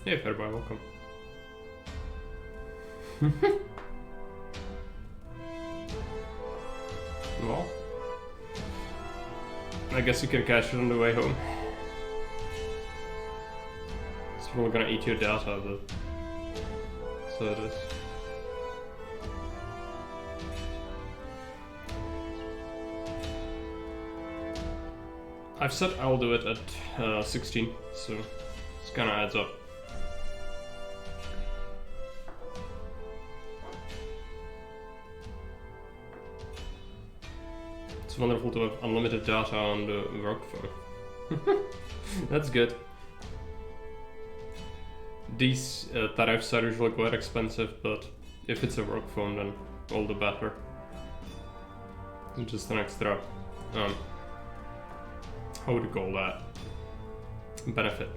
Hey, Fairby, welcome. Well, I guess you can catch it on the way home. It's probably gonna eat your data, but so it is. I've said I'll do it at 16, so it's kinda adds up. It's wonderful to have unlimited data on the work phone. That's good. These tariffs are usually quite expensive, but if it's a work phone, then all the better. It's just an extra, how would you call that? Benefit.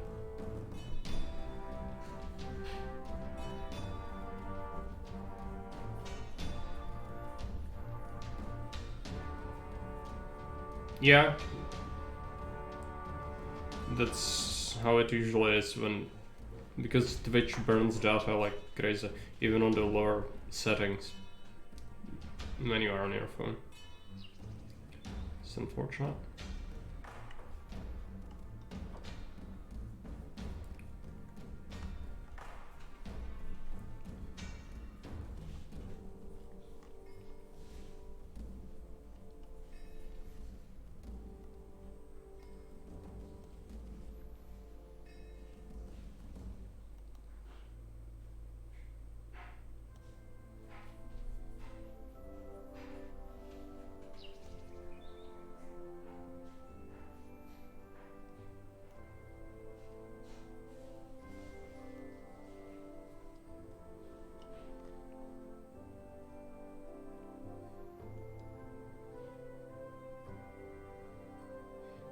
Yeah, that's how it usually is because Twitch burns data like crazy, even on the lower settings when you are on your phone. It's unfortunate.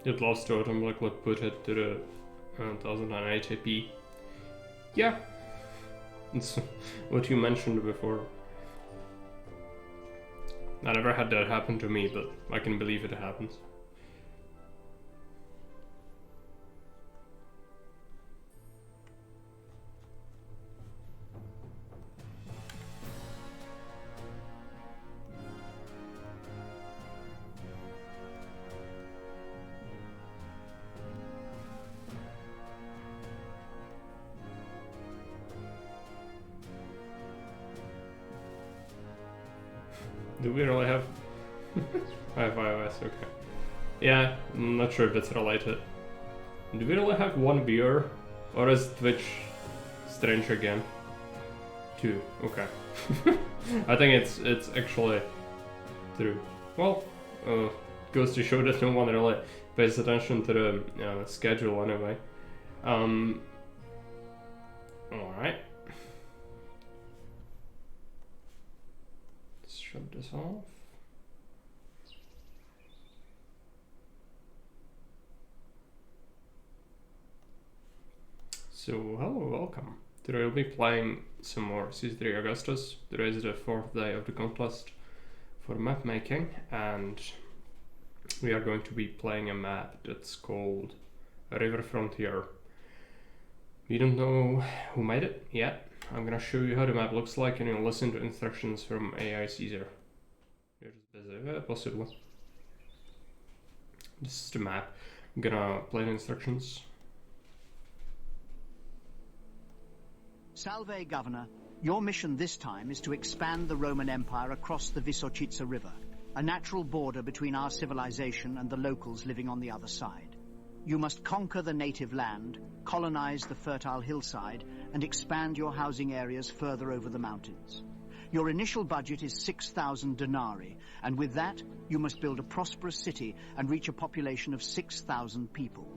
It lost to automatically put it to the 1080p. Yeah, it's what you mentioned before. I never had that happen to me, but I can believe it happens. Do we really have? I have iOS, okay. Yeah, I'm not sure if it's related. Do we really have one viewer? Or is Twitch strange again? Two, okay. I think it's actually true. Well, goes to show that no one really pays attention to the schedule anyway. Alright. Shut this off. So, hello, welcome. Today we'll be playing some more C3 Augustus. Today is the 4th day of the contest for map making, and we are going to be playing a map that's called River Frontier. We don't know who made it yet. I'm gonna show you how the map looks like and you'll listen to instructions from AI Caesar. You're just busy, possibly. This is the map. I'm gonna play the instructions. Salve, Governor. Your mission this time is to expand the Roman Empire across the Vysočica River, a natural border between our civilization and the locals living on the other side. You must conquer the native land, colonize the fertile hillside, and expand your housing areas further over the mountains. Your initial budget is 6,000 denarii, and with that, you must build a prosperous city and reach a population of 6,000 people.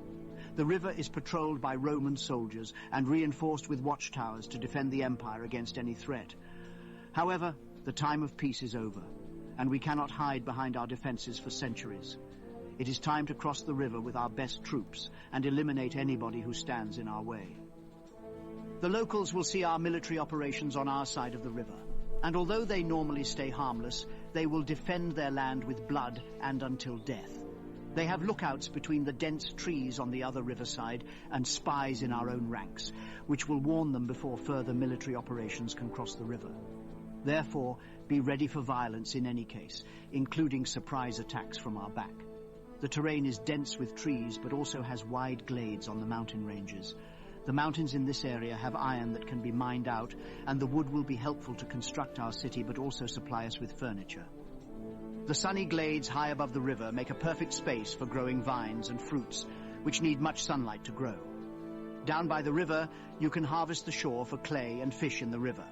The river is patrolled by Roman soldiers and reinforced with watchtowers to defend the empire against any threat. However, the time of peace is over, and we cannot hide behind our defenses for centuries. It is time to cross the river with our best troops and eliminate anybody who stands in our way. The locals will see our military operations on our side of the river, and although they normally stay harmless, they will defend their land with blood and until death. They have lookouts between the dense trees on the other riverside and spies in our own ranks, which will warn them before further military operations can cross the river. Therefore, be ready for violence in any case, including surprise attacks from our back. The terrain is dense with trees, but also has wide glades on the mountain ranges. The mountains in this area have iron that can be mined out, and the wood will be helpful to construct our city, but also supply us with furniture. The sunny glades high above the river make a perfect space for growing vines and fruits, which need much sunlight to grow. Down by the river, you can harvest the shore for clay and fish in the river.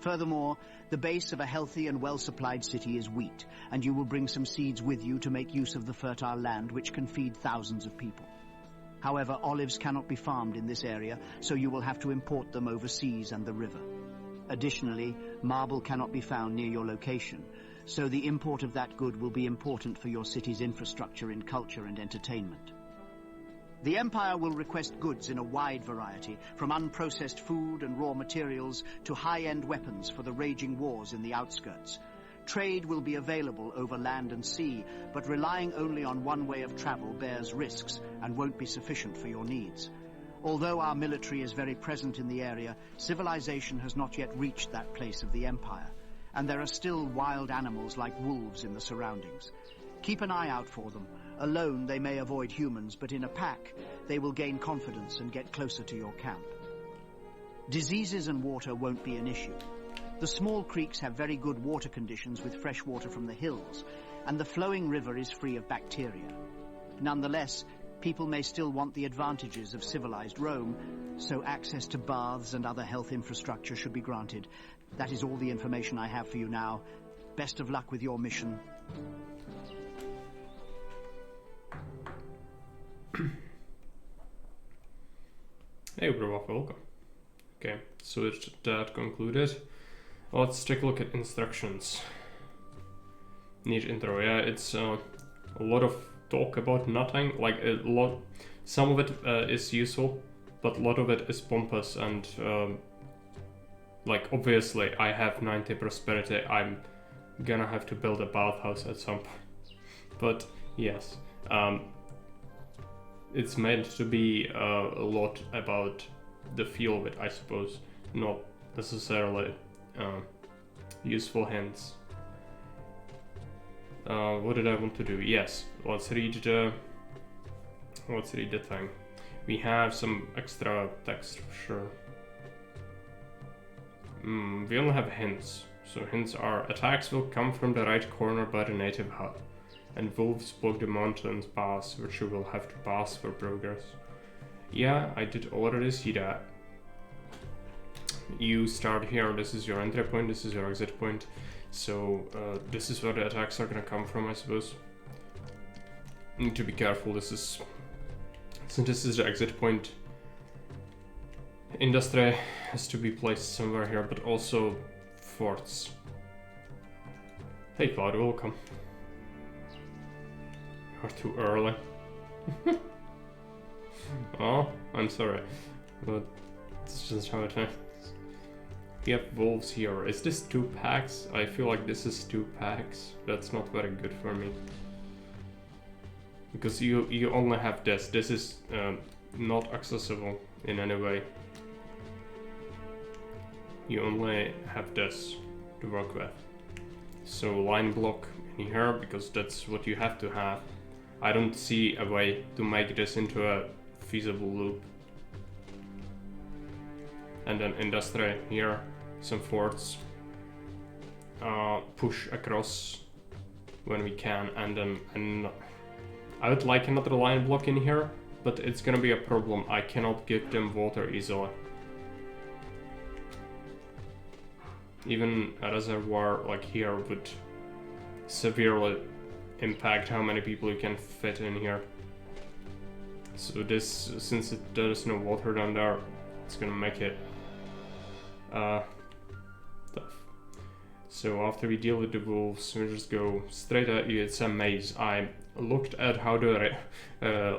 Furthermore, the base of a healthy and well-supplied city is wheat, and you will bring some seeds with you to make use of the fertile land which can feed thousands of people. However, olives cannot be farmed in this area, so you will have to import them overseas and the river. Additionally, marble cannot be found near your location, so the import of that good will be important for your city's infrastructure in culture and entertainment. The Empire will request goods in a wide variety, from unprocessed food and raw materials to high-end weapons for the raging wars in the outskirts. Trade will be available over land and sea, but relying only on one way of travel bears risks and won't be sufficient for your needs. Although our military is very present in the area, civilization has not yet reached that place of the Empire, and there are still wild animals like wolves in the surroundings. Keep an eye out for them. Alone, they may avoid humans, but in a pack, they will gain confidence and get closer to your camp. Diseases and water won't be an issue. The small creeks have very good water conditions with fresh water from the hills, and the flowing river is free of bacteria. Nonetheless, people may still want the advantages of civilized Rome, so access to baths and other health infrastructure should be granted. That is all the information I have for you now. Best of luck with your mission. Hey, bro, welcome. Okay, so it's that concluded. Let's take a look at instructions. Neat intro. Yeah, it's a lot of talk about nothing. Like a lot, some of it is useful, but a lot of it is pompous and like obviously I have 90 prosperity. I'm gonna have to build a bathhouse at some point. But yes, it's meant to be a lot about the feel of it, I suppose, not necessarily useful hints. What did I want to do? Yes, let's read the thing. We have some extra text for sure. We only have hints. So hints are: attacks will come from the right corner by the native hut, and wolves block the mountains pass, which you will have to pass for progress. Yeah, I did already see that. You start here, this is your entry point, this is your exit point. So this is where the attacks are gonna come from, I suppose. Need to be careful, since this is the exit point, industry has to be placed somewhere here, but also forts. Hey Cloud, welcome. You're too early. Oh, I'm sorry, but it's just how it is. We have wolves here. Is this 2 packs? I feel like this is 2 packs. That's not very good for me. Because you only have this. This is not accessible in any way. You only have this to work with. So line block in here, because that's what you have to have. I don't see a way to make this into a feasible loop. And then industry here, some forts, push across when we can, and then I would like another line block in here, but it's gonna be a problem. I cannot give them water easily. Even a reservoir like here would severely impact how many people you can fit in here. So this, since there's no water down there, it's gonna make it tough. So after we deal with the wolves, we just go straight at you. It's a maze. I looked at how the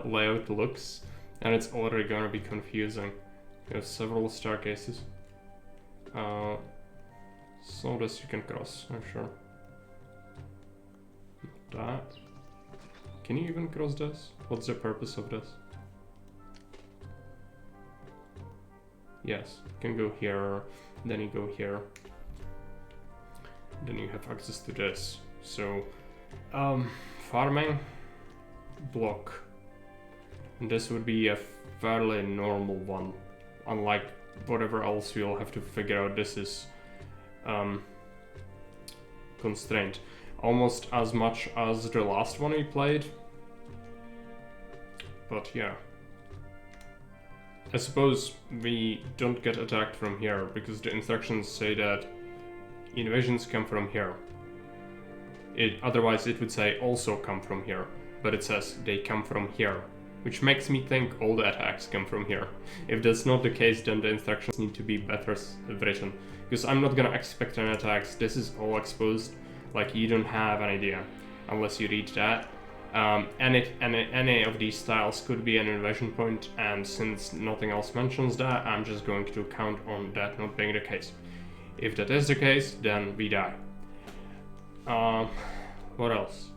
layout looks, and it's already gonna be confusing. We have several staircases. So this you can cross, I'm sure. That. Can you even cross this? What's the purpose of this? Yes, you can go here, then you go here. Then you have access to this. So, farming, block. And this would be a fairly normal one. Unlike whatever else you'll have to figure out, this is constrained. Almost as much as the last one we played. But yeah. I suppose we don't get attacked from here because the instructions say that invasions come from here. Otherwise it would say also come from here, but it says they come from here, which makes me think all the attacks come from here. If that's not the case, then the instructions need to be better written, because I'm not gonna expect any attacks. This is all exposed, like you don't have an idea unless you read that. Any of these styles could be an invasion point, and since nothing else mentions that, I'm just going to count on that not being the case. If that is the case, then we die. What else?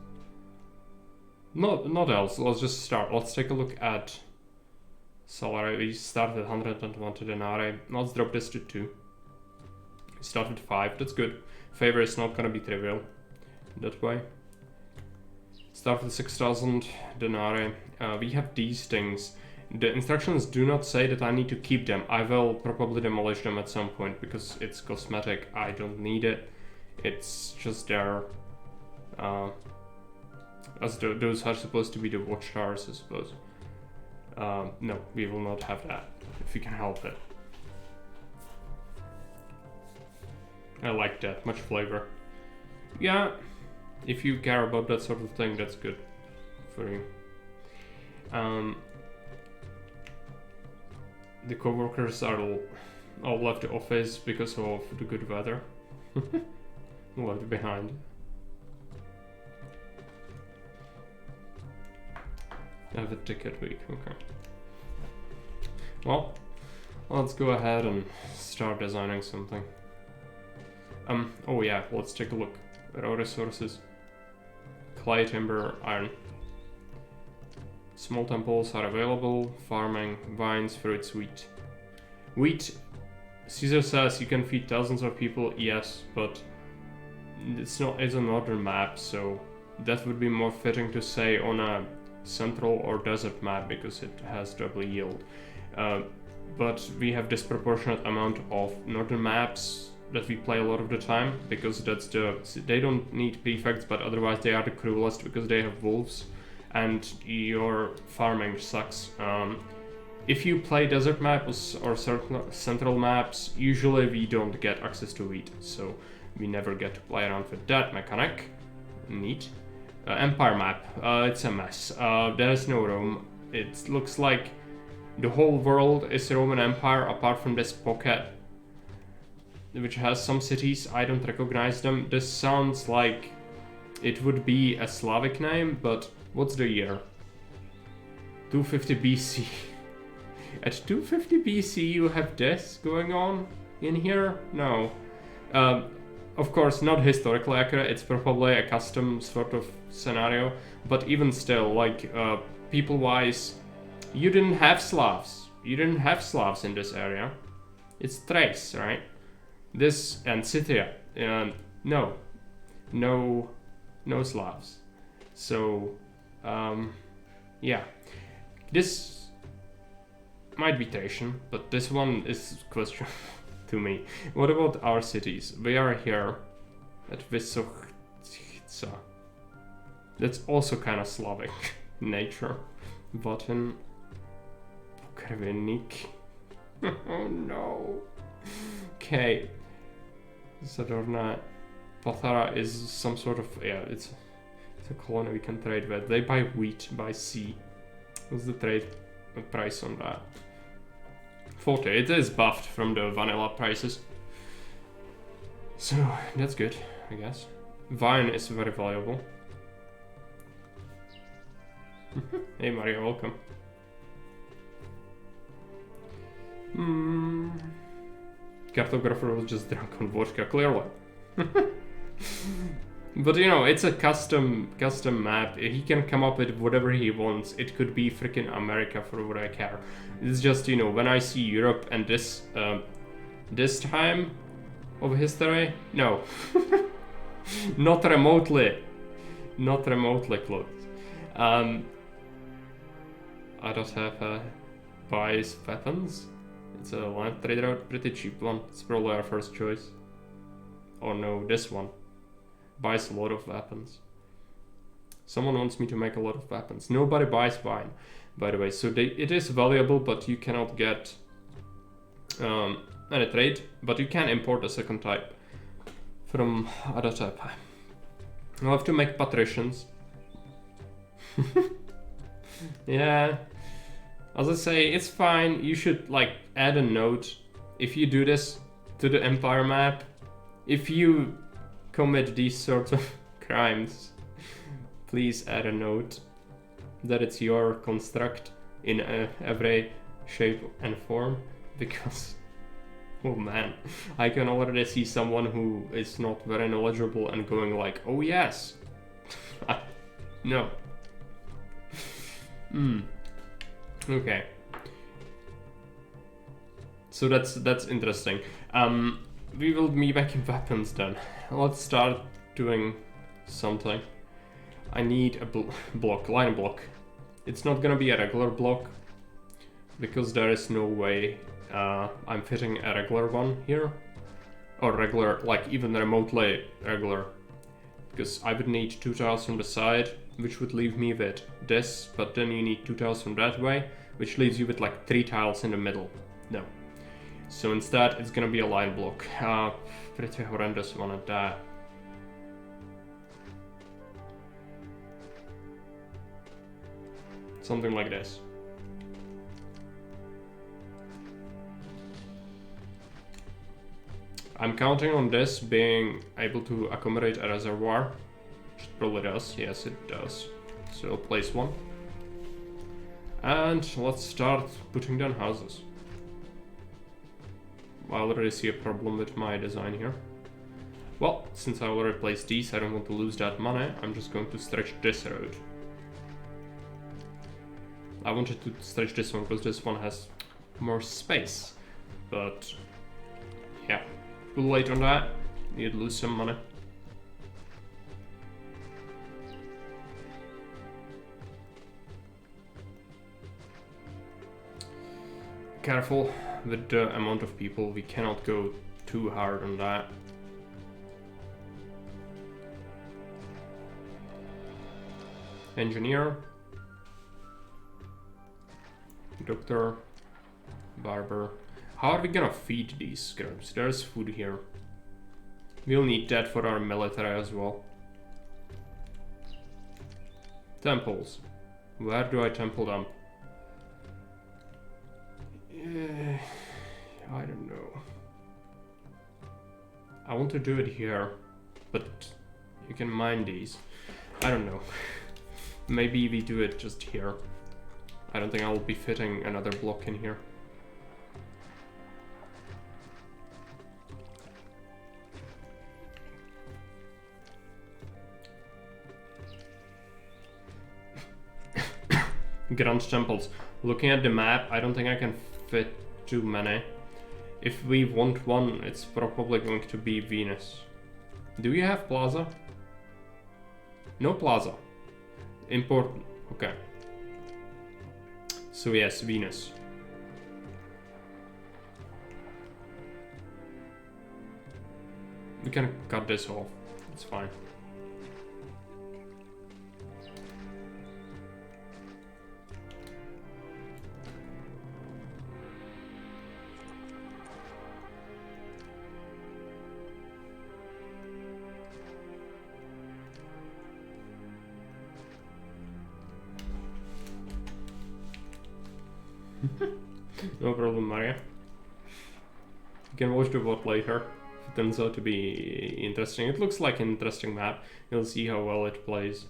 Not else. Let's just start. Let's take a look at salary. We start at 120 denarii. Let's drop this to 2. We start with 5. That's good. Favor is not gonna be trivial that way. Start with 6,000 denarii. We have these things. The instructions do not say that I need to keep them. I will probably demolish them at some point because it's cosmetic. I don't need it. It's just there. Those are supposed to be the watchtowers, I suppose. No, we will not have that if we can help it. I like that. Much flavor. Yeah. If you care about that sort of thing, that's good for you. The co-workers are all left the office because of the good weather. Left behind. I have a ticket week, okay. Well, let's go ahead and start designing something. Oh yeah, let's take a look at our resources. Clay, timber, iron. Small temples are available. Farming, vines, fruits, wheat. Wheat, Caesar says you can feed thousands of people, yes, but it's a northern map, so that would be more fitting to say on a central or desert map because it has double yield. But we have disproportionate amount of northern maps that we play a lot of the time because they don't need prefects, but otherwise they are the cruelest because they have wolves and your farming sucks. If you play desert maps or central maps, usually we don't get access to wheat, so we never get to play around with that mechanic. Neat. Empire map, it's a mess. There is no Rome. It looks like the whole world is Roman Empire apart from this pocket, which has some cities. I don't recognize them. This sounds like it would be a Slavic name, but what's the year? 250 BC. At 250 BC you have this going on in here? No. Of course, not historically accurate. It's probably a custom sort of scenario, but even still, like, people-wise, you didn't have Slavs. You didn't have Slavs in this area. It's Thrace, right? This and Scythia, no Slavs. So, yeah, this might be Thracian, but this one is question to me. What about our cities? We are here at Vysochica. That's also kind of Slavic nature. Button, Krvenik. Oh no. Okay. Zadorna. Pathara is some sort of, yeah, it's a colony we can trade with. They buy wheat by sea. What's the trade price on that? 40. It is buffed from the vanilla prices. So that's good, I guess. Vine is very valuable. Hey Mario, welcome. Cartographer was just drunk on vodka, clearly. But you know, it's a custom map. He can come up with whatever he wants. It could be freaking America for what I care. It's just, you know, when I see Europe and this time of history, no. Not remotely close. I don't have buys weapons. It's a land trader out, pretty cheap one. It's probably our first choice. Oh no, this one. Buys a lot of weapons. Someone wants me to make a lot of weapons. Nobody buys wine, by the way. So it is valuable, but you cannot get any trade. But you can import a second type from other type. I'll have to make patricians. Yeah. As I say, it's fine. You should like add a note if you do this to the empire map. If you commit these sorts of crimes, please add a note that it's your construct in every shape and form, because oh man, I can already see someone who is not very knowledgeable and going like, oh yes. No. Okay. So that's interesting. We will be making weapons then. Let's start doing something. I need a block, line block. It's not gonna be a regular block because there is no way I'm fitting a regular one here, or regular, like even remotely regular, because I would need 2 tiles from the side, which would leave me with this, but then you need 2 tiles from that way, which leaves you with like 3 tiles in the middle. No. So instead, it's gonna be a line block. Pretty horrendous one at that. Something like this. I'm counting on this being able to accommodate a reservoir. Which it probably does. Yes, it does. So I'll place one. And let's start putting down houses. I already see a problem with my design here. Well, since I already placed these, I don't want to lose that money. I'm just going to stretch this road. I wanted to stretch this one because this one has more space. But yeah, too late on that. You'd lose some money. Careful with the amount of people, we cannot go too hard on that. Engineer, doctor, barber. How are we gonna feed these scrubs? There's food here. We'll need that for our military as well. Temples. Where do I temple them? I don't know. I want to do it here, but you can mine these. I don't know. Maybe we do it just here. I don't think I'll be fitting another block in here. Grand temples. Looking at the map, I don't think I can fit too many. If we want one, it's probably going to be Venus. Do you have plaza? No plaza. Important. Okay. So yes, Venus. We can cut this off. It's fine. No problem, Maria. You can watch the VOD later. If it turns out to be interesting. It looks like an interesting map. You'll see how well it plays.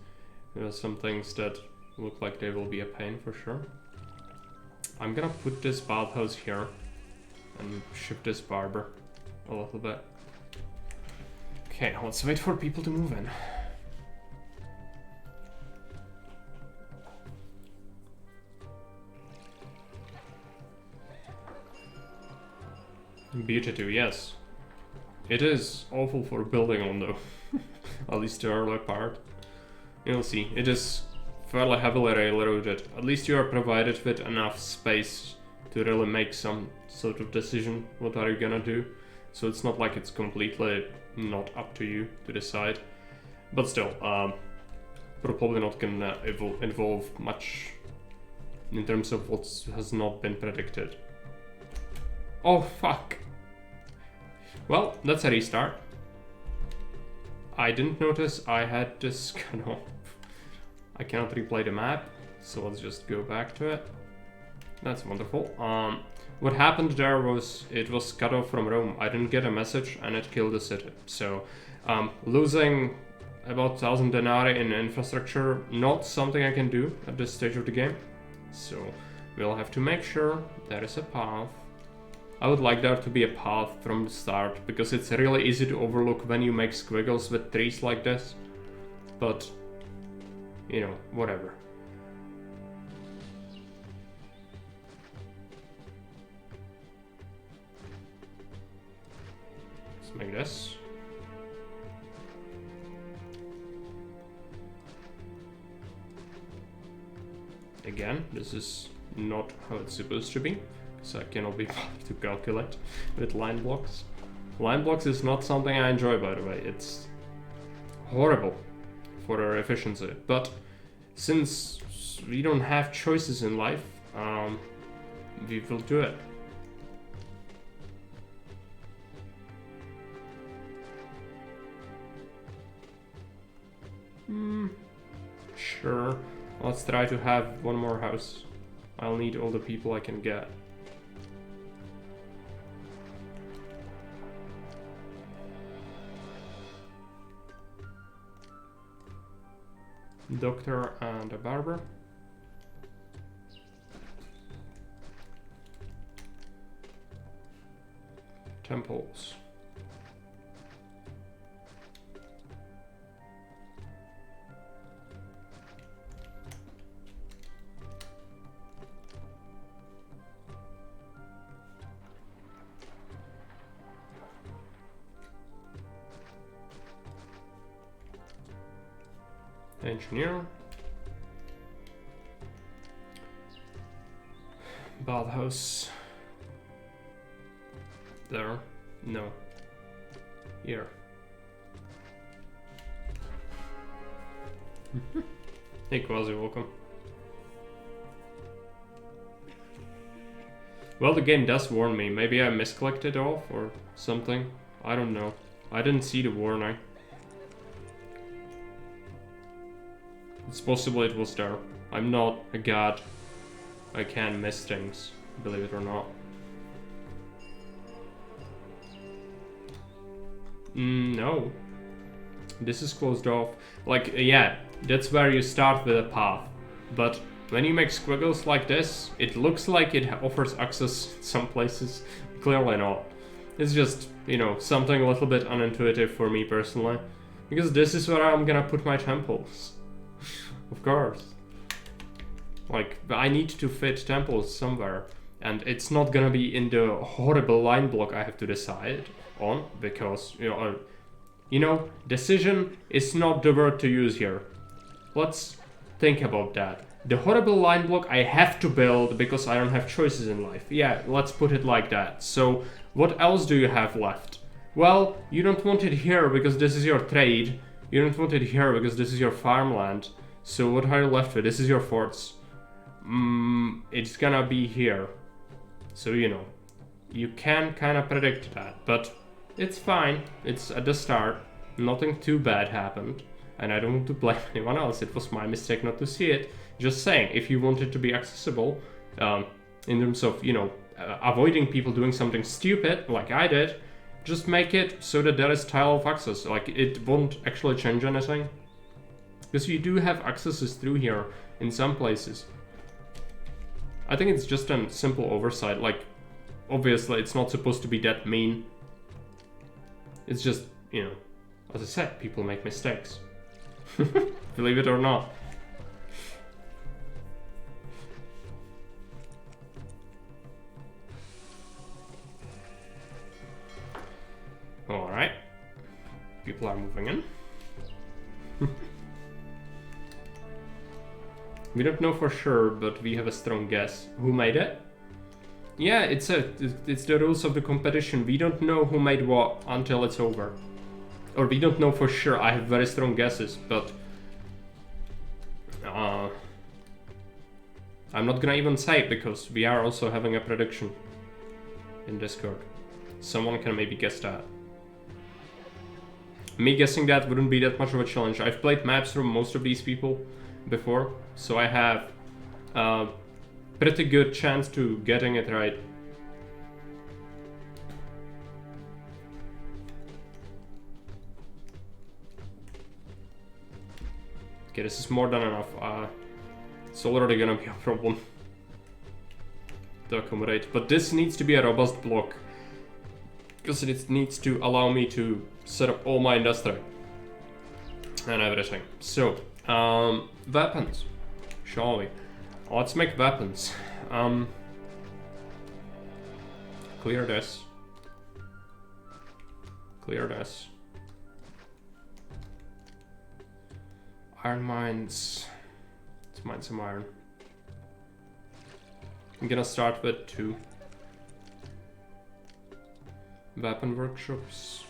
There are some things that look like they will be a pain for sure. I'm gonna put this bathhouse here and shift this barber a little bit. Okay, let's wait for people to move in. Beauty too, yes. It is awful for building on though. At least the early part. You'll see, it is fairly heavily railroaded. At least you are provided with enough space to really make some sort of decision. What are you gonna do? So it's not like it's completely not up to you to decide. But still, probably not gonna involve much in terms of what has not been predicted. Oh fuck! Well, that's a restart. I didn't notice I had this kind of... I cannot replay the map, so let's just go back to it. That's wonderful. What happened there was it was cut off from Rome. I didn't get a message and it killed the city. So losing about 1,000 denarii in infrastructure, not something I can do at this stage of the game. So we'll have to make sure there is a path. I would like there to be a path from the start, because it's really easy to overlook when you make squiggles with trees like this. But, you know, whatever. Let's make this. Again, this is not how it's supposed to be, so I cannot be bothered to calculate with line blocks. Line blocks is not something I enjoy, by the way. It's horrible for our efficiency. But since we don't have choices in life, we will do it. Sure. Let's try to have one more house. I'll need all the people I can get. Doctor and a barber. Temples. Engineer. Bathhouse. There. No. Here. Hey Quasi, welcome. Well, the game does warn me. Maybe I misclicked it off or something. I don't know. I didn't see the warning. It's possible it was there. I'm not a god. I can miss things, believe it or not. No. This is closed off. Like, yeah, that's where you start with a path. But when you make squiggles like this, it looks like it offers access in some places. Clearly not. It's just, you know, something a little bit unintuitive for me personally. Because this is where I'm gonna put my temples. Of course. Like, I need to fit temples somewhere. And it's not gonna be in the horrible line block I have to decide on. Because, you know, decision is not the word to use here. Let's think about that. The horrible line block I have to build because I don't have choices in life. Yeah, let's put it like that. So, what else do you have left? Well, you don't want it here because this is your trade. You don't want it here because this is your farmland. So what are you left with? This is your forts. It's gonna be here. So, you know, you can kind of predict that, but it's fine. It's at the start. Nothing too bad happened. And I don't want to blame anyone else. It was my mistake not to see it. Just saying, if you want it to be accessible, in terms of, you know, avoiding people doing something stupid, like I did, just make it so that there is tile of access. Like, it won't actually change anything. Because you do have accesses through here in some places. I think it's just a simple oversight. Like, obviously it's not supposed to be that mean. It's just, you know, as I said, people make mistakes. Believe it or not. people are moving in. We don't know for sure, but we have a strong guess. Who made it? Yeah, it's the rules of the competition. We don't know who made what until it's over. Or we don't know for sure. I have very strong guesses, but I'm not gonna even say it because we are also having a prediction in Discord. Someone can maybe guess that. Me guessing that wouldn't be that much of a challenge. I've played maps from most of these people before, so I have a pretty good chance to getting it right. Okay, this is more than enough. It's already gonna be a problem to accommodate, but this needs to be a robust block because it needs to allow me to set up all my industry and everything. So, weapons, shall we? Let's make weapons. Clear this. Clear this. Iron mines. Let's mine some iron. I'm gonna start with 2. Weapon workshops.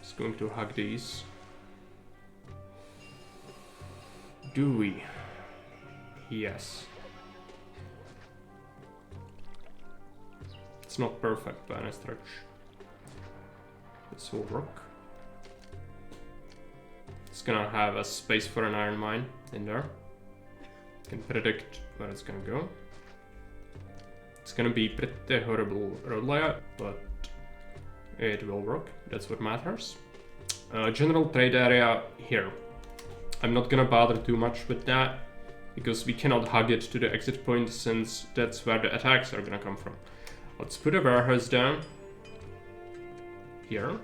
Just going to hug these. Do we? Yes. It's not perfect by any stretch. This will work. It's gonna have a space for an iron mine in there. Can predict where it's gonna go. It's gonna be pretty horrible road layout, but it will work. That's what matters. General trade area here. I'm not gonna bother too much with that because we cannot hug it to the exit point since that's where the attacks are gonna come from. Let's put a warehouse down here.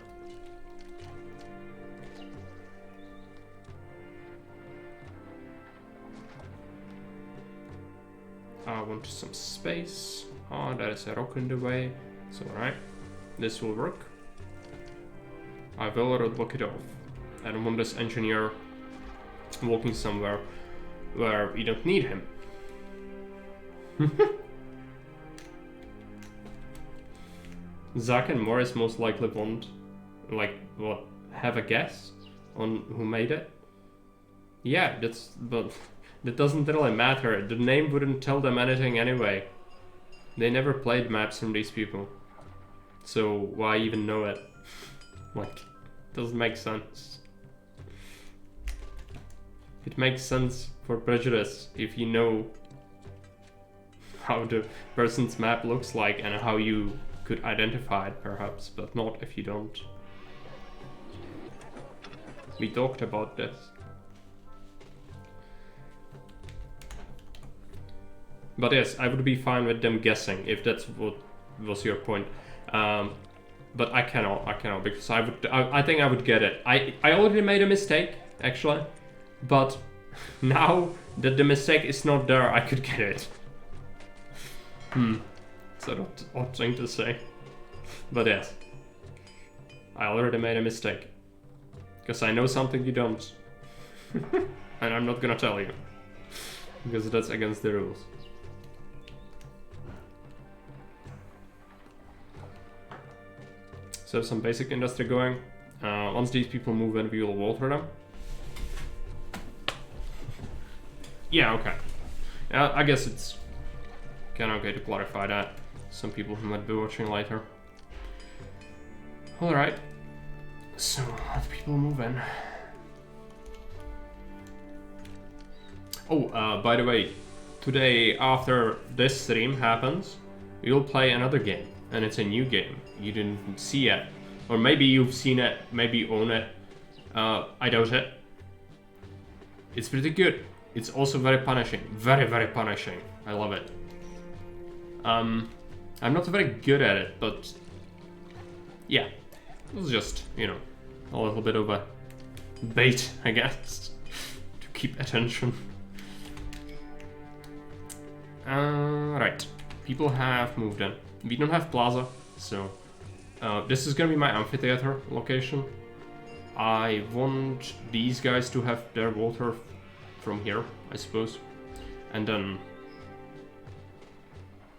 I want some space. Oh, there is a rock in the way. It's alright. This will work. I will roadblock it off. I don't want this engineer walking somewhere where we don't need him. Zach and Morris most likely won't, what, have a guess on who made it? Yeah, but that doesn't really matter. The name wouldn't tell them anything anyway. They never played maps from these people. So why even know it? Like, doesn't make sense. It makes sense for prejudice if you know how the person's map looks like and how you could identify it perhaps, but not if you don't. We talked about this. But yes, I would be fine with them guessing if that's what was your point. But I cannot because I think I would get it. I already made a mistake actually, but now that the mistake is not there, I could get it. It's an odd thing to say, but yes, I already made a mistake because I know something you don't, and I'm not gonna tell you because that's against the rules. So some basic industry going. Once these people move in, we will water them. Yeah, okay. I guess it's kind of okay to clarify that. Some people who might be watching later. Alright. So, let people move in. Oh, by the way, today after this stream happens, we will play another game. And it's a new game you didn't see yet. Or maybe you've seen it, maybe you own it. I doubt it. It's pretty good. It's also very punishing. Very, very punishing. I love it. I'm not very good at it, but yeah. It's just, you know, a little bit of a bait, I guess, to keep attention. Right. People have moved in. We don't have plaza, so this is gonna be my amphitheater location. I want these guys to have their water from here, I suppose. And then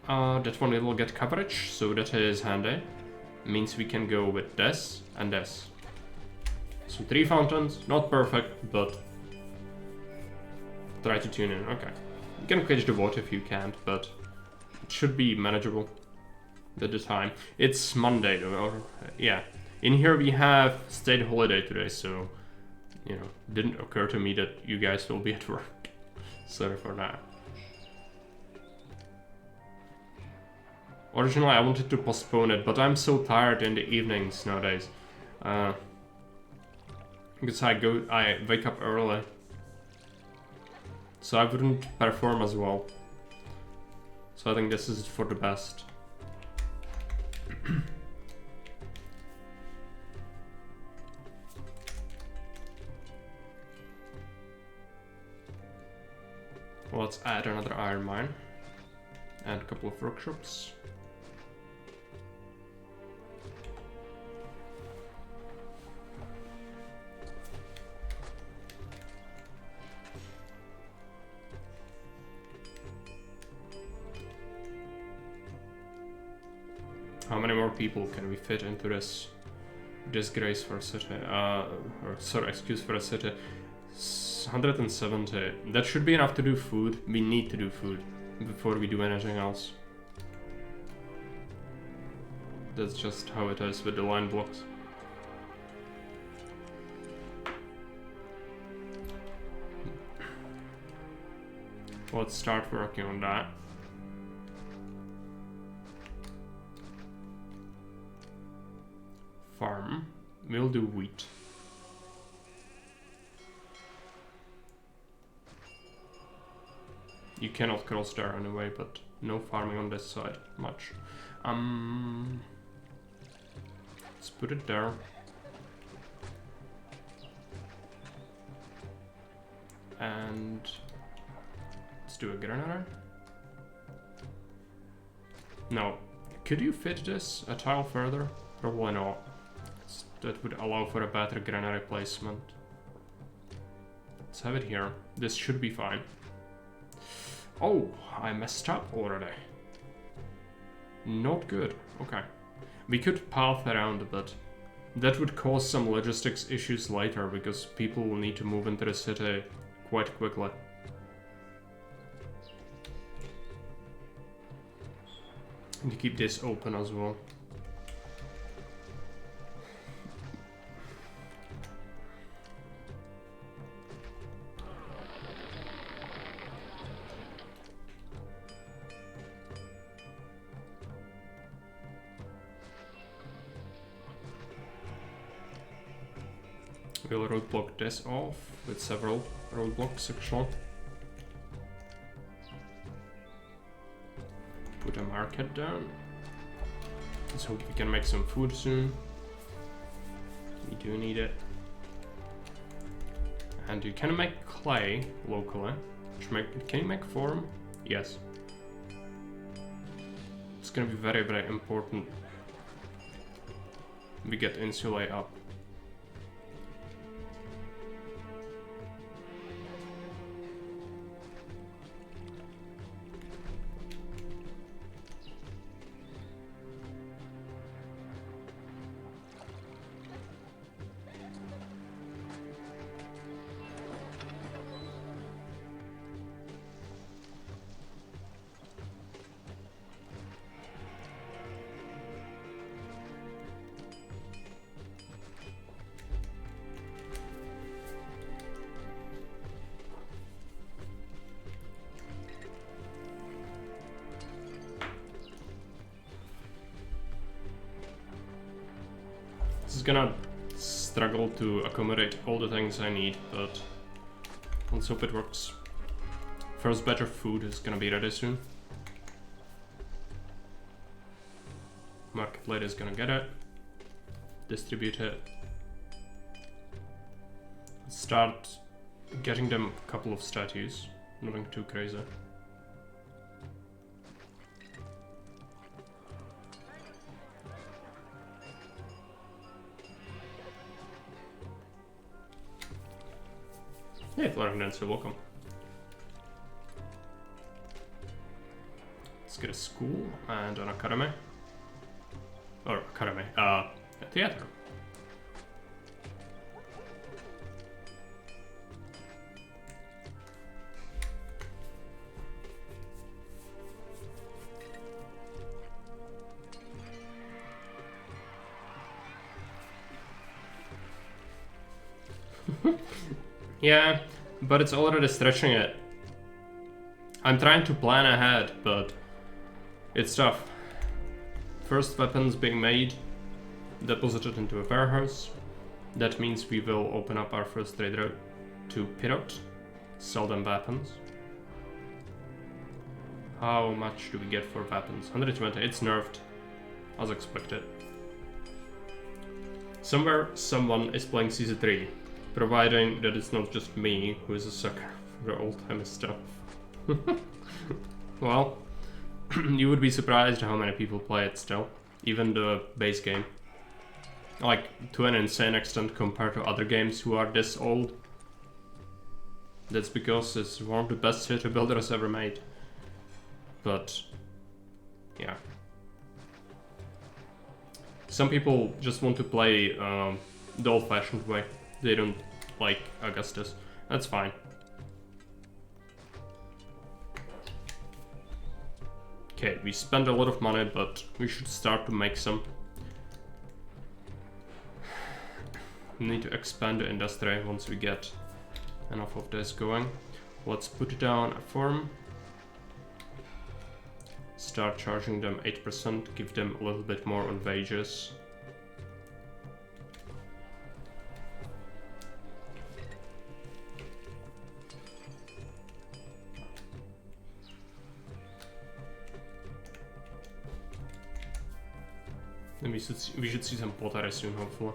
that one will get coverage, so that is handy. Means we can go with this and this. So 3 fountains, not perfect, but try to tune in. Okay. You can catch the water if you can't, but it should be manageable at the time. It's Monday though, or yeah. In here we have state holiday today, so you know, didn't occur to me that you guys will be at work. Sorry for that. Originally I wanted to postpone it, but I'm so tired in the evenings nowadays. Because I wake up early. So I wouldn't perform as well. So I think this is for the best. Let's add another iron mine. And a couple of workshops. How many more people can we fit into this disgrace for a city? Excuse for a city. 170. That should be enough to do food. We need to do food before we do anything else. That's just how it is with the line blocks. Let's start working on that. Farm. We'll do wheat. You cannot cross there anyway, but no farming on this side much. Let's put it there. And let's do a granary. Now, could you fit this a tile further? Probably not. That would allow for a better granary placement. Let's have it here. This should be fine. Oh, I messed up already. Not good. Okay. We could path around a bit. That would cause some logistics issues later because people will need to move into the city quite quickly. And to keep this open as well. We'll roadblock this off with several roadblocks actually. Put a market down. Let's hope we can make some food soon. We do need it. And you can make clay locally. Can you make form? Yes. It's gonna be very, very important. We get insulate up. This is gonna struggle to accommodate all the things I need, but let's hope it works. First batch of food is gonna be ready soon. Market lady is gonna get it. Distribute it. Start getting them a couple of statues. Nothing too crazy. Hey, Florian Dancer, welcome. Let's get a school and an academy. Or academy, a theater. Yeah, but it's already stretching it. I'm trying to plan ahead, but it's tough. First weapons being made, deposited into a warehouse. That means we will open up our first trade route to Pirot, sell them weapons. How much do we get for weapons? 120, it's nerfed, as expected. Somewhere someone is playing CZ3, providing that it's not just me who is a sucker for old-time stuff. Well, you would be surprised how many people play it still, even the base game. Like, to an insane extent compared to other games who are this old. That's because it's one of the best city builders ever made. But, yeah. Some people just want to play the old-fashioned way. They don't like Augustus. That's fine. Okay, we spend a lot of money, but we should start to make some. We need to expand the industry once we get enough of this going. Let's put down a firm. Start charging them 8%, give them a little bit more on wages. And we should see some pottery soon, hopefully.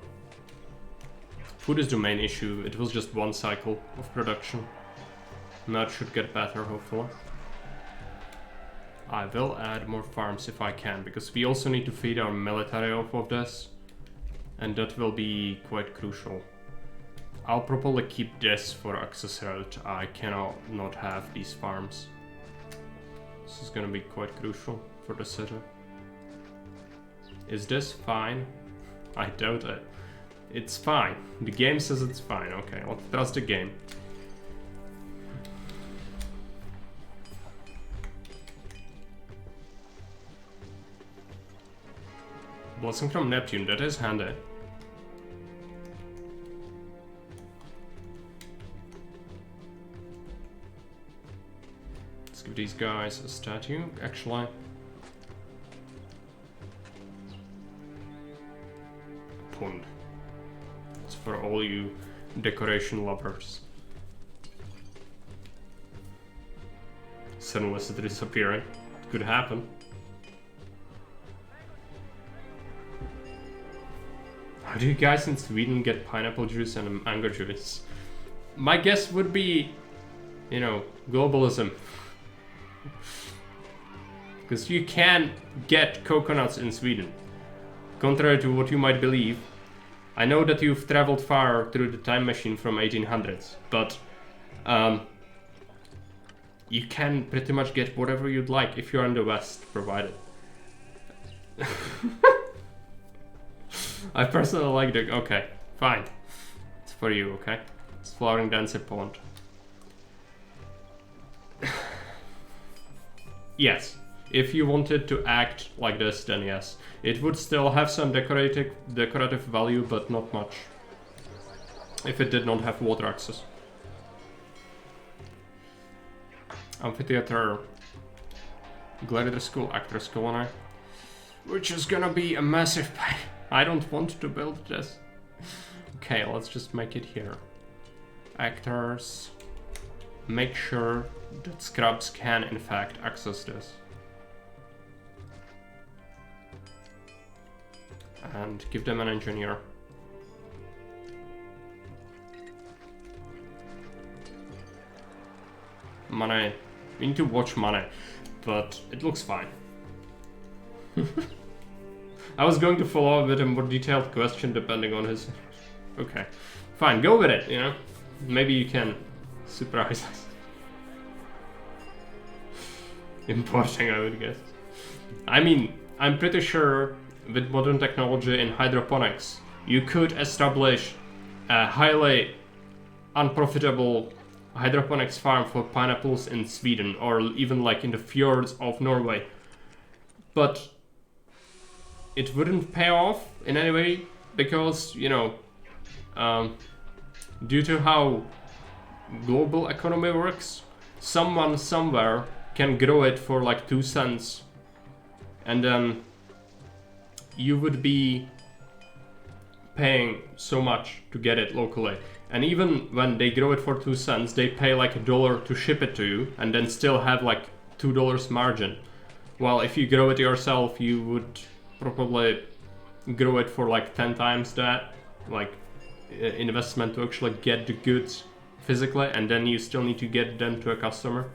Food is the main issue. It was just one cycle of production. Now it should get better, hopefully. I will add more farms if I can, because we also need to feed our military off of this. And that will be quite crucial. I'll probably keep this for access route. I cannot not have these farms. This is gonna be quite crucial for the city. Is this fine? I doubt it. It's fine. The game says it's fine. Okay, let's trust the game. Blessing from Neptune, that is handy. Let's give these guys a statue, actually. Pond. It's for all you decoration lovers. Suddenly it's disappearing. It could happen. How do you guys in Sweden get pineapple juice and mango juice? My guess would be, you know, globalism. Because you can get coconuts in Sweden. Contrary to what you might believe. I know that you've traveled far through the time machine from 1800s, but you can pretty much get whatever you'd like if you're in the West, provided. I personally like the... Okay, fine. It's for you, okay? It's Flowering Dancer Pond. Yes, if you wanted to act like this, then yes. It would still have some decorative value, but not much. If it did not have water access. Amphitheater, Gladiator School, Actor School, and which is gonna be a massive pain. I don't want to build this. Okay, let's just make it here. Actors. Make sure that scrubs can in fact access this. And give them an engineer. Money. We need to watch money, but it looks fine. I was going to follow up with a more detailed question depending on his... Okay, fine, go with it, you know? Maybe you can Surprise us. Importing, I would guess. I mean, I'm pretty sure with modern technology in hydroponics, you could establish a highly unprofitable hydroponics farm for pineapples in Sweden or even like in the fjords of Norway. But it wouldn't pay off in any way because, you know, due to how global economy works, someone somewhere can grow it for like 2 cents and then you would be paying so much to get it locally. And even when they grow it for 2 cents, they pay like $1 to ship it to you and then still have like $2 margin. While if you grow it yourself, you would probably grow it for like 10 times that, like investment to actually get the goods physically, and then you still need to get them to a customer.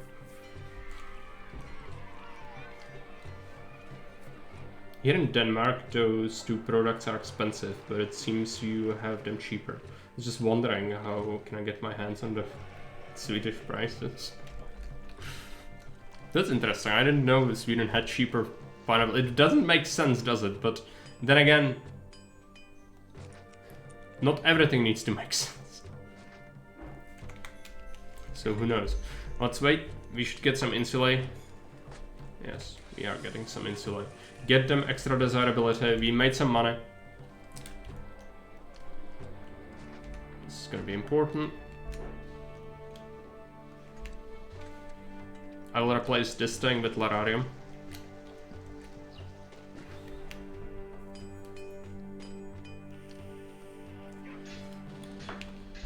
Here in Denmark, those 2 products are expensive, but it seems you have them cheaper. I was just wondering how can I get my hands on the Swedish prices. That's interesting. I didn't know Sweden had cheaper pineapple. It doesn't make sense, does it? But then again, not everything needs to make sense. So who knows? Let's wait. We should get some insulae. Yes, we are getting some insulae. Get them extra desirability. We made some money. This is gonna be important. I'll replace this thing with Lararium.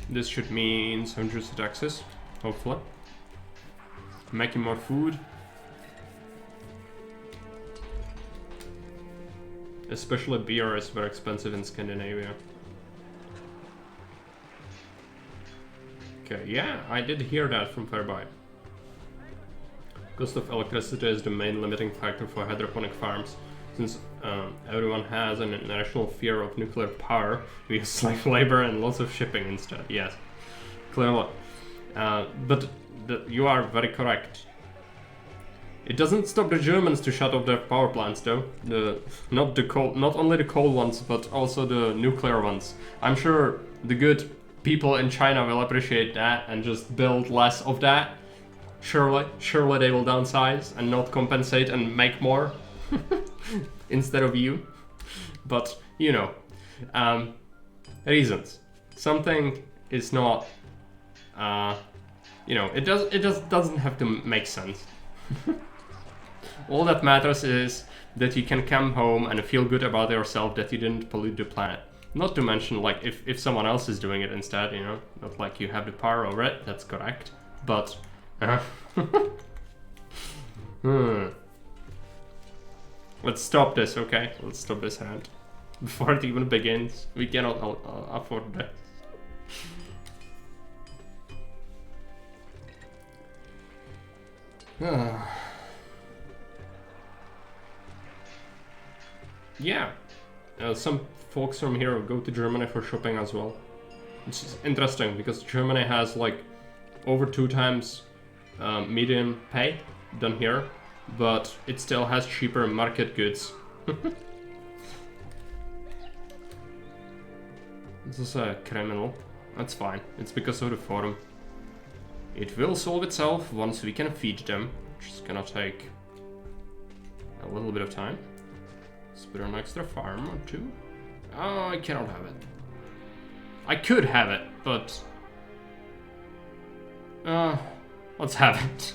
This should mean 100 taxes, hopefully. Making more food. Especially beer is very expensive in Scandinavia. Okay, yeah, I did hear that from Fairby. Cost of electricity is the main limiting factor for hydroponic farms. Since everyone has an irrational fear of nuclear power, we use slave labor and lots of shipping instead. Yes, clearly. But you are very correct. It doesn't stop the Germans to shut off their power plants, though. Not only the coal ones, but also the nuclear ones. I'm sure the good people in China will appreciate that and just build less of that. Surely they will downsize and not compensate and make more instead of you. But you know, reasons. Something is not, you know, it just doesn't have to make sense. All that matters is that you can come home and feel good about yourself that you didn't pollute the planet. Not to mention, like, if someone else is doing it instead, you know, not like you have the power over it, that's correct. But, let's stop this, okay? Let's stop this hand. Before it even begins, we cannot afford this. Yeah, some folks from here go to Germany for shopping as well. It's interesting because Germany has like over 2 times median pay than here, but it still has cheaper market goods. This is a criminal. That's fine. It's because of the forum. It will solve itself once we can feed them, which is gonna take a little bit of time. Let's put an extra farm or 2. Oh, I cannot have it. I could have it, but let's have it.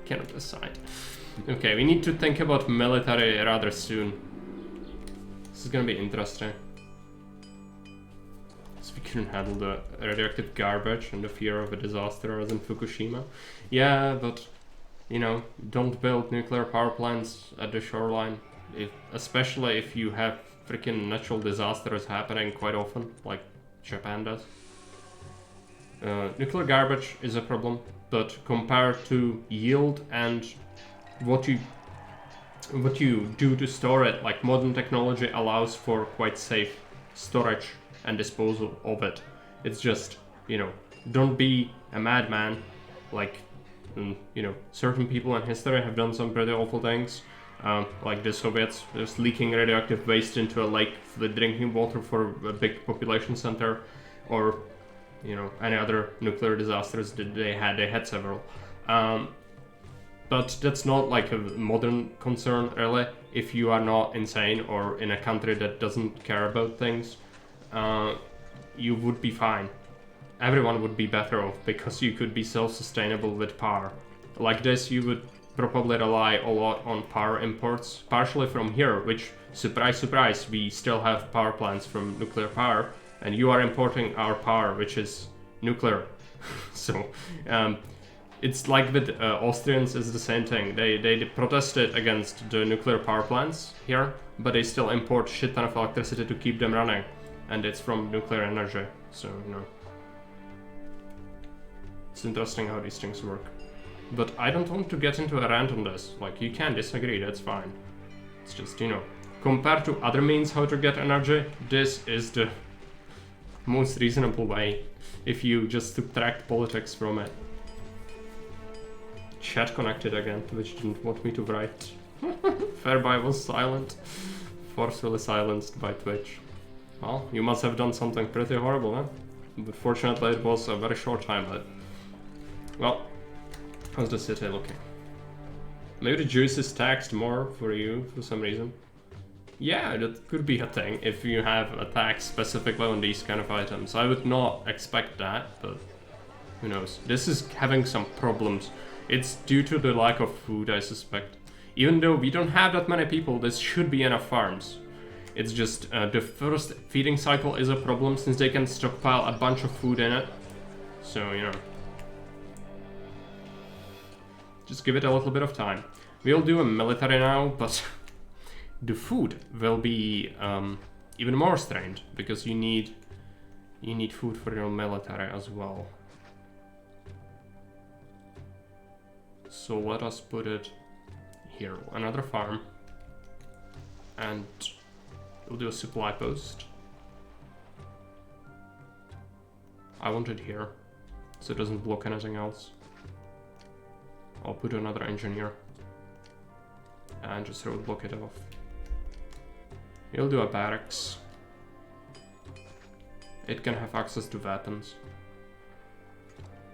Cannot decide. Okay, we need to think about military rather soon. This is gonna be interesting. So we couldn't handle the radioactive garbage and the fear of a disaster as in Fukushima. Yeah, but you know, don't build nuclear power plants at the shoreline. Especially if you have freaking natural disasters happening quite often, like Japan does. Nuclear garbage is a problem, but compared to yield and what you do to store it, like modern technology allows for quite safe storage and disposal of it. It's just, you know, don't be a madman like, you know, certain people in history have done some pretty awful things. Like the Soviets just leaking radioactive waste into a lake for the drinking water for a big population center, or, you know, any other nuclear disasters that they had. They had several. But that's not like a modern concern, really. If you are not insane or in a country that doesn't care about things, you would be fine. Everyone would be better off because you could be self-sustainable with power. Like this, you would probably rely a lot on power imports, partially from here, which, surprise, surprise, we still have power plants from nuclear power, and you are importing our power, which is nuclear. So, it's like with Austrians, it's the same thing. They protested against the nuclear power plants here, but they still import shit ton of electricity to keep them running, and it's from nuclear energy, so, you know. It's interesting how these things work. But I don't want to get into a rant on this. Like, you can disagree, that's fine. It's just, you know, compared to other means how to get energy, this is the most reasonable way if you just subtract politics from it. Chat connected again, Twitch didn't want me to write. Fairby was silent. Forcefully silenced by Twitch. Well, you must have done something pretty horrible, huh? But fortunately it was a very short time. Well, how's the city looking? Maybe the juice is taxed more for you for some reason. Yeah, that could be a thing if you have a tax specifically on these kind of items. I would not expect that, but who knows. This is having some problems. It's due to the lack of food, I suspect. Even though we don't have that many people, there should be enough farms. It's just the first feeding cycle is a problem since they can stockpile a bunch of food in it. So, you know. Just give it a little bit of time. We'll do a military now, but the food will be even more strained because you need food for your military as well. So let us put it here, another farm, and we'll do a supply post. I want it here, so it doesn't block anything else. I'll put another engineer and just roadblock it off. We'll do a barracks. It can have access to weapons.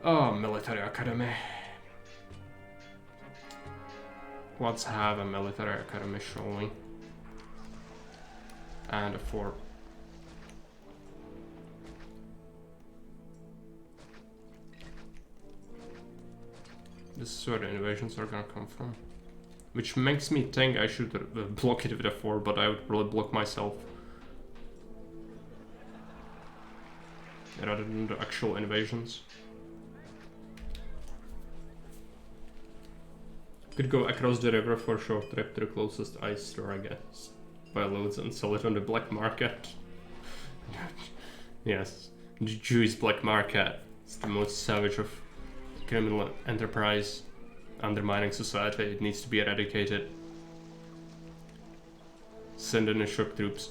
Oh, military academy. Let's have a military academy, shall we? And a fort. This is where the invasions are gonna come from. Which makes me think I should block it with a fort, but I would probably block myself. Rather than the actual invasions. Could go across the river for a short trip to the closest ice store, I guess. Buy loads and sell it on the black market. Yes, the Jewish black market. It's the most savage of criminal enterprise, undermining society. It needs to be eradicated. Send in the shock troops.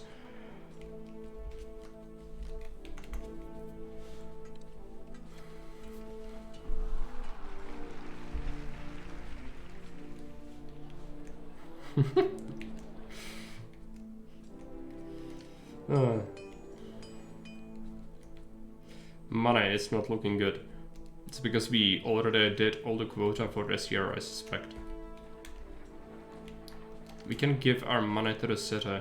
Money is not looking good. It's because we already did all the quota for this year, I suspect. We can give our money to the city.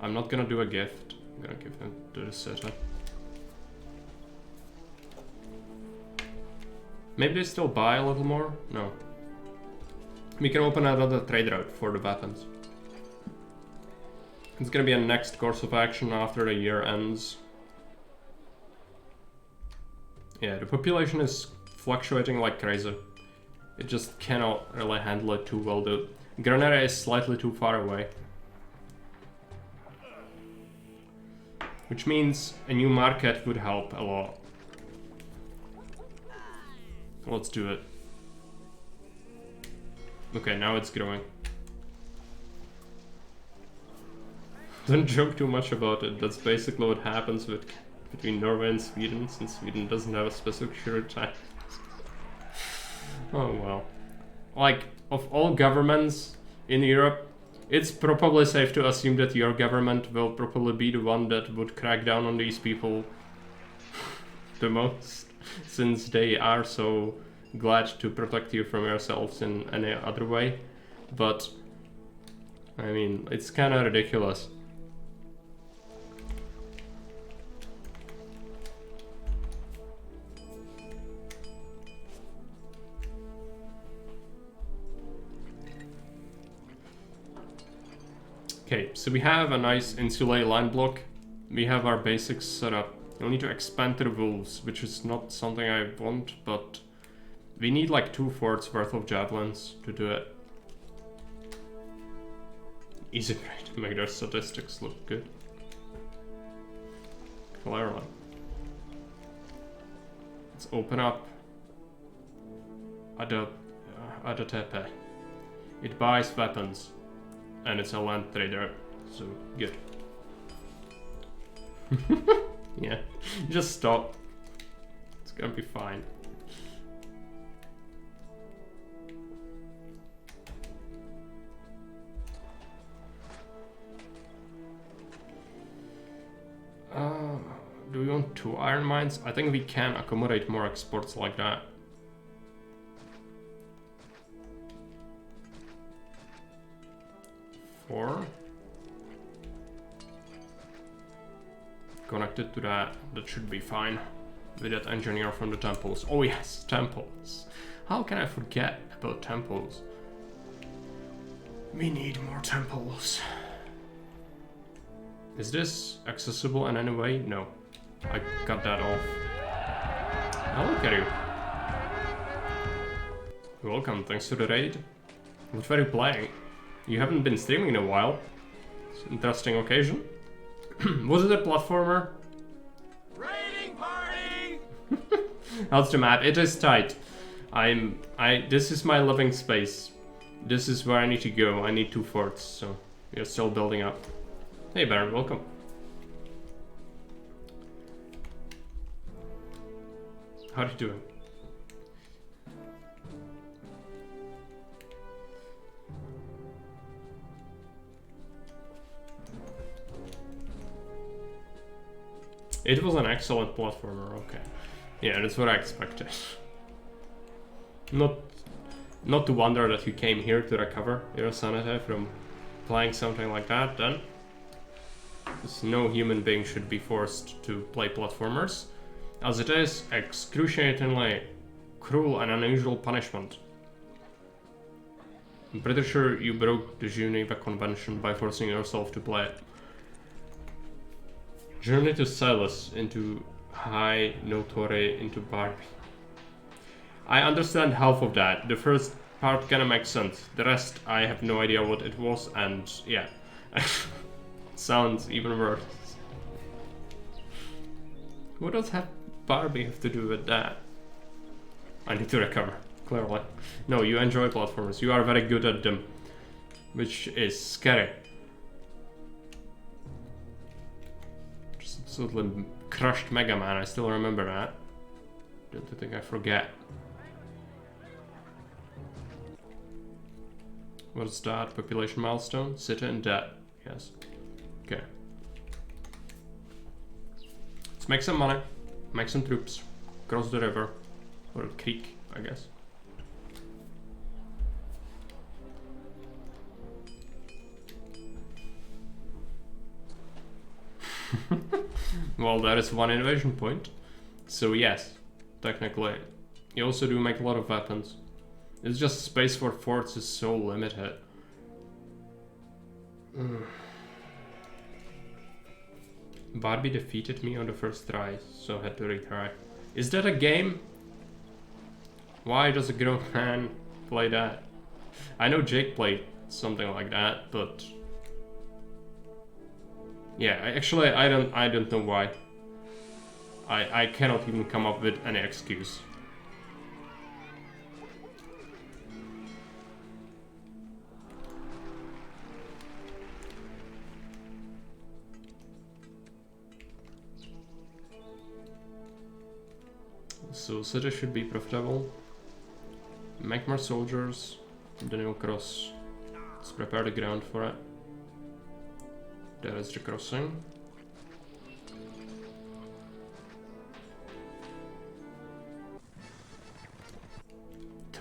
I'm not gonna do a gift. I'm gonna give them to the city. Maybe they still buy a little more? No. We can open another trade route for the weapons. It's gonna be a next course of action after the year ends. Yeah, the population is fluctuating like crazy. It just cannot really handle it too well. The Granada is slightly too far away. Which means a new market would help a lot. Let's do it. Okay, now it's growing. Don't joke too much about it. That's basically what happens between Norway and Sweden, since Sweden doesn't have a specific short time. Oh well. Like, of all governments in Europe, it's probably safe to assume that your government will probably be the one that would crack down on these people the most, since they are so glad to protect you from yourselves in any other way. But, I mean, it's kind of ridiculous. Okay, so we have a nice insulate line block. We have our basics set up. You'll need to expand the wolves, which is not something I want, but we need like 2 forts worth of javelins to do it. Easy way to make their statistics look good. Clearly. Let's open up Adatepe. It buys weapons. And it's a land trader, so good. Yeah, just stop. It's gonna be fine. Do we want 2 iron mines? I think we can accommodate more exports like that. Four. Connected to that should be fine. With that engineer from the temples. Oh yes, temples. How can I forget about temples? We need more temples. Is this accessible in any way? No. I cut that off. Oh, look at you. Welcome, thanks to the raid. What were you playing? You haven't been streaming in a while. It's an interesting occasion. Was it a platformer? Raiding party! How's the map? It is tight. This is my living space. This is where I need to go. I need 2 forts, so we're still building up. Hey Baron, welcome. How are you doing? It was an excellent platformer, okay. Yeah, that's what I expected. Not to wonder that you came here to recover your sanity from playing something like that, then. Because no human being should be forced to play platformers, as it is excruciatingly cruel and unusual punishment. I'm pretty sure you broke the Geneva Convention by forcing yourself to play it. Journey to Silas, into High Notori, into Barbie. I understand half of that. The first part kinda makes sense. The rest, I have no idea what it was, and yeah. Sounds even worse. What does Barbie have to do with that? I need to recover, clearly. No, you enjoy platformers. You are very good at them. Which is scary. Absolutely crushed Mega Man, I still remember that. Don't think I forget. What's that? Population milestone? City and debt. Yes. Okay. Let's make some money. Make some troops. Cross the river. Or a creek, I guess. Well, that is one invasion point. So yes, technically. You also do make a lot of weapons. It's just space for forts is so limited. Barbie defeated me on the first try, so had to retry. Is that a game? Why does a grown man play that? I know Jake played something like that, but yeah, actually I don't know why. I cannot even come up with any excuse. So city should be profitable. make more soldiers, and then we'll cross. Let's prepare the ground for it. There is the crossing.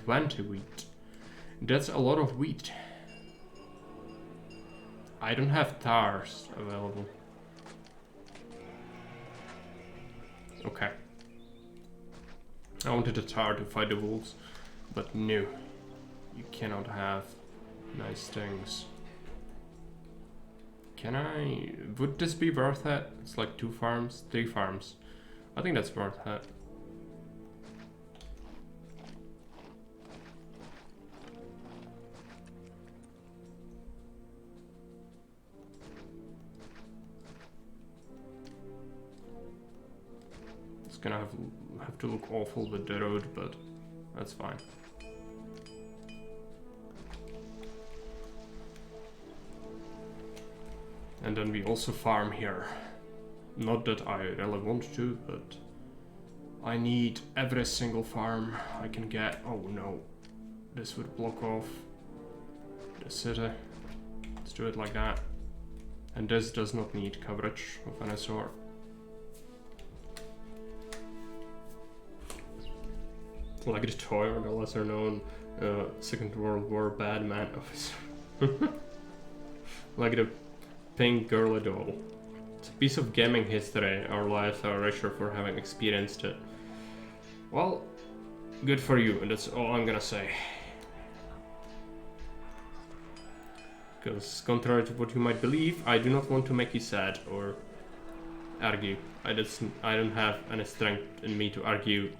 Wheat. That's a lot of wheat. I don't have tars available. Okay. I wanted a tar to fight the wolves, but no. You cannot have nice things. Can I... Would this be worth it? It's like 2 farms, 3 farms. I think that's worth it. It's gonna have to look awful with the road, but that's fine. And then we also farm here. Not that I really want to, but I need every single farm I can get. Oh no, this would block off the city. Let's do it like that. And this does not need coverage of any sort. Like the toy or the lesser known Second World War bad man officer. Like the pink girly doll. It's a piece of gaming history. Our lives are richer for having experienced it. Well, good for you, and that's all I'm gonna say. Because contrary to what you might believe, I do not want to make you sad or argue. I don't have any strength in me to argue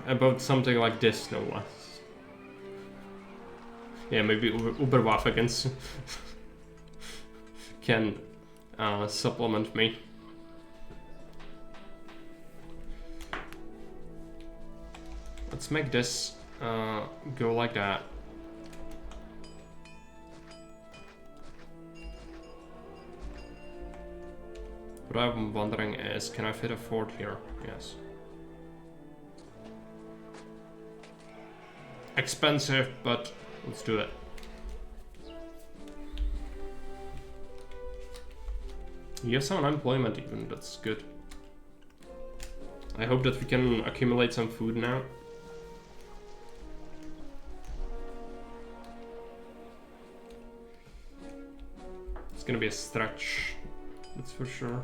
about something like this, no less. Yeah, maybe Uberwaffen can supplement me. Let's make this go like that. What I'm wondering is, can I fit a fort here? Yes. Expensive, but let's do it. You have some unemployment even, that's good. I hope that we can accumulate some food now. It's gonna be a stretch, that's for sure.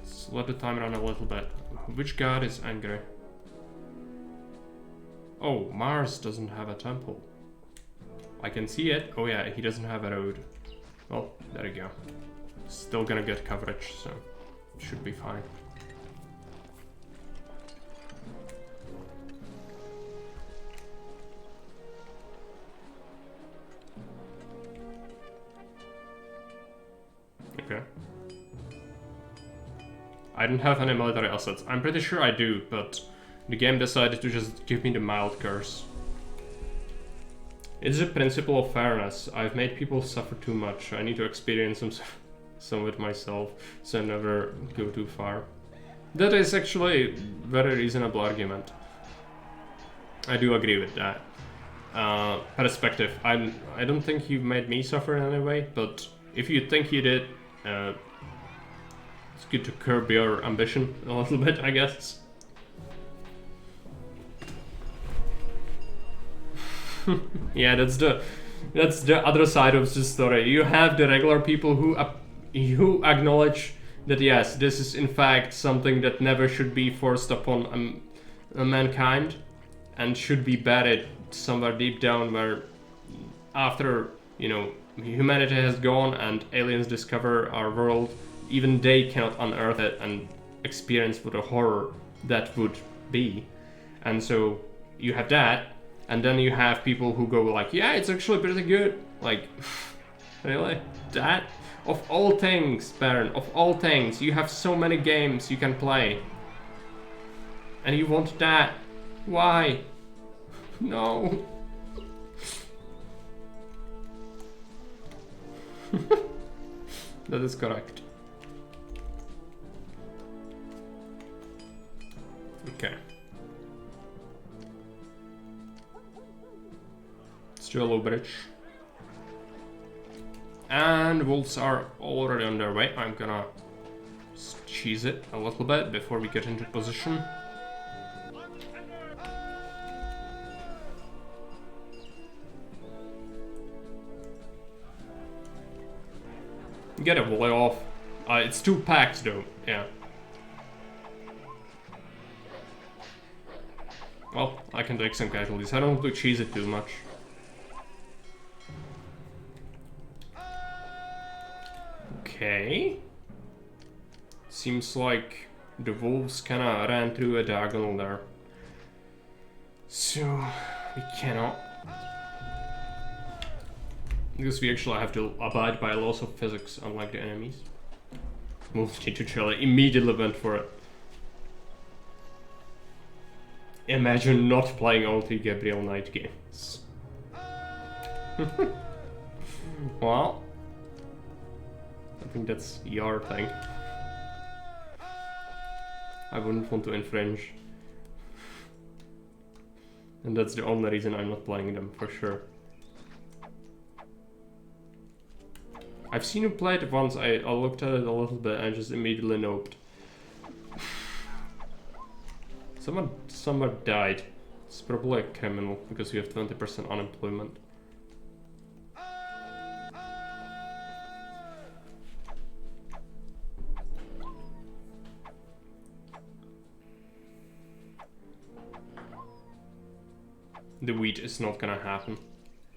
Let's let the time run a little bit. Which god is angry? Oh, Mars doesn't have a temple. I can see it. Oh yeah, he doesn't have a road. Well, there you go. Still gonna get coverage, so it should be fine. Okay. I don't have any military assets. I'm pretty sure I do, but the game decided to just give me the mild curse. It's a principle of fairness. I've made people suffer too much. I need to experience some with myself, so I never go too far. That is actually a very reasonable argument. I do agree with that perspective. I don't think you've made me suffer in any way, but if you think you did, it's good to curb your ambition a little bit, I guess. Yeah, that's the other side of the story. You have the regular people who acknowledge that yes, this is in fact something that never should be forced upon mankind, and should be buried somewhere deep down, where after, you know, humanity has gone and aliens discover our world, even they cannot unearth it and experience what a horror that would be. And so you have that. And then you have people who go like, yeah, it's actually pretty good. Like, really? That? Of all things, Baron, of all things, you have so many games you can play. And you want that? Why? No. That is correct. Okay. to a low bridge. And wolves are already on their way. I'm gonna cheese it a little bit before we get into position. Get a volley off. It's too packed though, yeah. Well, I can take some casualties. I don't want to cheese it too much. Okay. Seems like the wolves kinda ran through a diagonal there. So, we cannot. Because we actually have to abide by laws of physics, unlike the enemies. Wolves need to chill. I immediately went for it. Imagine not playing all 3 Gabriel Knight games. Well, I think that's your thing. I wouldn't want to infringe. And that's the only reason I'm not playing them, for sure. I've seen you play it once, I looked at it a little bit and just immediately noped. Someone died. It's probably a criminal because you have 20% unemployment. The wheat is not gonna happen.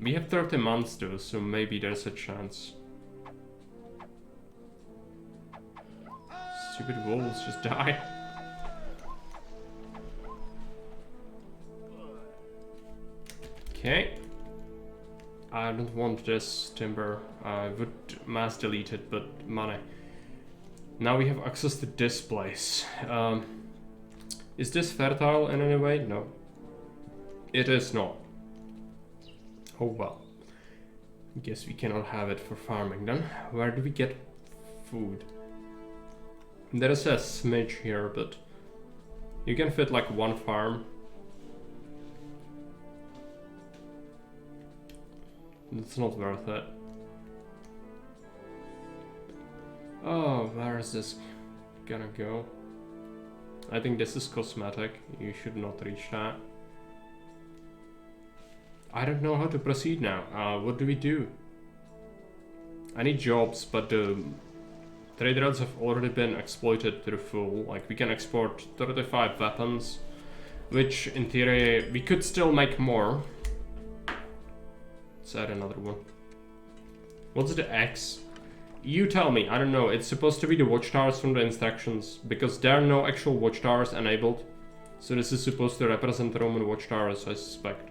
We have 30 months though, so maybe there's a chance. Stupid wolves, just die. Okay. I don't want this timber. I would mass delete it, but money. Now we have access to this place. Is this fertile in any way? No. It is not. Oh well. Guess we cannot have it for farming then. Where do we get food? There is a smidge here, but you can fit like 1 farm. It's not worth it. Oh, where is this gonna go? I think this is cosmetic. You should not reach that. I don't know how to proceed now. What do we do? I need jobs, but the trade routes have already been exploited to the full. Like, we can export 35 weapons, which in theory we could still make more. Let's add another one. What's the X? You tell me, I don't know. It's supposed to be the watchtowers from the instructions, because there are no actual watchtowers enabled. So this is supposed to represent the Roman watchtowers, I suspect.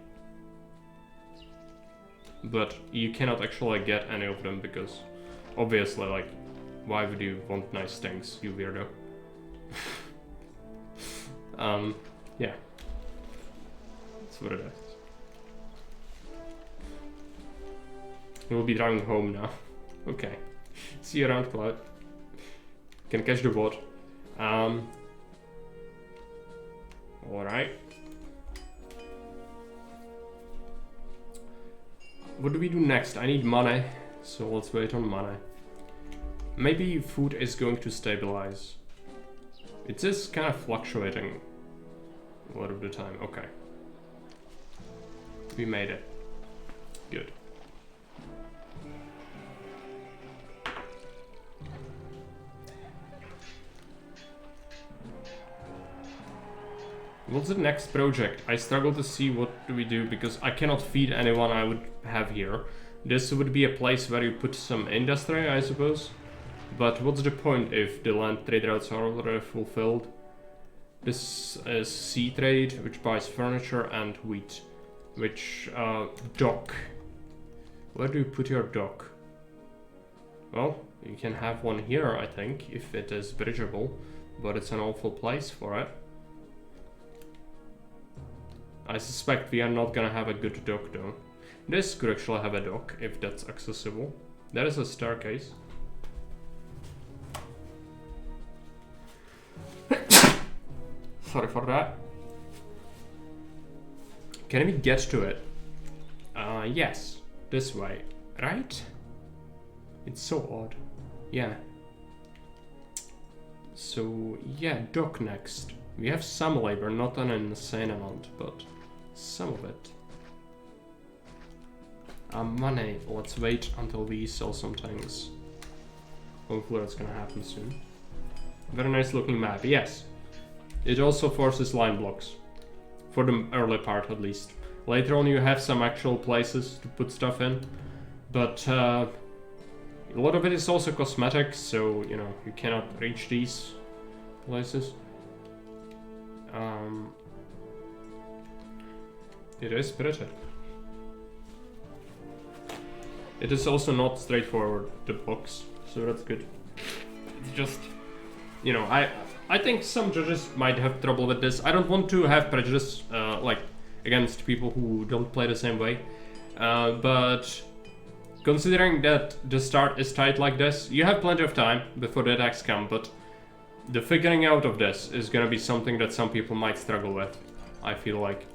But you cannot actually get any of them because, obviously, like, why would you want nice things, you weirdo? Yeah. That's what it is. We'll be driving home now. Okay. See you around, Cloud. Can catch the boat. Alright. What do we do next? I need money, so let's wait on money. Maybe food is going to stabilize. It is kind of fluctuating a lot of the time. Okay. We made it. Good. What's the next project? I struggle to see what do we do because I cannot feed anyone I would have here. This would be a place where you put some industry, I suppose. But what's the point if the land trade routes are already fulfilled? This is sea trade, which buys furniture, and wheat. Which, dock. Where do you put your dock? Well, you can have one here, I think, if it is bridgeable. But it's an awful place for it. I suspect we are not gonna have a good dock though. This could actually have a dock, if that's accessible. There is a staircase. Sorry for that. Can we get to it? Yes, this way, right? It's so odd. Yeah. So, yeah, dock next. We have some labor, not an insane amount, but some of it. Money. Let's wait until we sell some things. Hopefully that's gonna happen soon. Very nice looking map, yes. It also forces line blocks. For the early part at least. Later on you have some actual places to put stuff in. But a lot of it is also cosmetic, so you know, you cannot reach these places. It is pretty. It is also not straightforward, the blocks, so that's good. It's just, you know, I think some judges might have trouble with this. I don't want to have prejudice, like, against people who don't play the same way. But considering that the start is tight like this, you have plenty of time before the attacks come, but the figuring out of this is gonna be something that some people might struggle with, I feel like.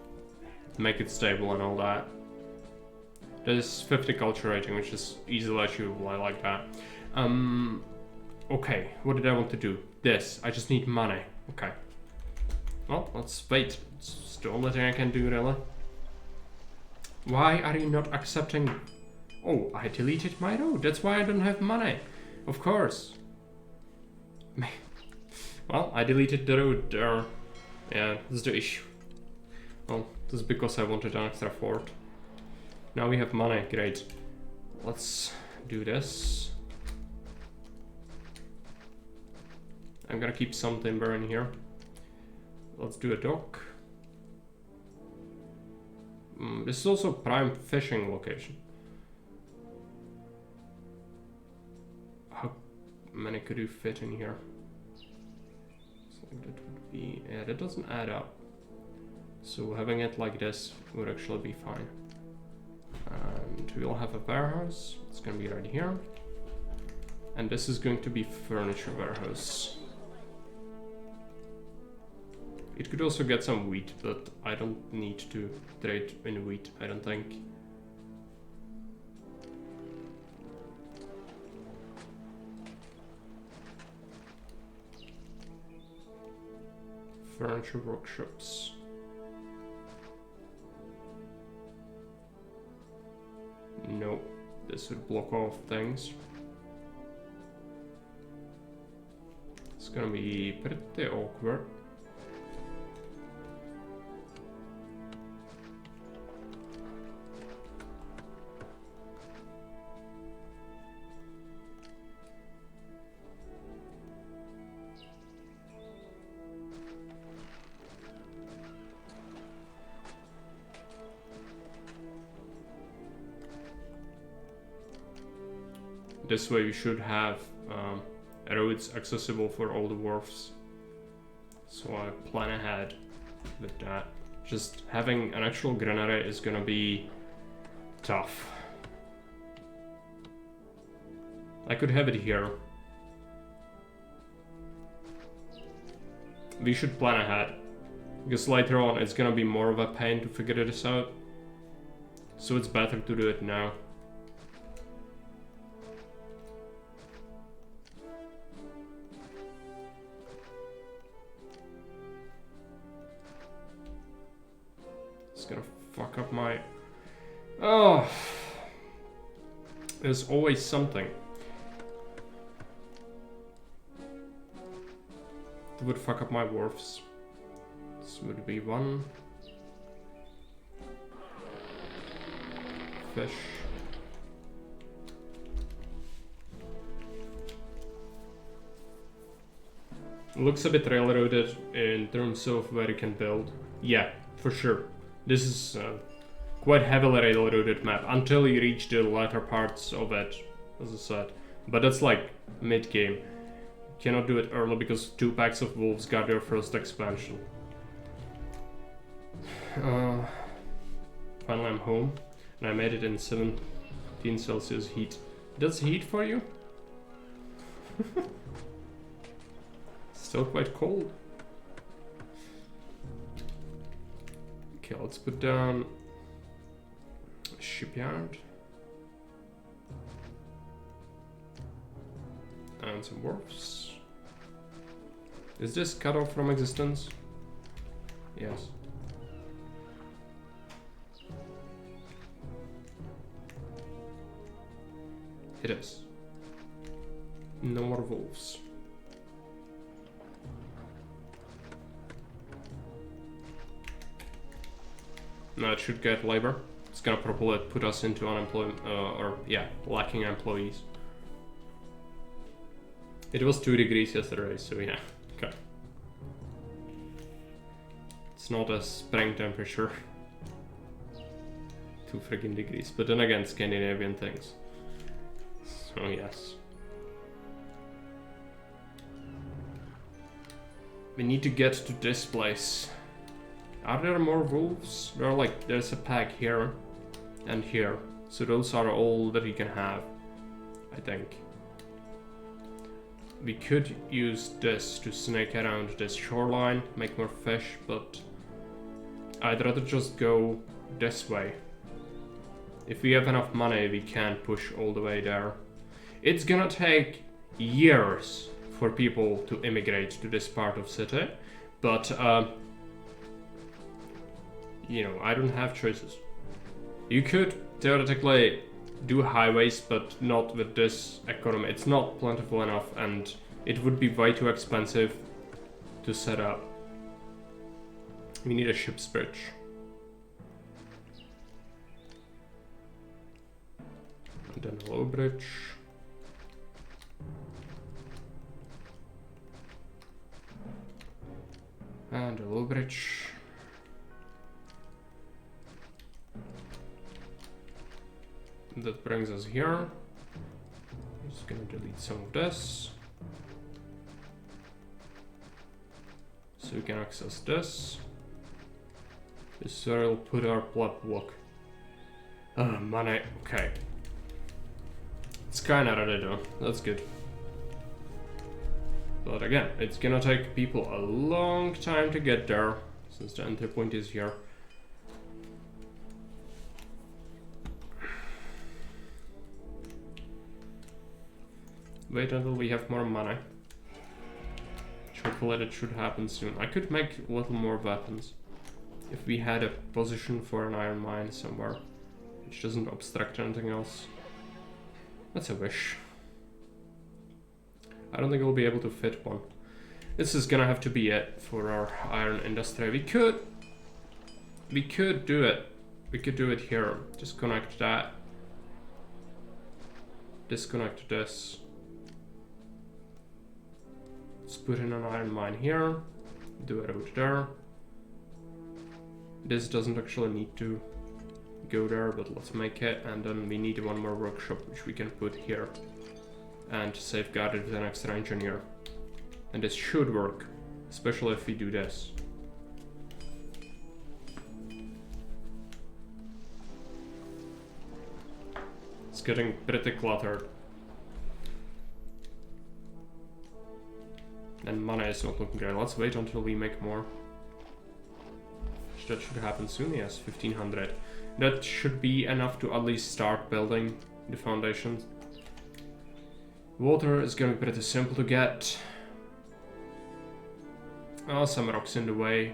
Make it stable and all that. There's 50 culture rating, which is easily achievable, I like that. Okay, what did I want to do? This, I just need money. Okay. Well, let's wait. It's the only thing I can do, really. Why are you not accepting? Oh, I deleted my road, that's why I don't have money. Of course. Well, I deleted the road there. Yeah, that's the issue. Well, this is because I wanted an extra fort. Now we have money, great. Let's do this. I'm gonna keep some timber in here. Let's do a dock. This is also prime fishing location. How many could you fit in here? So that would be, yeah, that doesn't add up. So having it like this would actually be fine. And we'll have a warehouse. It's gonna be right here. And this is going to be furniture warehouse. It could also get some wheat, but I don't need to trade in wheat, I don't think. Furniture workshops. No, this would block off things. It's gonna be pretty awkward. This way we should have roads accessible for all the wharfs. So I plan ahead with that. Just having an actual granary is gonna be tough. I could have it here. We should plan ahead. Because later on it's gonna be more of a pain to figure this out. So it's better to do it now. Gonna fuck up my... Oh, there's always something. It would fuck up my wharfs. This would be one. Fish. Looks a bit railroaded in terms of where you can build. Yeah, for sure. This is quite heavily railroaded map until you reach the latter parts of it, as I said. But that's like mid-game. You cannot do it early because 2 packs of wolves got their first expansion. Finally I'm home, and I made it in 17 Celsius heat. That's heat for you? Still quite cold. Okay, let's put down Shipyard. And some wharfs. Is this cut off from existence? Yes. It is. No more wolves. No, it should get labor. It's gonna probably put us into unemployment, lacking employees. It was 2 degrees yesterday, so yeah, okay. It's not a spring temperature. 2 friggin' degrees, but then again, Scandinavian things. So yes. We need to get to this place. Are there more wolves? There's a pack here and here. So those are all that we can have, I think. We could use this to snake around this shoreline, make more fish, but I'd rather just go this way. If we have enough money, we can push all the way there. It's gonna take years for people to immigrate to this part of city, but you know, I don't have choices. You could theoretically do highways, but not with this economy. It's not plentiful enough, and it would be way too expensive to set up. We need a ship's bridge. And then a low bridge. And a low bridge. That brings us here. I'm just gonna delete some of this. So we can access this. This is where we'll put our plot block. Money, okay. It's kinda ready though, that's good. But again, it's gonna take people a long time to get there, since the entry point is here. Wait until we have more money. Hopefully that should happen soon. I could make a little more weapons. If we had a position for an iron mine somewhere, which doesn't obstruct anything else. That's a wish. I don't think we'll be able to fit one. This is gonna have to be it for our iron industry. We could do it. We could do it here. Disconnect that. Disconnect this. Let's put in an iron mine here. Do it out there. This doesn't actually need to go there, but let's make it. And then we need one more workshop, which we can put here. And safeguard it with an extra engineer. And this should work, especially if we do this. It's getting pretty cluttered. And money is not looking great. Let's wait until we make more. That should happen soon, yes, 1500. That should be enough to at least start building the foundations. Water is going to be pretty simple to get. Oh, some rocks in the way.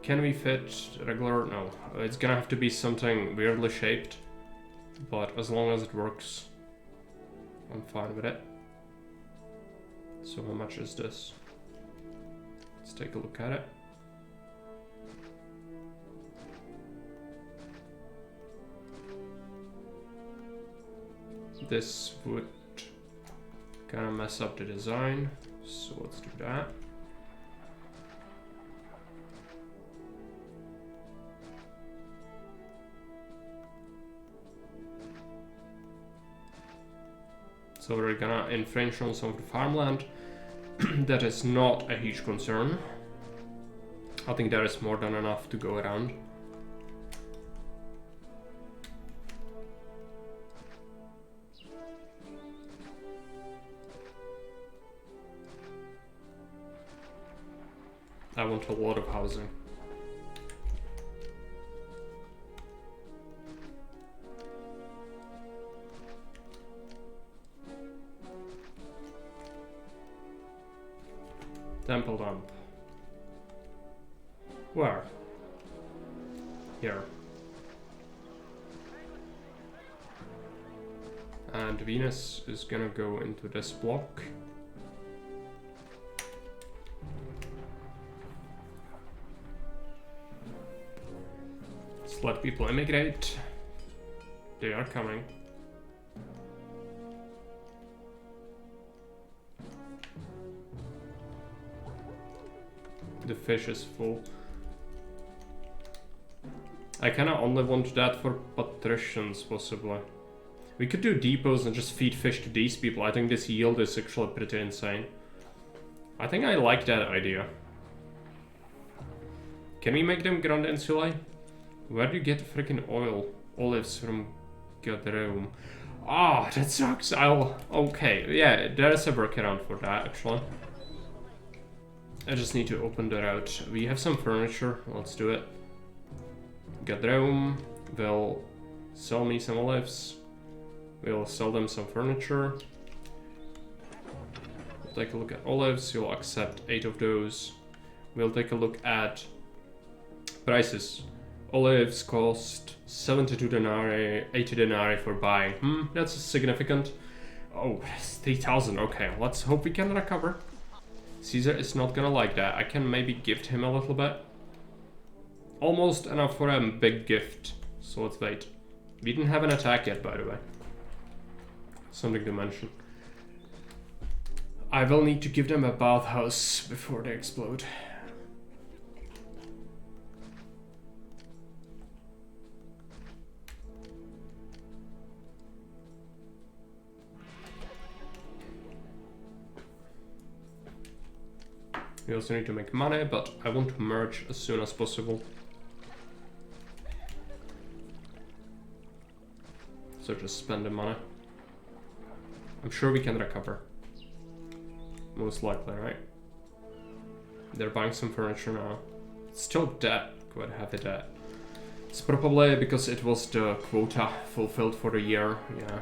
Can we fit regular? No. It's gonna have to be something weirdly shaped. But as long as it works, I'm fine with it. So how much is this? Let's take a look at it. This would kind of mess up the design, so let's do that. So we're gonna infringe on some of the farmland. That is not a huge concern. I think there is more than enough to go around. I want a lot of housing. Temple dump. Where? Here. And Venus is gonna go into this block. Let's let people immigrate. They are coming. The fish is full. I kinda only want that for patricians, possibly. We could do depots and just feed fish to these people. I think this yield is actually pretty insane. I think I like that idea. Can we make them Grand Insulae? Where do you get freaking olives from Gadreum? Ah, that sucks. Okay, yeah, there is a workaround for that, actually. I just need to open the route. We have some furniture. Let's do it. Gadreum will sell me some olives. We'll sell them some furniture. We'll take a look at olives. You'll accept 8 of those. We'll take a look at prices. Olives cost 72 denarii, 80 denarii for buying. That's significant. Oh, 3,000. Okay, let's hope we can recover. Caesar is not gonna like that. I can maybe gift him a little bit. Almost enough for a big gift. So let's wait. We didn't have an attack yet, by the way. Something to mention. I will need to give them a bathhouse before they explode. We also need to make money, but I want to merge as soon as possible. So just spend the money. I'm sure we can recover. Most likely, right? They're buying some furniture now. It's still debt, quite heavy debt. It's probably because it was the quota fulfilled for the year, yeah.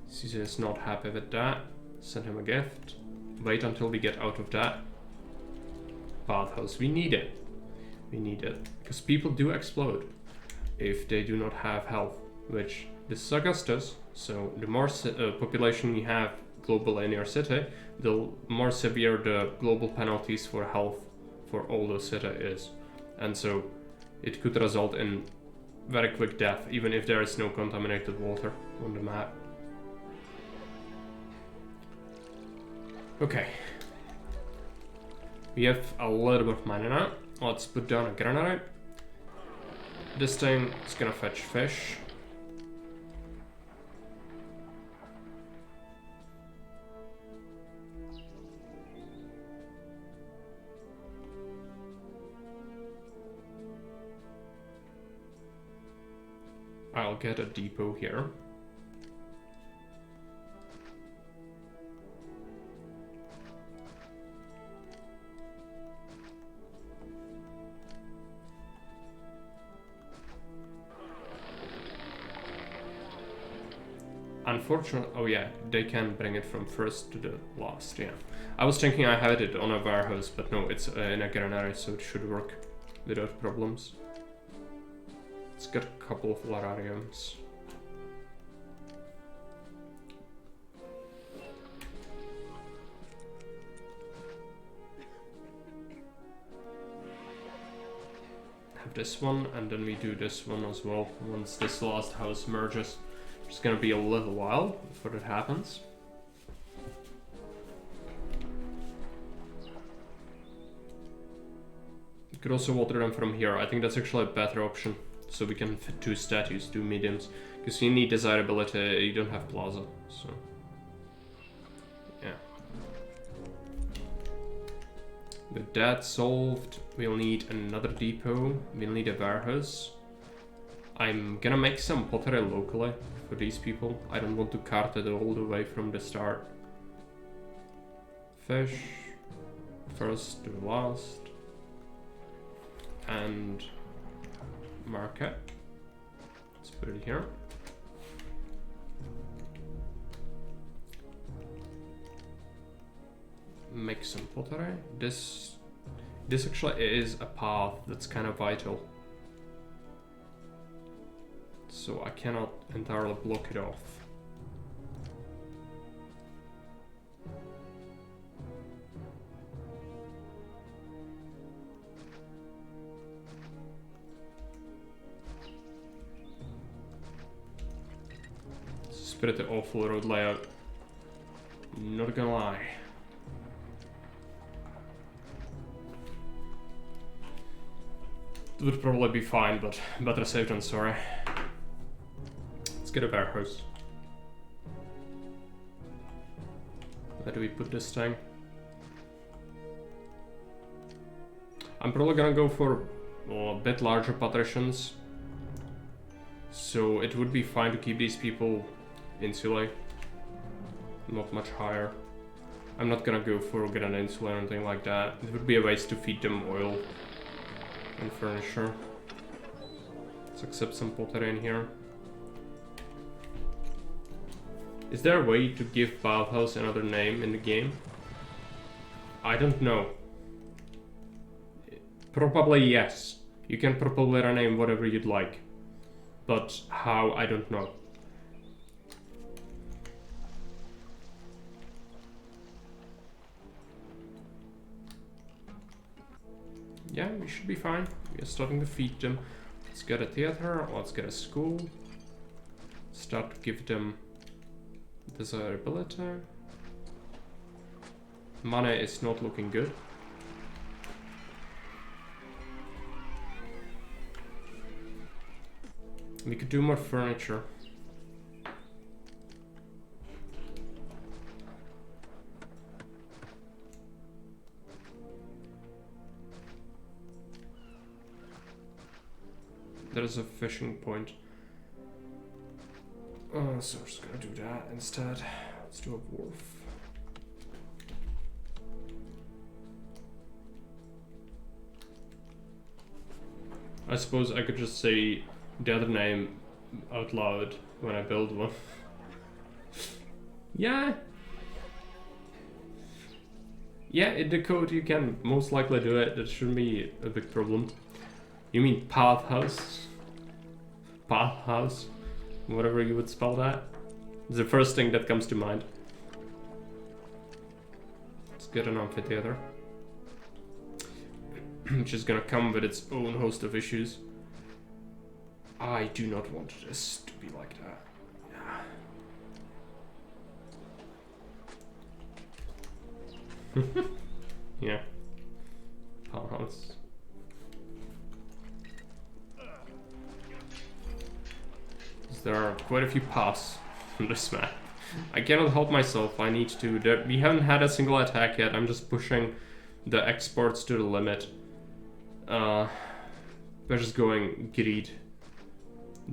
Caesar is not happy with that. Send him a gift. Wait until we get out of that. Bathhouse, we need it. We need it. Because people do explode if they do not have health. Which, this is Augustus, so the more population you have globally in your city, the more severe the global penalties for health for all the city is. And so it could result in very quick death, even if there is no contaminated water on the map. Okay. We have a little bit of money now. Let's put down a granary. This thing is gonna fetch fish. I'll get a depot here. Unfortunately, oh yeah, they can bring it from first to the last, yeah. I was thinking I had it on a warehouse, but no, it's in a granary, so it should work without problems. Let's get a couple of larariums. Have this one, and then we do this one as well once this last house merges. It's gonna be a little while before that happens. You could also water them from here. I think that's actually a better option. So we can fit 2 statues, 2 mediums. Because you need desirability, you don't have plaza. So, yeah. With that solved, we'll need another depot. We'll need a warehouse. I'm gonna make some pottery locally for these people. I don't want to cart it all the way from the start. Fish, first to last. And market. Let's put it here. make some pottery. This actually is a path that's kind of vital. So I cannot entirely block it off. This is pretty awful road layout. Not gonna lie. It would probably be fine, but better safe than sorry. Let's get a warehouse. Where do we put this thing? I'm probably gonna go for a bit larger partitions. So it would be fine to keep these people insulated. Not much higher. I'm not gonna go for granite insula or anything like that. It would be a waste to feed them oil and furniture. Let's accept some pottery in here. Is there a way to give bathhouse another name in the game? I don't know. Probably yes. You can probably rename whatever you'd like. But how, I don't know. Yeah, we should be fine. We are starting to feed them. Let's get a theater, let's get a school. Start to give them desirability. Money is not looking good. We could do more furniture. There's a fishing point. So we're just gonna do that instead. Let's do a wharf. I suppose I could just say the other name out loud when I build one. Yeah. Yeah, in the code you can most likely do it. That shouldn't be a big problem. You mean path house? Path house? Whatever you would spell that. It's the first thing that comes to mind. Let's get an amphitheater. Which is gonna come with its own host of issues. I do not want this to be like that. Yeah. Yeah. Powerhouse. There are quite a few paths on this map. I cannot help myself. I need to. We haven't had a single attack yet. I'm just pushing the exports to the limit. We're just going greed.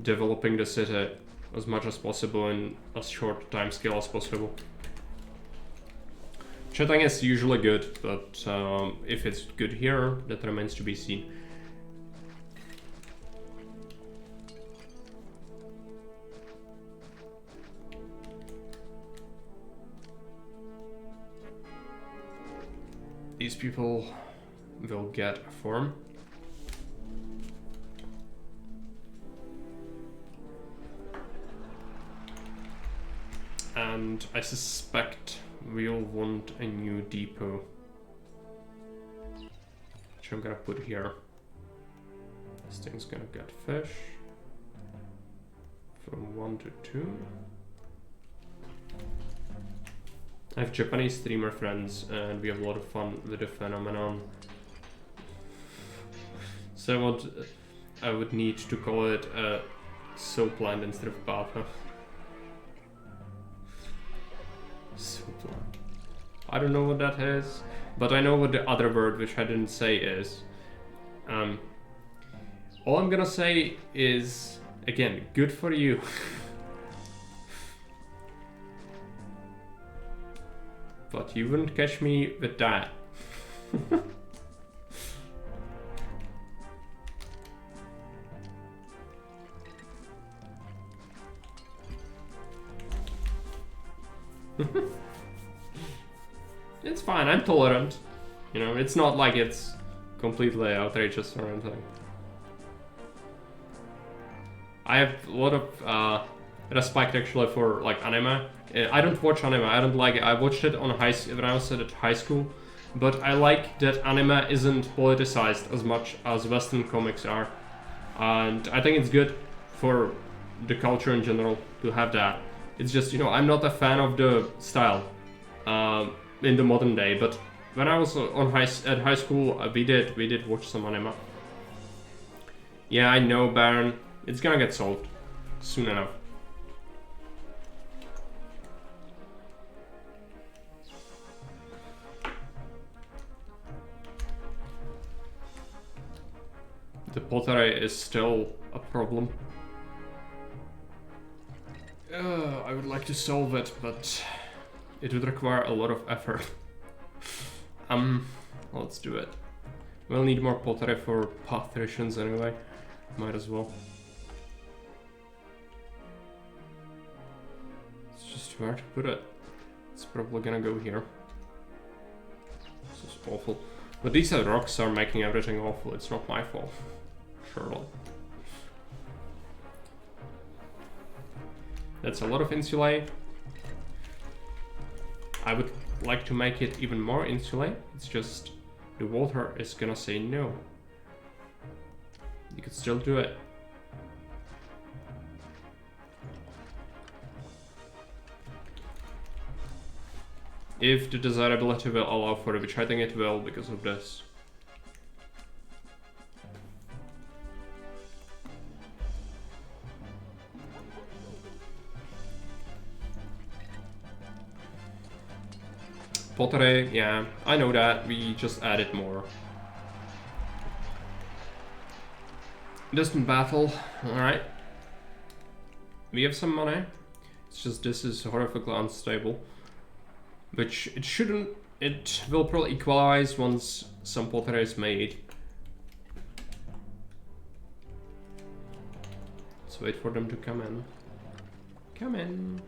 Developing the city as much as possible in as short time scale as possible. Which I think is usually good, but if it's good here, that remains to be seen. These people will get a farm. And I suspect we'll want a new depot, which I'm gonna put here. This thing's gonna get fish from 1 to 2. I have Japanese streamer friends and we have a lot of fun with the phenomenon. So I would need to call it a soap land instead of bathhouse. Soap land. I don't know what that is, but I know what the other word, which I didn't say, is. All I'm gonna say is, again, good for you. But you wouldn't catch me with that. It's fine, I'm tolerant. You know, it's not like it's completely outrageous or anything. I have a lot of respect actually for like anime. I don't watch anime, I don't like it. I watched it on when I was at high school, but I like that anime isn't politicized as much as Western comics are. And I think it's good for the culture in general to have that. It's just, you know, I'm not a fan of the style in the modern day, but when I was at high school, we did watch some anime. Yeah, I know, Baron. It's gonna get solved soon enough. The pottery is still a problem. I would like to solve it, but it would require a lot of effort. Let's do it. We'll need more pottery for patricians anyway. Might as well. It's just where to put it. It's probably gonna go here. This is awful. But these rocks are making everything awful. It's not my fault. Surely. That's a lot of insulate. I would like to make it even more insulate. It's just the water is gonna say no. You could still do it. If the desirability will allow for it, which I think it will because of this. Pottery, yeah, I know that, we just added more. Distant battle, alright. We have some money. It's just this is horrifically unstable. Which it shouldn't, it will probably equalize once some pottery is made. Let's wait for them to come in. Come in.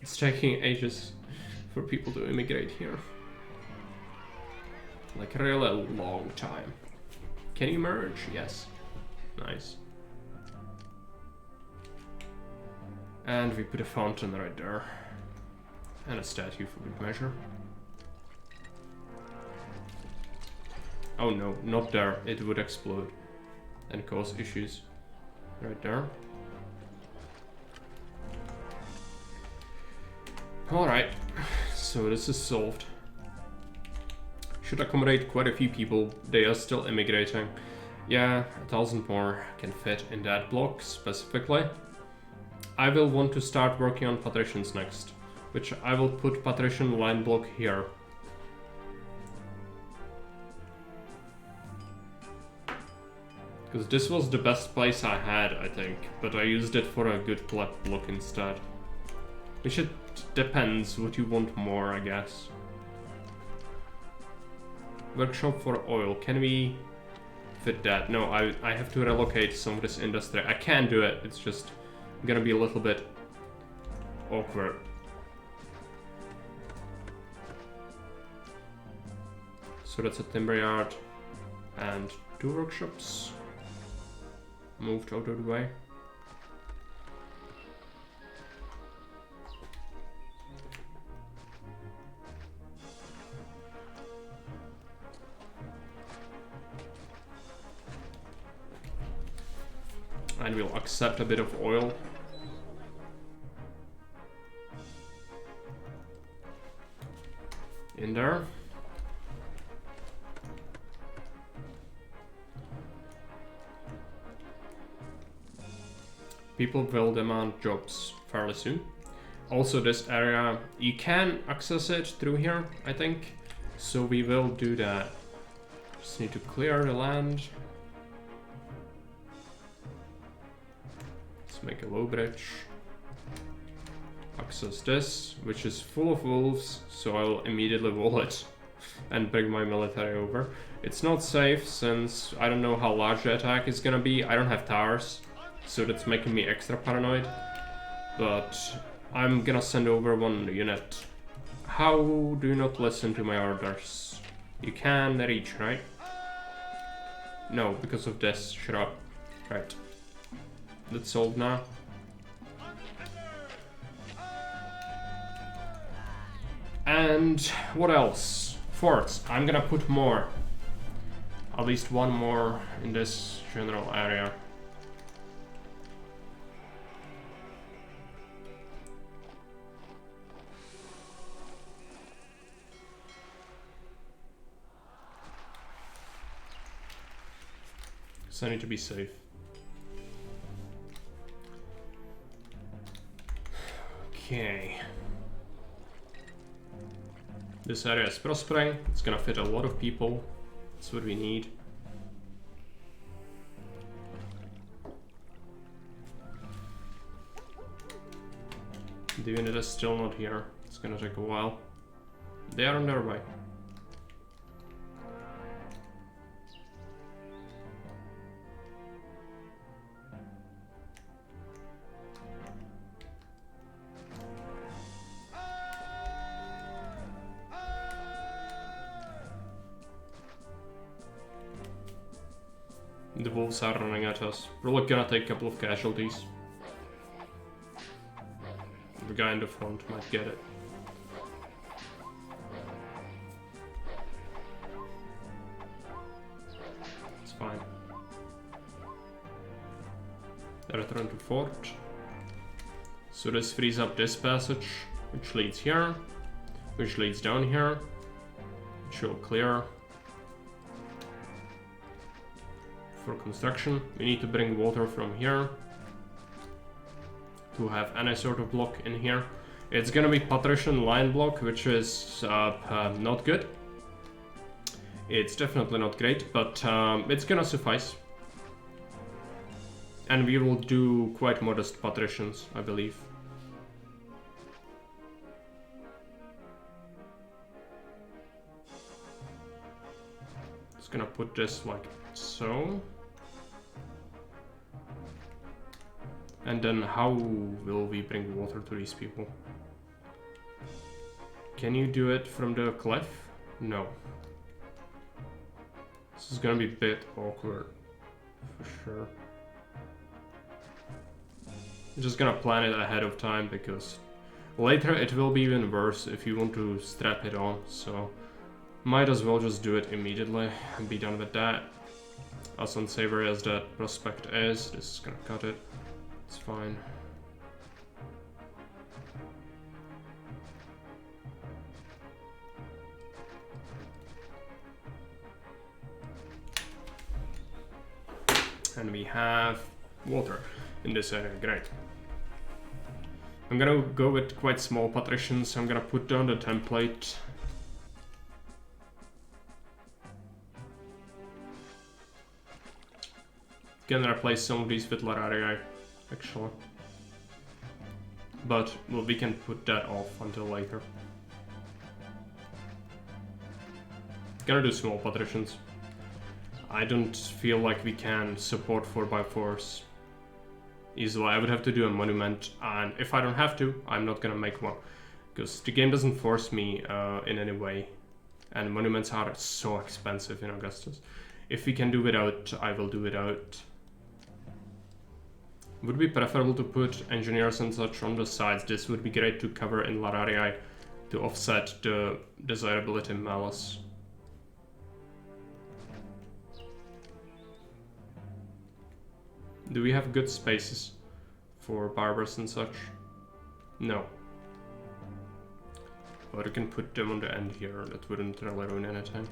It's taking ages for people to immigrate here. Like a really long time. Can you merge? Yes. Nice. And we put a fountain right there. And a statue for good measure. Oh no, not there. It would explode and cause issues. Right there. Alright, so this is solved. Should accommodate quite a few people. They are still immigrating. Yeah, 1,000 more can fit in that block specifically. I will want to start working on patricians next, which I will put patrician line block here. Because this was the best place I had, I think, but I used it for a good block instead. Which it depends what you want more, I guess. Workshop for oil, can we fit that? No, I have to relocate some of this industry. I can do it, it's just gonna be a little bit awkward. So that's a timber yard and 2 workshops moved out of the way. And we'll accept a bit of oil. In there. People will demand jobs fairly soon. Also this area, you can access it through here, I think. So we will do that. Just need to clear the land. Let's make a low bridge. Access this, which is full of wolves, so I'll immediately wall it and bring my military over. It's not safe since I don't know how large the attack is gonna be. I don't have towers, so that's making me extra paranoid. But I'm gonna send over 1 unit How do you not listen to my orders? You can reach, right? No, because of this. Shut up. Right. That's solved now. And what else? Forts. I'm gonna put more. At least one more in this general area. So I need to be safe. Okay. This area is prospering. It's gonna fit a lot of people. That's what we need. The unit is still not here. It's gonna take a while. They are on their way. The wolves are running at us. Probably gonna take a couple of casualties. The guy in the front might get it. It's fine. They return to fort. So this frees up this passage, which leads here, which leads down here, which will clear. For construction, we need to bring water from here to have any sort of block in here. It's gonna be patrician line block, which is not good. It's definitely not great, but it's gonna suffice. And we will do quite modest patricians, I believe. Just gonna put this like so. And then how will we bring water to these people? Can you do it from the cliff? No. This is gonna be a bit awkward, for sure. I'm just gonna plan it ahead of time because later it will be even worse if you want to strap it on, so might as well just do it immediately and be done with that. As unsavory as that prospect is, this is gonna cut it. It's fine. And we have water in this area, great. I'm gonna go with quite small patricians. I'm gonna put down the template. Gonna replace some of these with Lararii, actually. But well, we can put that off until later. Gonna do small patricians. I don't feel like we can support 4x4s easily. I would have to do a monument, and if I don't have to, I'm not gonna make one. Because the game doesn't force me in any way. And monuments are so expensive in Augustus. If we can do without, I will do without. Would be preferable to put engineers and such on the sides. This would be great to cover in Lararii to offset the desirability malice. Do we have good spaces for barbers and such? No. But we can put them on the end here, that wouldn't really ruin anything.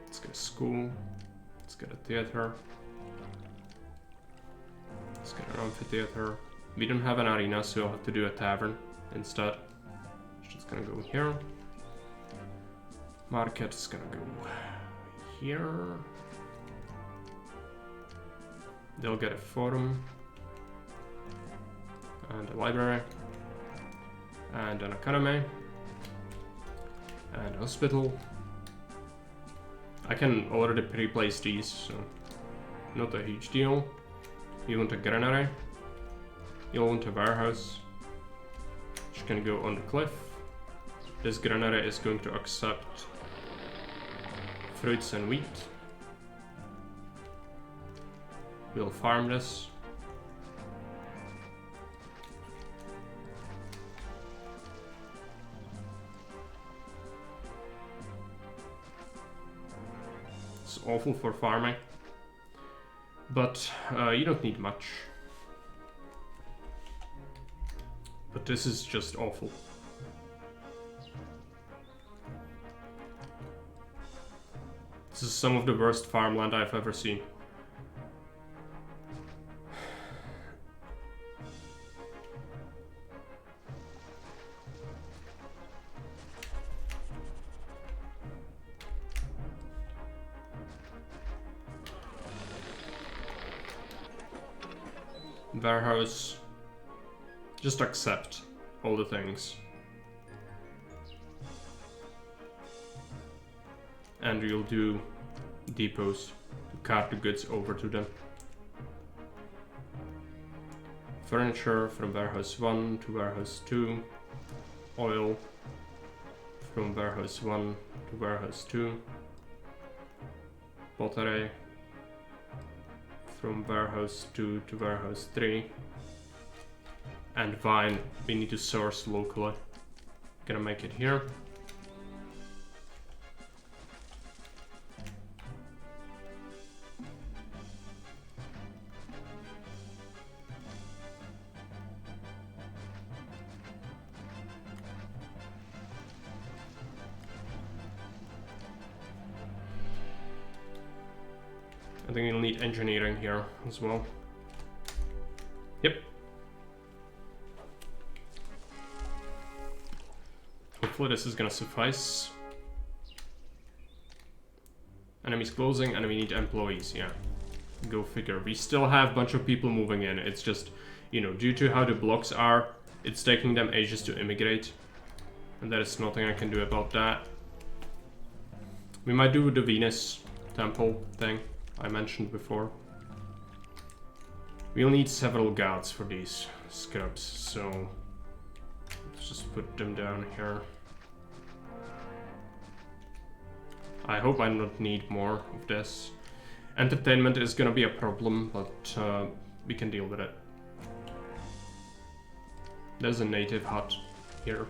Let's get a school, let's get a theater, let's get an amphitheater. We don't have an arena, so we'll have to do a tavern instead. It's just gonna go here. Market's gonna go here. They'll get a forum and a library and an academy and a hospital. I can already pre-place these, so not a huge deal. You want a granary? You'll want a warehouse, which can go on the cliff. This granary is going to accept fruits and wheat. We'll farm this. It's awful for farming, but you don't need much. But this is just awful. This is some of the worst farmland I've ever seen. Warehouse. Just accept all the things. And you'll do depots to cart the goods over to them. Furniture from warehouse 1 to warehouse 2. Oil from warehouse 1 to warehouse 2. Pottery from warehouse 2 to warehouse 3. And vine we need to source locally. Gonna make it here. I think you'll need engineering here as well. Yep. Hopefully this is gonna suffice. Enemies closing, and we need employees, yeah. Go figure. We still have a bunch of people moving in. It's just, you know, due to how the blocks are, it's taking them ages to immigrate. And there is nothing I can do about that. We might do the Venus temple thing I mentioned before. We'll need several guards for these scrubs, so let's just put them down here. I hope I don't need more of this. Entertainment is gonna be a problem, but we can deal with it. There's a native hut here.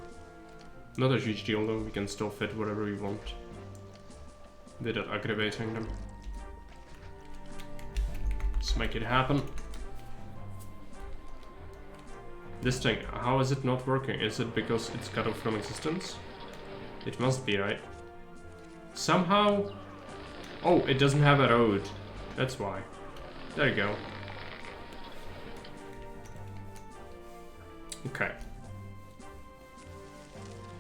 Not a huge deal though, we can still fit whatever we want without aggravating them. Let's make it happen. This thing, how is it not working? Is it because it's cut off from existence? It must be, right? Somehow... Oh, it doesn't have a road. That's why. There you go. Okay.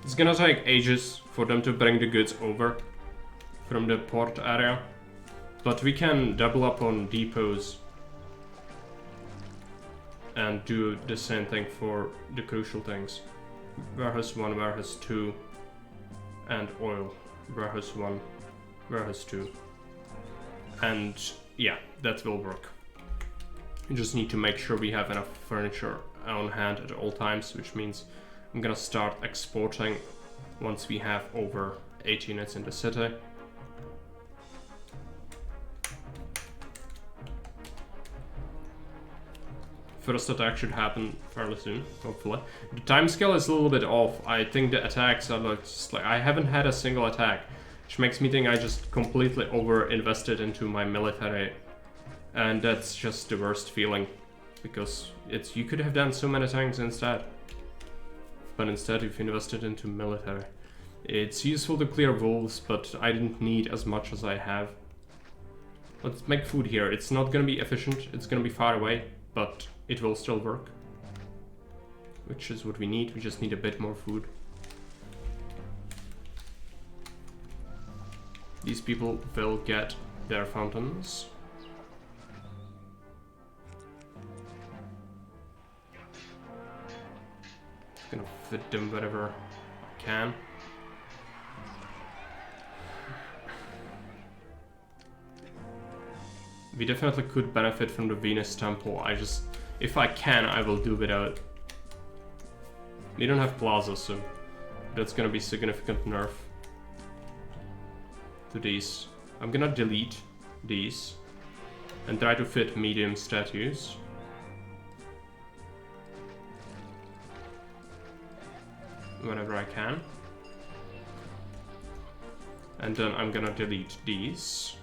It's gonna take ages for them to bring the goods over from the port area. But we can double up on depots and do the same thing for the crucial things. Warehouse 1, warehouse 2, and oil. Warehouse 1, warehouse 2. And yeah, that will work. We just need to make sure we have enough furniture on hand at all times, which means I'm gonna start exporting once we have over 8 units in the city. First attack should happen fairly soon, hopefully. The timescale is a little bit off. I think the attacks are like, just like I haven't had a single attack, which makes me think I just completely over-invested into my military, and that's just the worst feeling, because it's you could have done so many things instead, but instead you've invested into military. It's useful to clear wolves, but I didn't need as much as I have. Let's make food here. It's not gonna be efficient. It's gonna be far away, but it will still work, which is what we need. We just need a bit more food. These people will get their fountains. Gonna fit them wherever I can. We definitely could benefit from the Venus temple. If I can, I will do without. We don't have plaza, so that's gonna be significant nerf to these. I'm gonna delete these and try to fit medium statues. Whenever I can. And then I'm gonna delete these.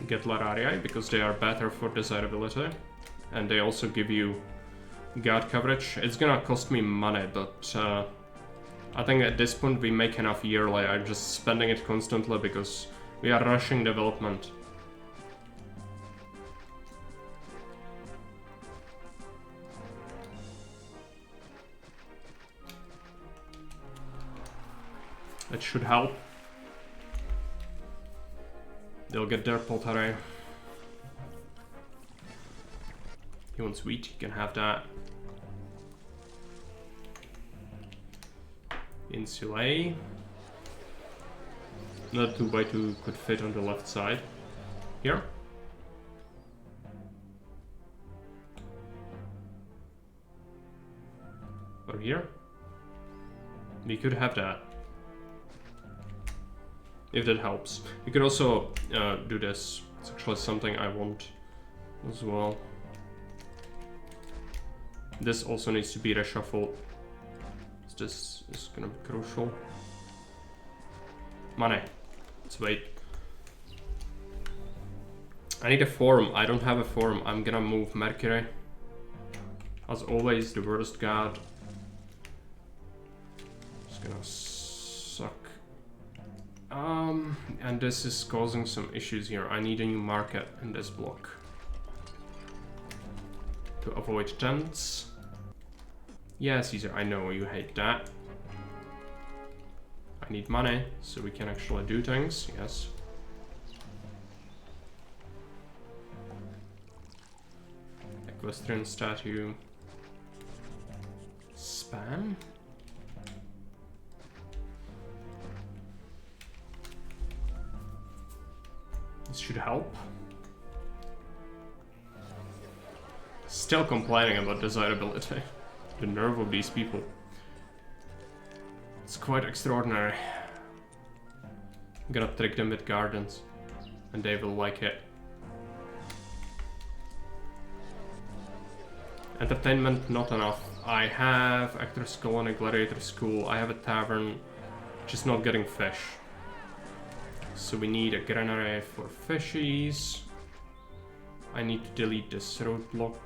Get Lararii because they are better for desirability. And they also give you guard coverage. It's gonna cost me money, but I think at this point we make enough yearly. I'm just spending it constantly because we are rushing development. That should help. They'll get their pottery. He wants wheat, he can have that. Insulate. Another 2x2 could fit on the left side. Here. Or here. We could have that. If that helps. You could also do this. It's actually something I want as well. This also needs to be reshuffled. This is gonna be crucial. Money. Let's wait. I need a forum. I don't have a forum. I'm gonna move Mercury. As always, the worst god. It's gonna suck. And this is causing some issues here. I need a new market in this block. To avoid tents. Yeah, Caesar, I know you hate that. I need money, so we can actually do things, yes. Equestrian statue. Spam? This should help. Still complaining about desirability. The nerve of these people. It's quite extraordinary. I'm gonna trick them with gardens. And they will like it. Entertainment, not enough. I have Actors Colony, Gladiator School. I have a tavern. Just not getting fish. So we need a granary for fishies. I need to delete this roadblock.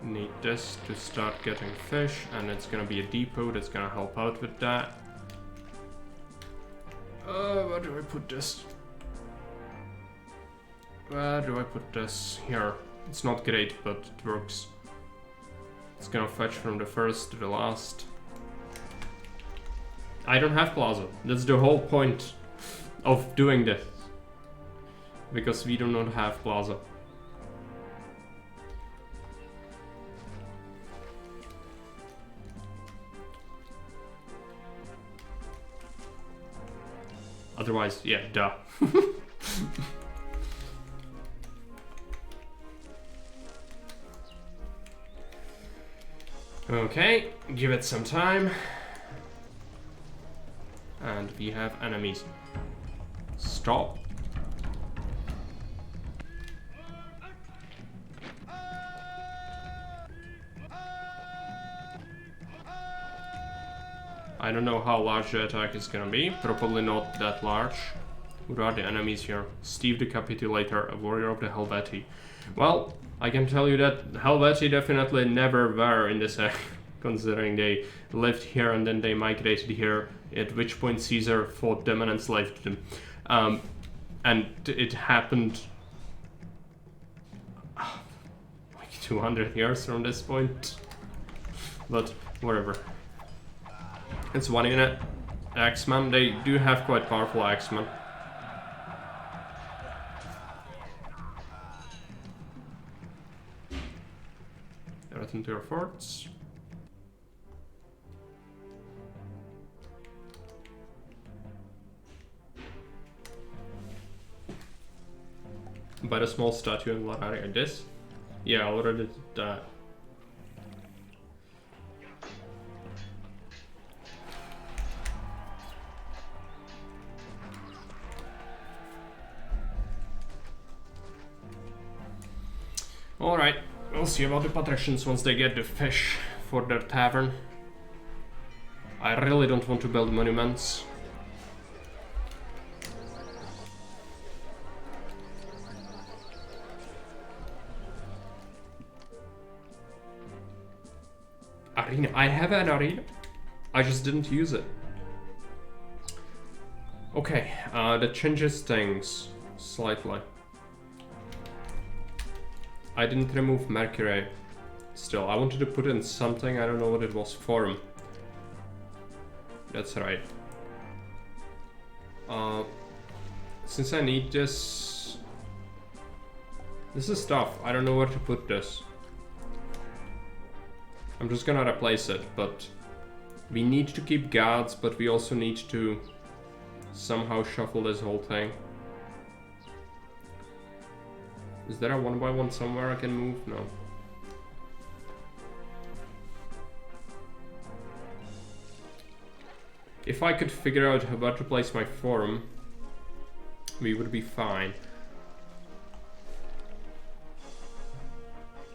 Need this to start getting fish, and it's gonna be a depot that's gonna help out with that. Where do I put this? Where do I put this? Here. It's not great, but it works. It's gonna fetch from the first to the last. I don't have plaza. That's the whole point of doing this. Because we do not have plaza. Otherwise, yeah, duh. Okay, give it some time. And we have enemies. Stop. I don't know how large the attack is gonna be. Probably not that large. Who are the enemies here? Steve the Capitulator, a warrior of the Helvetii. Well, I can tell you that Helvetii definitely never were in this area, considering they lived here and then they migrated here, at which point Caesar fought them and enslaved them. And it happened like 200 years from this point. But whatever. It's 1 unit. Axemen, they do have quite powerful axemen. Return to your forts. By the small statue in Lararia. This? Yeah, I already did that. Alright, we'll see about the patricians once they get the fish for their tavern. I really don't want to build monuments. Arena. I have an arena. I just didn't use it. Okay, that changes things slightly. I didn't remove Mercury. Still, I wanted to put in something. I don't know what it was. Forum. That's right. Since I need this... This is tough. I don't know where to put this. I'm just gonna replace it, but... We need to keep guards, but we also need to somehow shuffle this whole thing. Is there a 1x1 somewhere I can move? No. If I could figure out how to place my forum, we would be fine.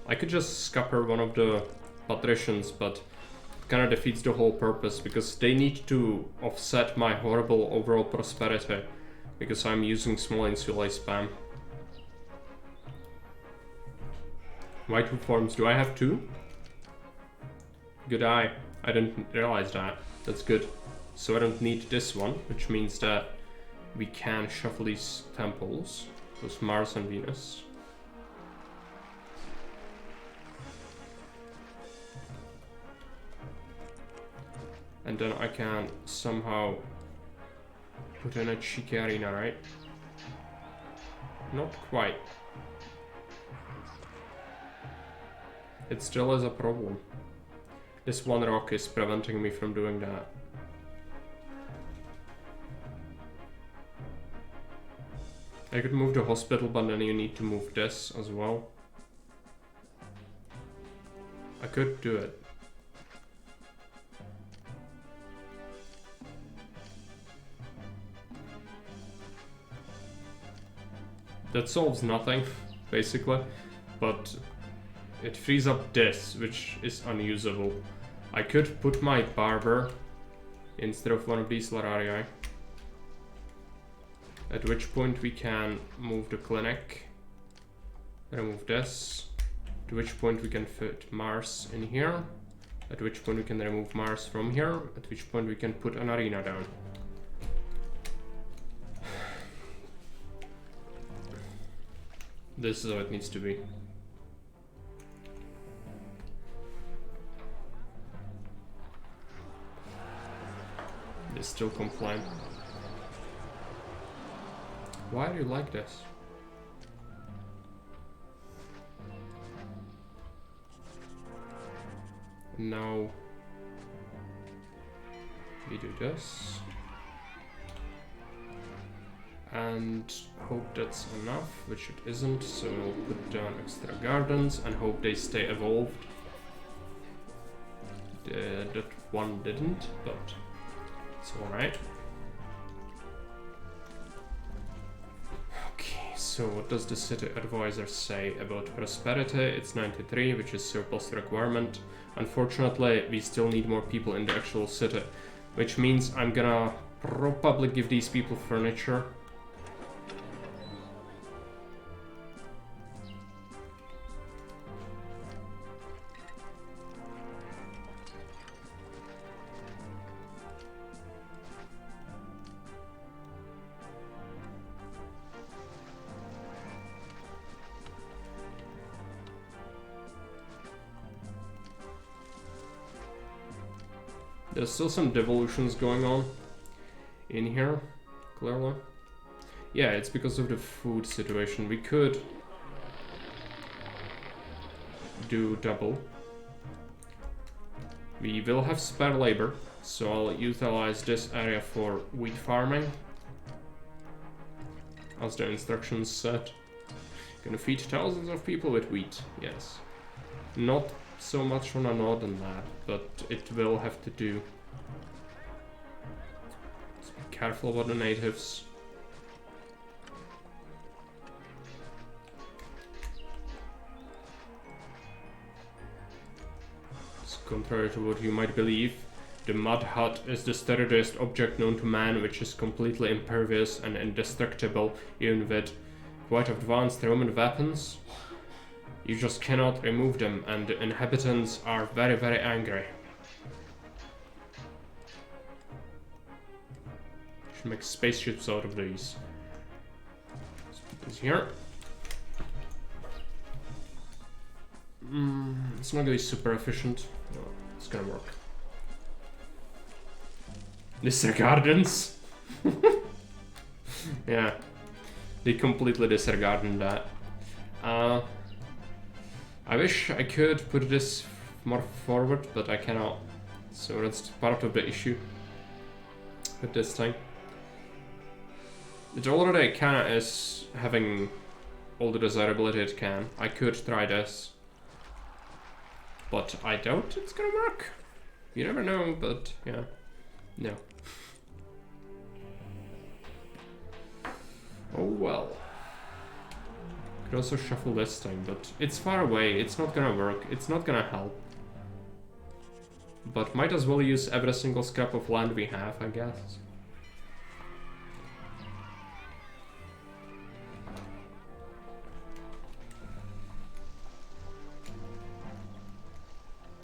I could just scupper one of the patricians, but it kind of defeats the whole purpose, because they need to offset my horrible overall prosperity, because I'm using small insulae spam. Why 2 forms? Do I have 2? Good eye. I didn't realize that. That's good. So I don't need this one, which means that we can shuffle these temples. Those Mars and Venus. And then I can somehow put in a cheeky arena, right? Not quite. It still is a problem. This one rock is preventing me from doing that. I could move the hospital, but then you need to move this as well. I could do it. That solves nothing, basically, but it frees up this, which is unusable. I could put my barber instead of one of these Lararii. At which point we can move the clinic, remove this, at which point we can fit Mars in here, at which point we can remove Mars from here, at which point we can put an arena down. This is how it needs to be. They still complain. Why do you like this? Now we do this and hope that's enough, which it isn't, so we'll put down extra gardens and hope they stay evolved. That one didn't, but it's alright. Okay, so what does the city advisor say about prosperity? It's 93, which is surplus requirement. Unfortunately, we still need more people in the actual city, which means I'm gonna probably give these people furniture. There's still some devolutions going on in here, clearly. Yeah, it's because of the food situation. We could do double. We will have spare labor, so I'll utilize this area for wheat farming, as the instructions said. Gonna feed thousands of people with wheat, yes. Not so much on a northern map, but it will have to do. Let's be careful about the natives. It's contrary to what you might believe. The mud hut is the sturdiest object known to man, which is completely impervious and indestructible, even with quite advanced Roman weapons. You just cannot remove them, and the inhabitants are very, very angry. Should make spaceships out of these. Let's put this here. It's not gonna be super efficient. No, it's gonna work. Disregardance? Yeah. They completely disregarded that. I wish I could put this more forward, but I cannot. So that's part of the issue with this thing. It already kinda is having all the desirability it can. I could try this, but I doubt it's gonna work. You never know, but yeah. No. Oh well. Could also shuffle this thing, but it's far away, it's not gonna work, it's not gonna help. But might as well use every single scrap of land we have, I guess.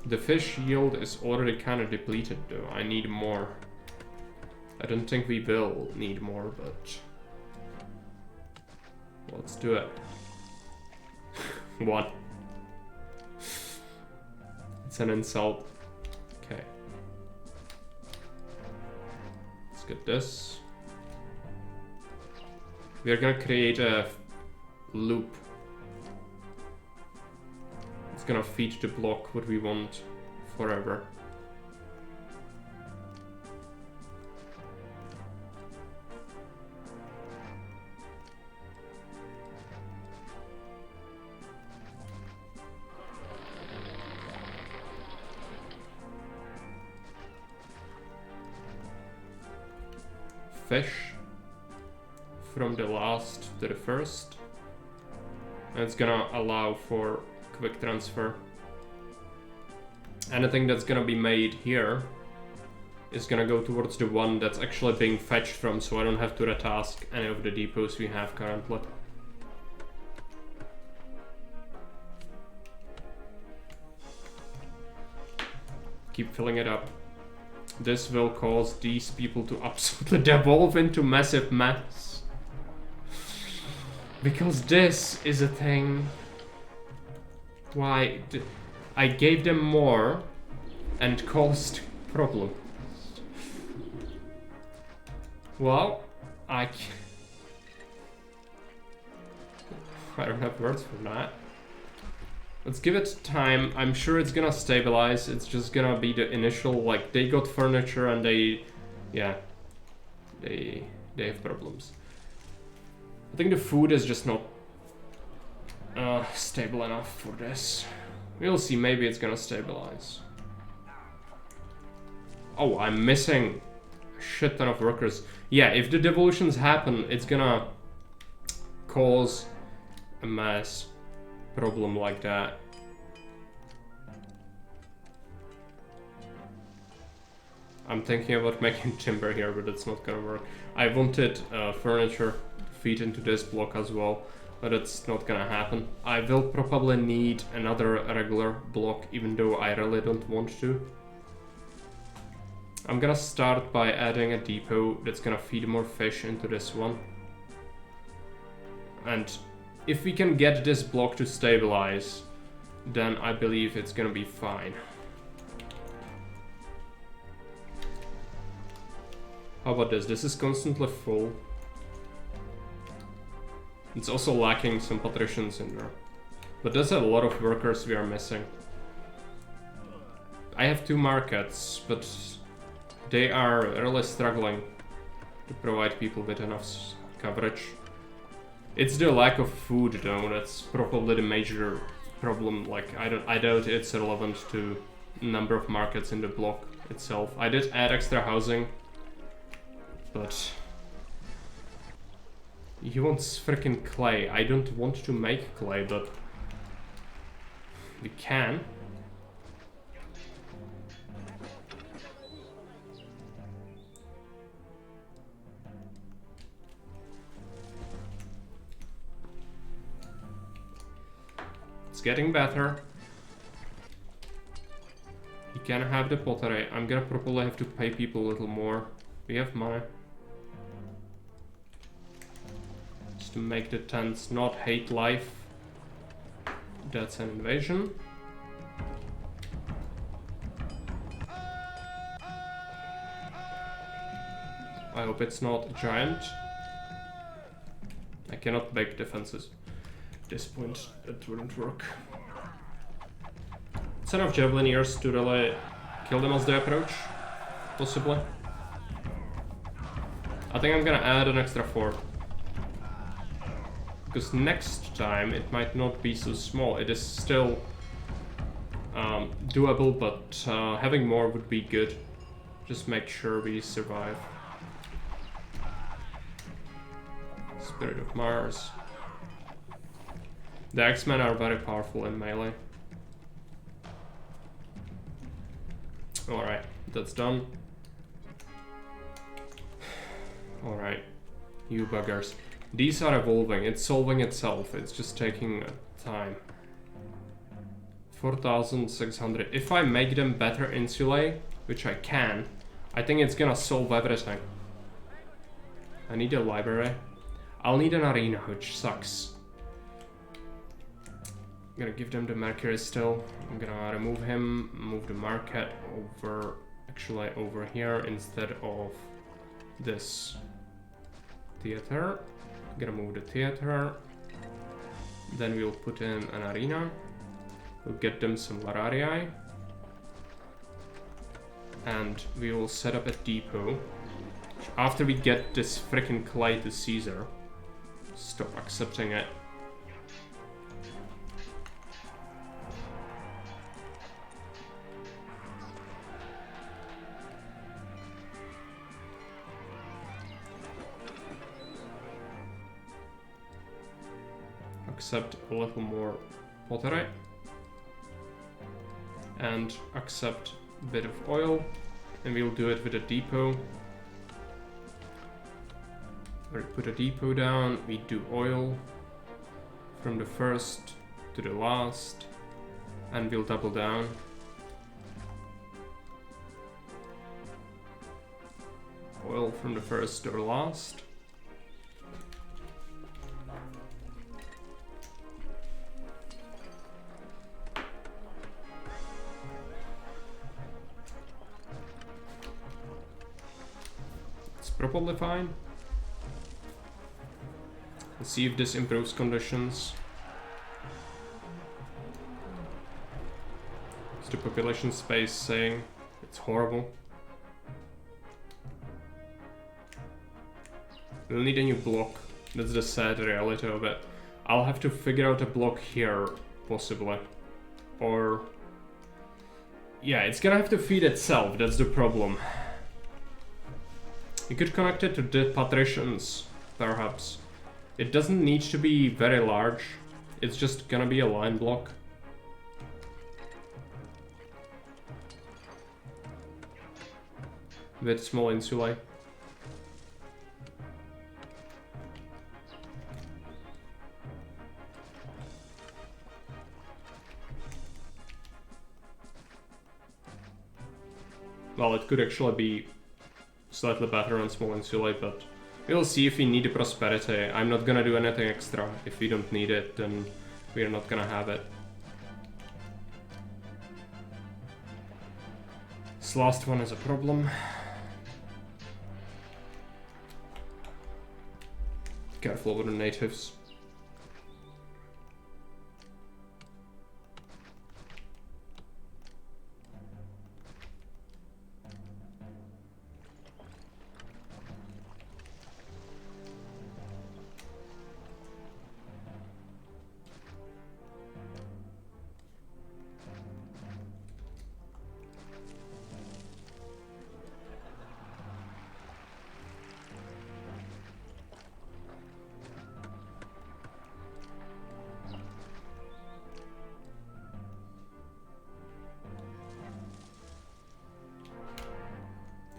The fish yield is already kinda depleted though, I need more. I don't think we will need more, but... let's do it. One. It's an insult. Okay. Let's get this. We are gonna create a loop. It's gonna feed the block what we want forever. Fish from the last to the first, and it's gonna allow for quick transfer. Anything that's gonna be made here is gonna go towards the one that's actually being fetched from, so I don't have to retask any of the depots we have currently. Keep filling it up. This will cause these people to absolutely devolve into massive mess. Because this is a thing. Why? I gave them more and caused problems. Well, I don't have words for that. Let's give it time. I'm sure it's gonna stabilize. It's just gonna be the initial, like, they got furniture and they, yeah, they have problems. I think the food is just not stable enough for this. We'll see, maybe it's gonna stabilize. Oh, I'm missing a shit ton of workers. Yeah, if the devolutions happen, it's gonna cause a mass problem like that. I'm thinking about making timber here, but it's not gonna work. I wanted furniture to feed into this block as well, but it's not gonna happen. I will probably need another regular block, even though I really don't want to. I'm gonna start by adding a depot that's gonna feed more fish into this one. And if we can get this block to stabilize, then I believe it's gonna be fine. How about this? This is constantly full. It's also lacking some patricians in there. But there's a lot of workers we are missing. I have 2 markets, but they are really struggling to provide people with enough coverage. It's the lack of food though, that's probably the major problem. Like I doubt it's relevant to number of markets in the block itself. I did add extra housing, but he wants freaking clay. I don't want to make clay, but we can. It's getting better. You can have the pottery. I'm gonna probably have to pay people a little more. We have money. Just to make the tents not hate life. That's an invasion. I hope it's not a giant. I cannot make defenses. At this point, that wouldn't work. It's enough javelineers to really kill them as they approach, possibly. I think I'm gonna add an extra 4. Because next time it might not be so small. It is still doable, but having more would be good. Just make sure we survive. Spirit of Mars. The X-Men are very powerful in melee. Alright, that's done. Alright, you buggers. These are evolving, it's solving itself, it's just taking time. 4,600. If I make them better insulae, which I can, I think it's gonna solve everything. I need a library. I'll need an arena, which sucks. I'm gonna give them the Mercury still. I'm gonna remove him, move the market over, actually over here instead of this theater. I'm gonna move the theater. Then we'll put in an arena. We'll get them some Lararii. And we will set up a depot. After we get this freaking clay to Caesar. Stop accepting it. Accept a little more pottery. And accept a bit of oil. And we'll do it with a depot. We put a depot down, we do oil from the first to the last, and we'll double down. Oil from the first to the last. It's probably fine. Let's see if this improves conditions. Is the population space saying it's horrible? We'll need a new block. That's the sad reality of it. I'll have to figure out a block here, possibly. Or... yeah, it's gonna have to feed itself, that's the problem. You could connect it to the patricians, perhaps. It doesn't need to be very large. It's just gonna be a line block. With small insulae. Well, it could actually be slightly better on small insulae, but we'll see if we need the prosperity. I'm not gonna do anything extra. If we don't need it, then we're not gonna have it. This last one is a problem. Careful with the natives.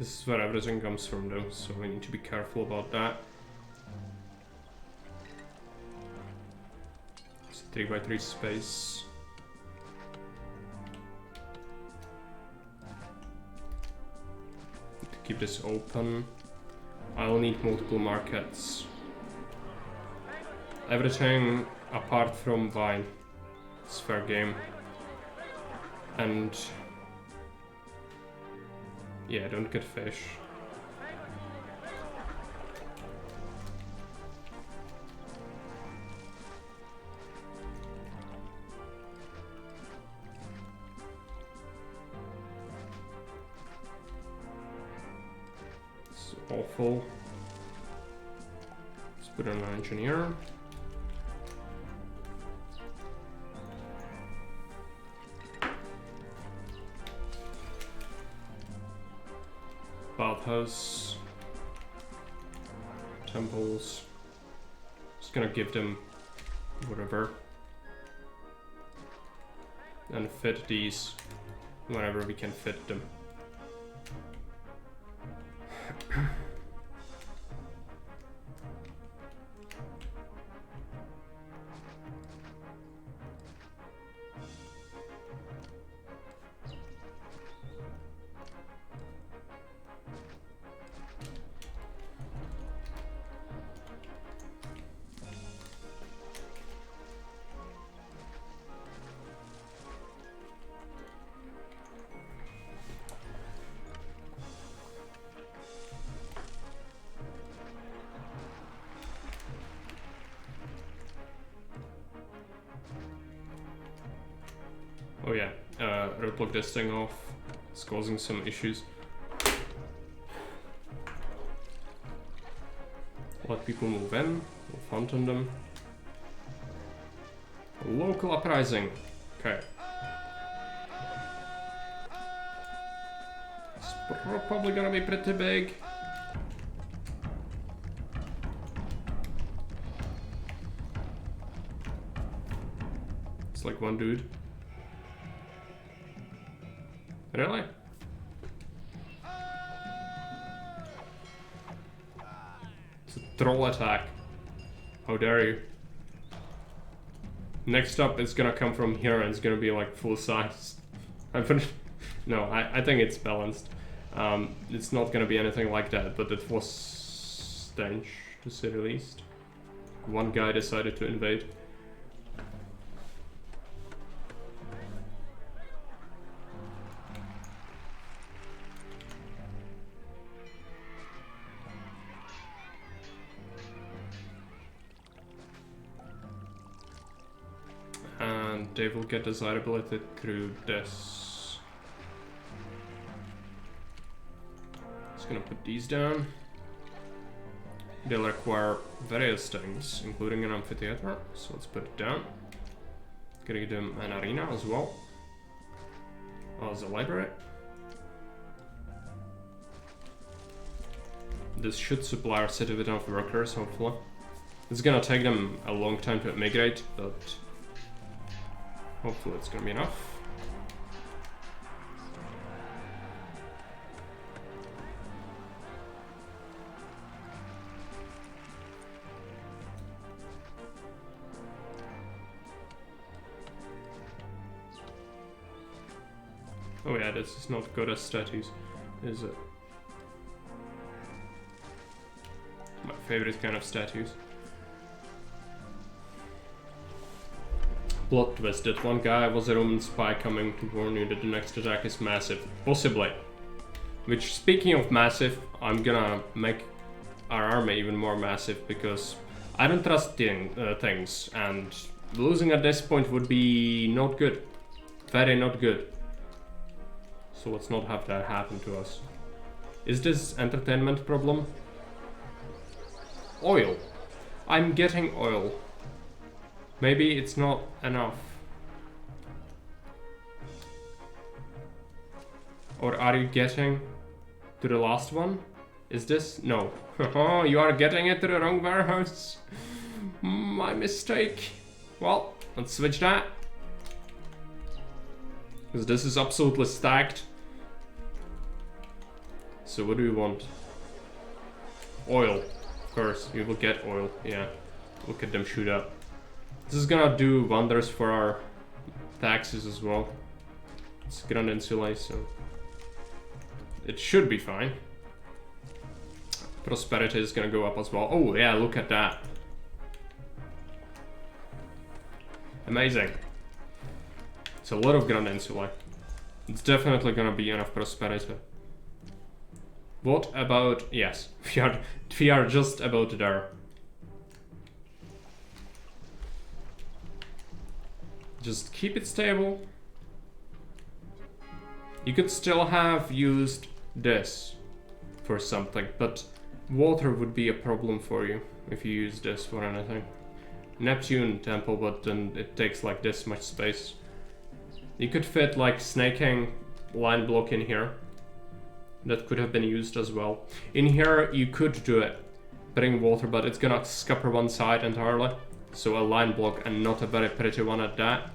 This is where everything comes from though, so we need to be careful about that. It's a 3x3 space. Need to keep this open. I'll need multiple markets. Everything apart from wine is fair game. And yeah, don't get fish. It's awful. Let's put on an engineer. Bathhouse, temples, just gonna give them whatever and fit these whenever we can fit them. Oh yeah, roadblock this thing off. It's causing some issues. Let people move in, we'll fountain them. Local uprising. Okay. It's probably gonna be pretty big. It's like one dude. Really? It's a troll attack. How dare you? Next up it's gonna come from here and it's gonna be like full size. No, I think it's balanced. It's not gonna be anything like that, but it was strange to say the least. One guy decided to invade. They will get desirability through this. Just gonna put these down. They'll require various things, including an amphitheater, so let's put it down. Gonna give them an arena as well. As a library. This should supply our city with enough workers, hopefully. It's gonna take them a long time to migrate, but hopefully it's gonna be enough. Oh yeah, this is not good as statues, is it? My favorite kind of statues. Plot twist, that one guy was a Roman spy coming to warn you that the next attack is massive. Possibly. Which, speaking of massive, I'm gonna make our army even more massive because I don't trust things, and losing at this point would be not good. Very not good. So let's not have that happen to us. Is this entertainment problem? Oil. I'm getting oil. Maybe it's not enough. Or are you getting to the last one? Is this? No. Oh, you are getting it to the wrong warehouse. My mistake. Well, let's switch that. Because this is absolutely stacked. So what do we want? Oil. Of course, we will get oil. Yeah. Look at them shoot up. This is gonna do wonders for our taxes as well. It's Grand Insulae, so it should be fine. Prosperity is gonna go up as well. Oh yeah, look at that. Amazing. It's a lot of Grand Insulae. It's definitely gonna be enough prosperity. What about... Yes, we are just about there. Just keep it stable. You could still have used this for something, but water would be a problem for you if you use this for anything. Neptune temple, but then it takes like this much space. You could fit like snaking line block in here. That could have been used as well. In here you could do it, putting water, but it's gonna scupper one side entirely. So a line block and not a very pretty one at that.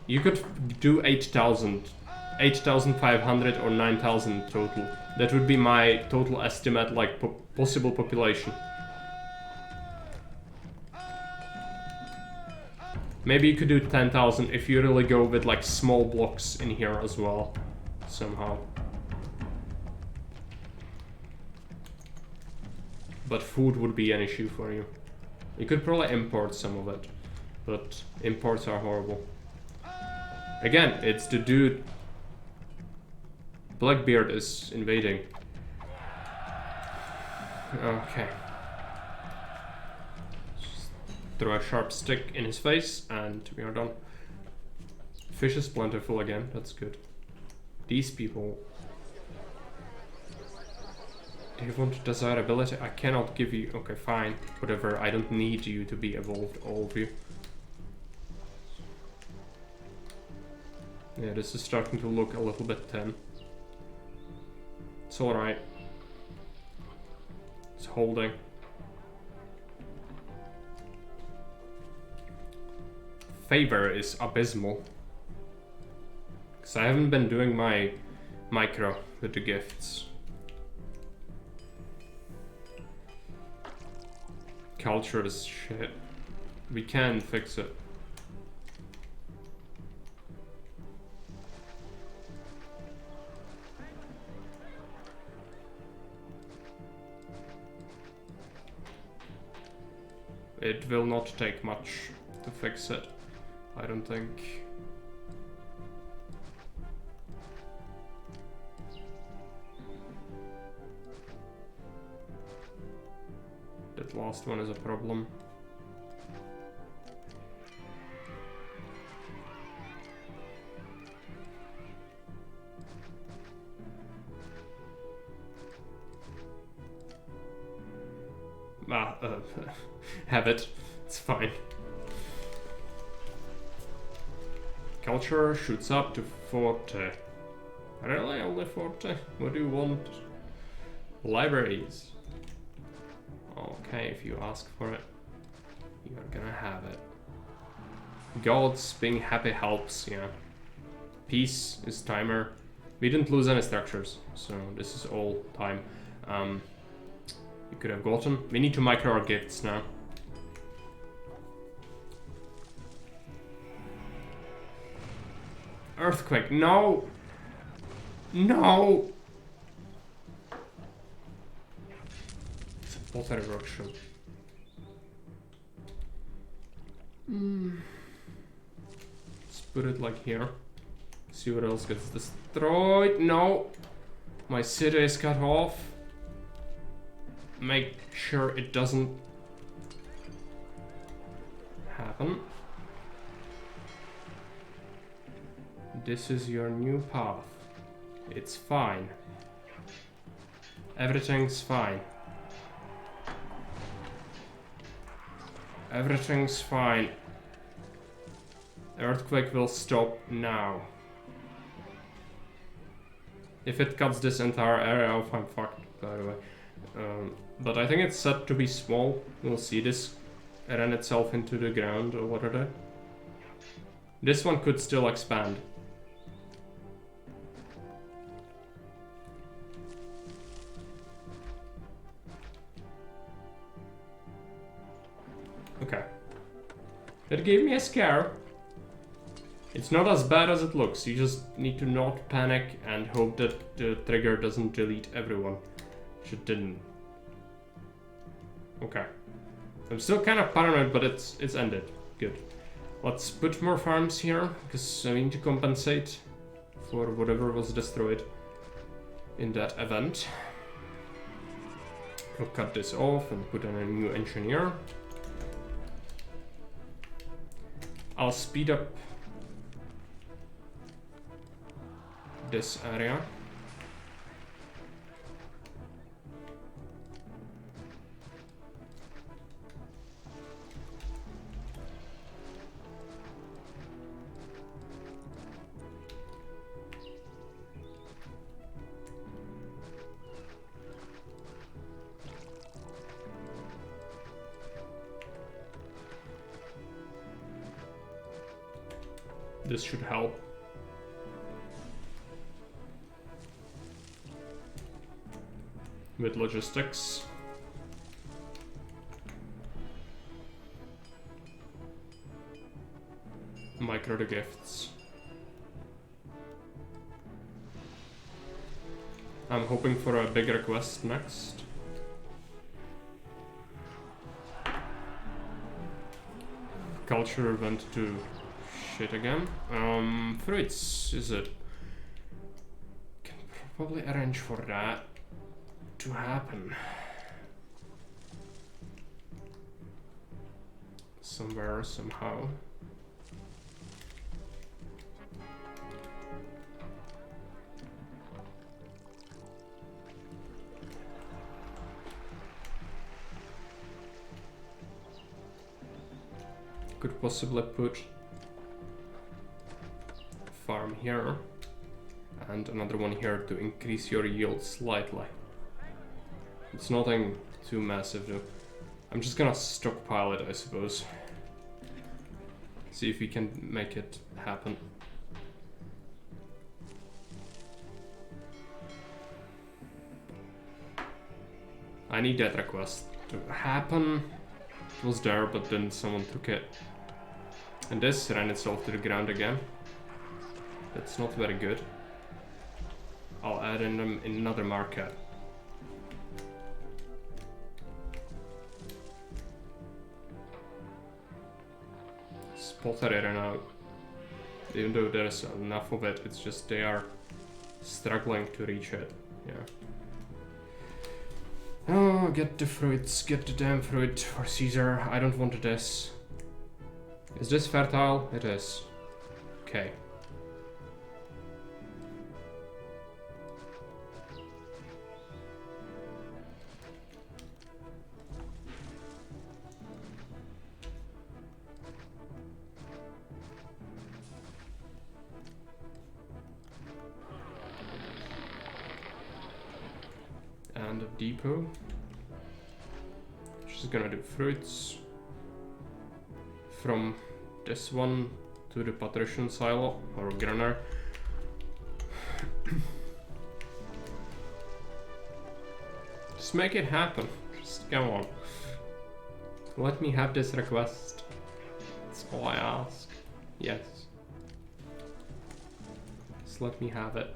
You could do 8,000, 8,500 or 9,000 total. That would be my total estimate, like possible population. Maybe you could do 10,000 if you really go with like small blocks in here as well, somehow. But food would be an issue for you. You could probably import some of it, but imports are horrible. Again, it's the dude. Blackbeard is invading. Okay. Just throw a sharp stick in his face and we are done. Fish is plentiful again, that's good. These people... Do you want desirability? I cannot give you... Okay, fine. Whatever, I don't need you to be evolved, all of you. Yeah, this is starting to look a little bit thin. It's alright. It's holding. Favor is abysmal. Because I haven't been doing my micro with the gifts. Culture is shit. We can fix it. It will not take much to fix it, I don't think. That last one is a problem. Have it. It's fine. Culture shoots up to 40. Really? Only 40? What do you want? Libraries. Okay, if you ask for it, you're gonna have it. Gods being happy helps, yeah. Peace is timer. We didn't lose any structures, so this is all time. You could have gotten. We need to micro our gifts now. Earthquake, no! No! It's a water eruption. Let's put it like here. See what else gets destroyed. No! My city is cut off. Make sure it doesn't happen. This is your new path. It's fine. Everything's fine. Everything's fine. Earthquake will stop now. If it cuts this entire area off, I'm fucked, by the way. But I think it's set to be small. We'll see this run itself into the ground or what are they? This one could still expand. Okay. That gave me a scare. It's not as bad as it looks. You just need to not panic and hope that the trigger doesn't delete everyone. Which it didn't. Okay. I'm still kind of paranoid, but it's ended. Good. Let's put more farms here, because I need to compensate for whatever was destroyed in that event. We'll cut this off and put in a new engineer. I'll speed up this area. This should help. With logistics. Micro the gifts. I'm hoping for a big request next. Culture went to shit again. Fruits, is it? Can probably arrange for that to happen. Somewhere, somehow. Could possibly put farm here and another one here to increase your yield slightly. It's nothing too massive though. I'm just gonna stockpile it, I suppose. See if we can make it happen. I need that request to happen. It was there, but then someone took it. And this ran itself to the ground again. That's not very good. I'll add in them in another market. Spotted it now. Even though there's enough of it, it's just they are struggling to reach it. Yeah. Oh, get the fruits, get the damn fruit for Caesar. I don't want this. Is this fertile? It is. Okay. And a depot. She's gonna do fruits from this one to the patrician silo or granary. Just make it happen. Just come on. Let me have this request. That's all I ask. Yes. Just let me have it.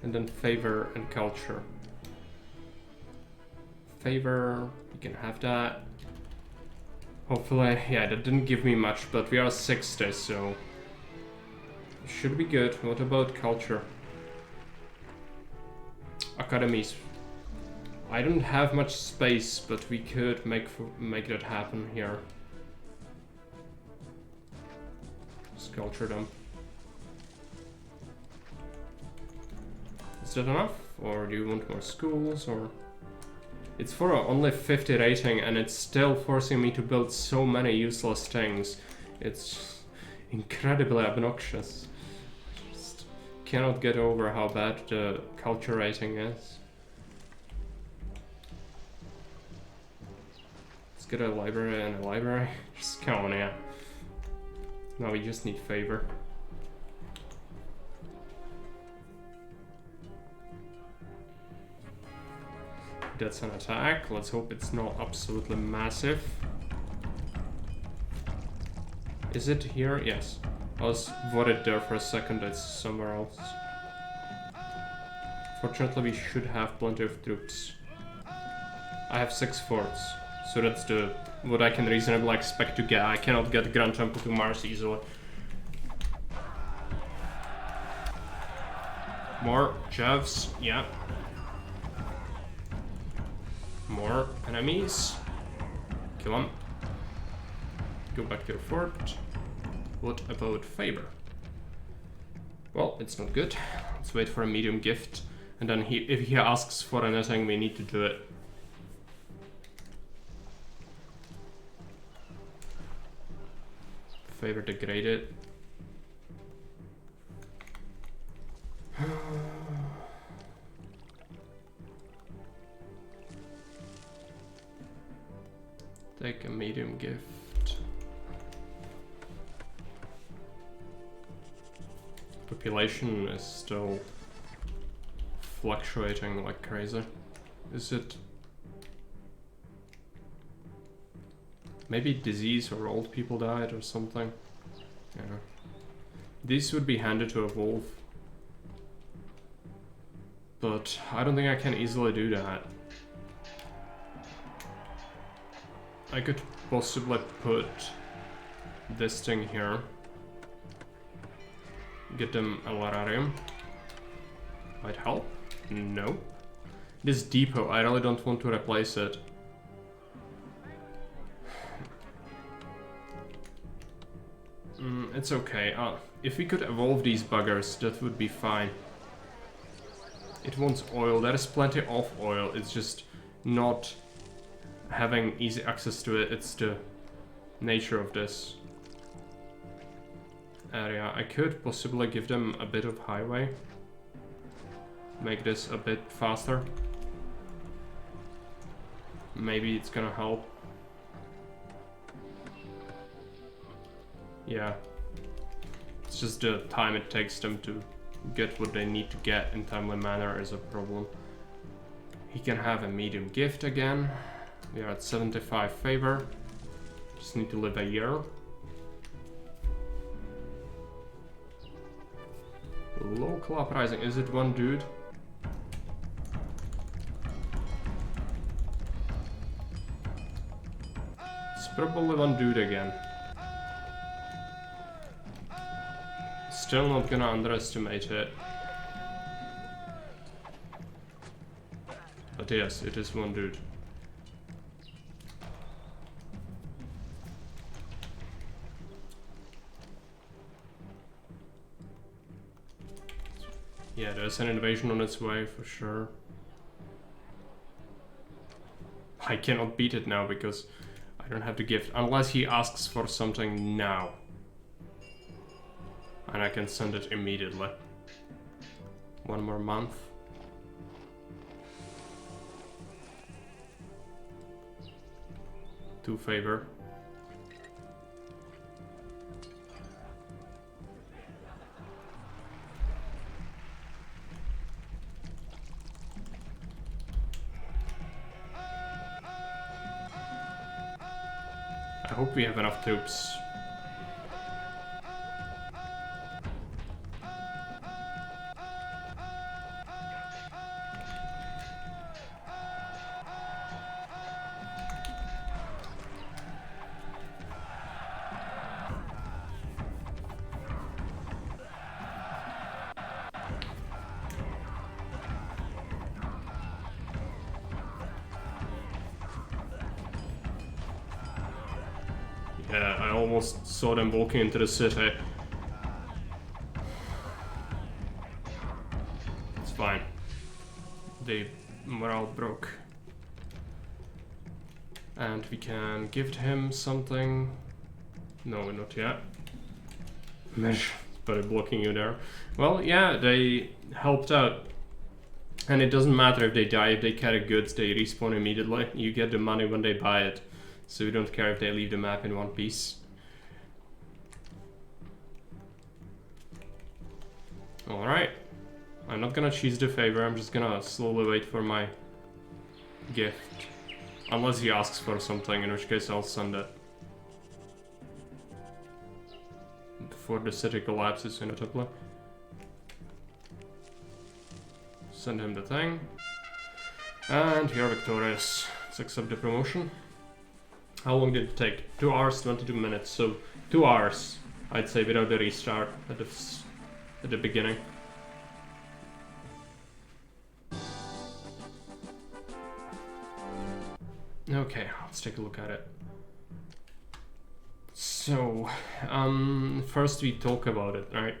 And then favor and culture. Favor, you can have that. Hopefully, yeah, that didn't give me much, but we are 60, so it should be good. What about culture? Academies. I don't have much space, but we could make that happen here. Just culture them. Is that enough? Or do you want more schools, or? It's for only 50 rating and it's still forcing me to build so many useless things. It's incredibly obnoxious. Just cannot get over how bad the culture rating is. Let's get a library and a library. Just come on, yeah. Now we just need favor. That's an attack. Let's hope it's not absolutely massive. Is it here? Yes. I was worried there for a second, it's somewhere else. Fortunately, we should have plenty of troops. I have 6 forts, so that's the what I can reasonably expect to get. I cannot get Grand Temple to Mars easily. More Javs, yeah. More enemies. Kill them. Go back to the fort. What about favor? Well, it's not good. Let's wait for a medium gift. And then if he asks for anything, we need to do it. Favor degraded. Take a medium gift. Population is still fluctuating like crazy. Is it? Maybe disease or old people died or something. Yeah. These would be handy to evolve. But I don't think I can easily do that. I could possibly put this thing here. Get them a Lararium. Might help. No. This depot, I really don't want to replace it. It's okay. If we could evolve these buggers, that would be fine. It wants oil. There is plenty of oil. It's just not having easy access to it. It's the nature of this area. I could possibly give them a bit of highway. Make this a bit faster. Maybe it's gonna help. Yeah. It's just the time it takes them to get what they need to get in timely manner is a problem. He can have a medium gift again. We are at 75 favor. Just need to live a year. Local uprising. Is it one dude? It's probably one dude again. Still not gonna underestimate it. But yes, it is one dude. Yeah, there's an invasion on its way for sure. I cannot beat it now because I don't have the gift. Unless he asks for something now. And I can send it immediately. One more month. To favor. I hope we have enough troops. Yeah, I almost saw them walking into the city. It's fine. The morale broke. And we can give him something. No, not yet. Mesh, but blocking you there. Well, yeah, they helped out. And it doesn't matter if they die, if they carry goods, they respawn immediately. You get the money when they buy it. So we don't care if they leave the map in one piece. Alright. I'm not gonna choose the favor, I'm just gonna slowly wait for my gift. Unless he asks for something, in which case I'll send it. before the city collapses inevitably. Send him the thing. And you're victorious. Let's accept the promotion. How long did it take? 2 hours, 22 minutes. So 2 hours, I'd say, without the restart at the beginning. Okay, let's take a look at it. So, first we talk about it, right?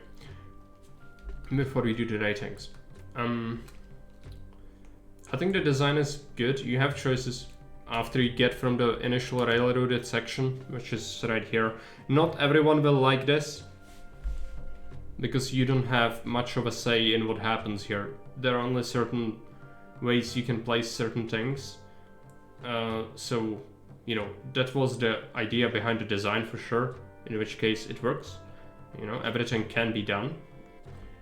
Before we do the ratings. I think the design is good. You have choices after you get from the initial railroaded section, which is right here. Not everyone will like this, because you don't have much of a say in what happens here. There are only certain ways you can place certain things. So, you know, that was the idea behind the design for sure, in which case it works. You know, everything can be done.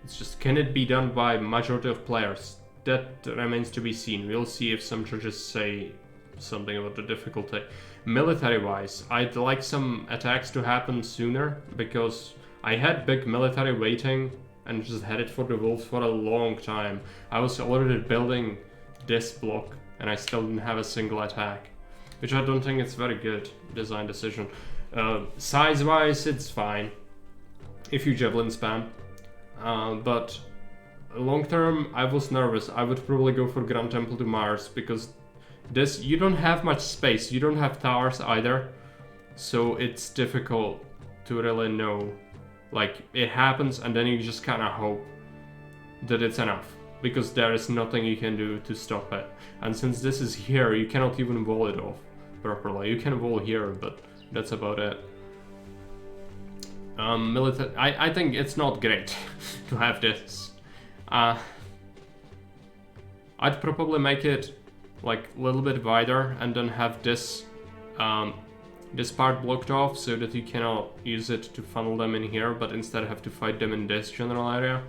It's just, can it be done by majority of players? That remains to be seen. We'll see if some judges say something about the difficulty. Military-wise, I'd like some attacks to happen sooner, because I had big military waiting and just had it for the wolves for a long time. I was already building this block and I still didn't have a single attack, which I don't think it's very good design decision. Size-wise, it's fine if you javelin spam, but long term, I was nervous. I would probably go for Grand Temple to Mars, because this, you don't have much space, you don't have towers either, so it's difficult to really know. Like, it happens and then you just kind of hope that it's enough, because there is nothing you can do to stop it. And since this is here, you cannot even wall it off properly. You can wall here, but that's about it. I think it's not great to have this. I'd probably make it like a little bit wider and then have this this part blocked off so that you cannot use it to funnel them in here, but instead have to fight them in this general area.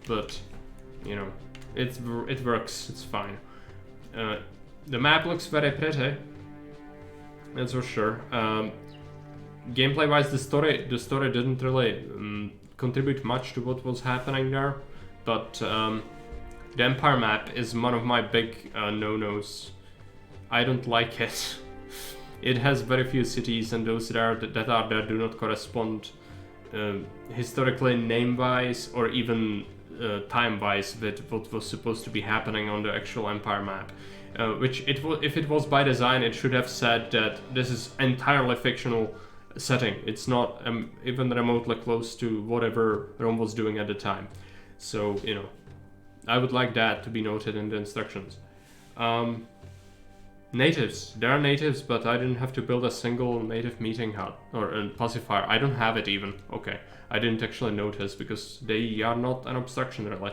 But you know, it works. It's fine. The map looks very pretty, that's for sure. Gameplay-wise, the story didn't really contribute much to what was happening there, but the Empire map is one of my big no-nos. I don't like it. It has very few cities, and those that are there do not correspond historically, name-wise, or even time-wise with what was supposed to be happening on the actual Empire map. Which if it was by design, it should have said that this is entirely fictional setting. It's not even remotely close to whatever Rome was doing at the time. So, you know, I would like that to be noted in the instructions. Natives. There are natives, but I didn't have to build a single native meeting hut or a pacifier. I don't have it even. Okay, I didn't actually notice because they are not an obstruction really.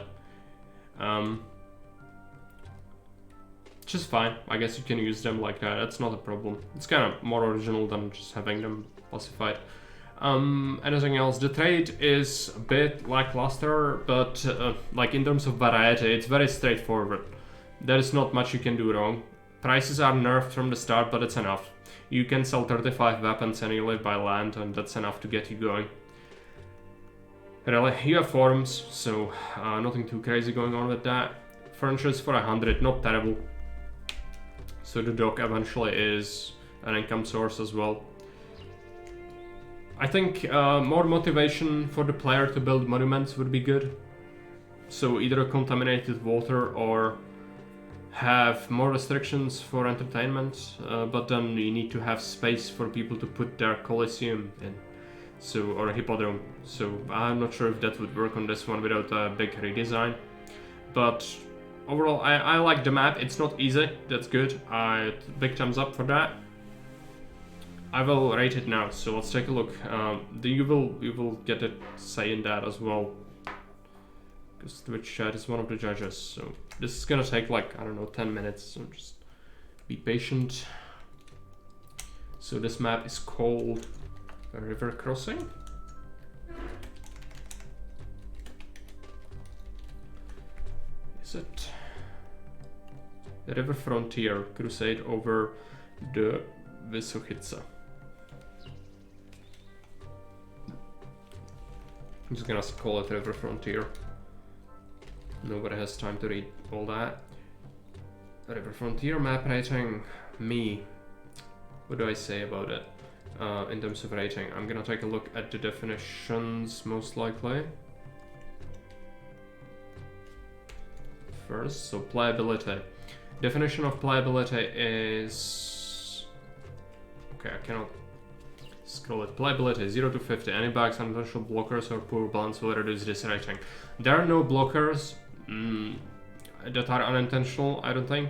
Just fine. I guess you can use them like that. That's not a problem. It's kind of more original than just having them pacified. Anything else? The trade is a bit lackluster, but like in terms of variety, it's very straightforward. There is not much you can do wrong. Prices are nerfed from the start, but it's enough. You can sell 35 weapons and you live by land, and that's enough to get you going. Really, you have forums, so nothing too crazy going on with that. Furniture is for 100, not terrible. So the dock eventually is an income source as well. I think more motivation for the player to build monuments would be good. So either contaminated water or have more restrictions for entertainment, but then you need to have space for people to put their coliseum in, so, or a hippodrome. So I'm not sure if that would work on this one without a big redesign. But overall, I like the map. It's not easy, that's good. Big thumbs up for that. I will rate it now, so let's take a look. You will get a say in that as well, because Twitch chat is one of the judges. So this is gonna take like, I don't know, 10 minutes, so just be patient. So this map is called River Crossing. Is it? The River Frontier Crusade over the Vysochice. I'm just gonna call it River Frontier. Nobody has time to read all that. River Frontier map rating. Me. What do I say about it? In terms of rating, I'm gonna take a look at the definitions most likely. First, so playability. Definition of playability is... Okay, I cannot scroll it. Playability 0 to 50. Any bugs, unintentional blockers, or poor balance will reduce this rating. There are no blockers that are unintentional, I don't think.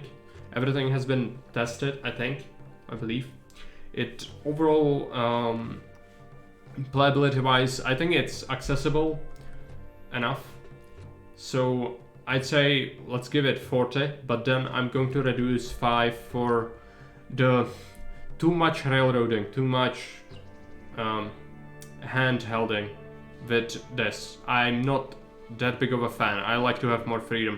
Everything has been tested, I believe. It overall, playability wise, I think it's accessible enough. So I'd say let's give it 40, but then I'm going to reduce 5 for the too much railroading, too much hand-holding with this. I'm not that big of a fan. I like to have more freedom.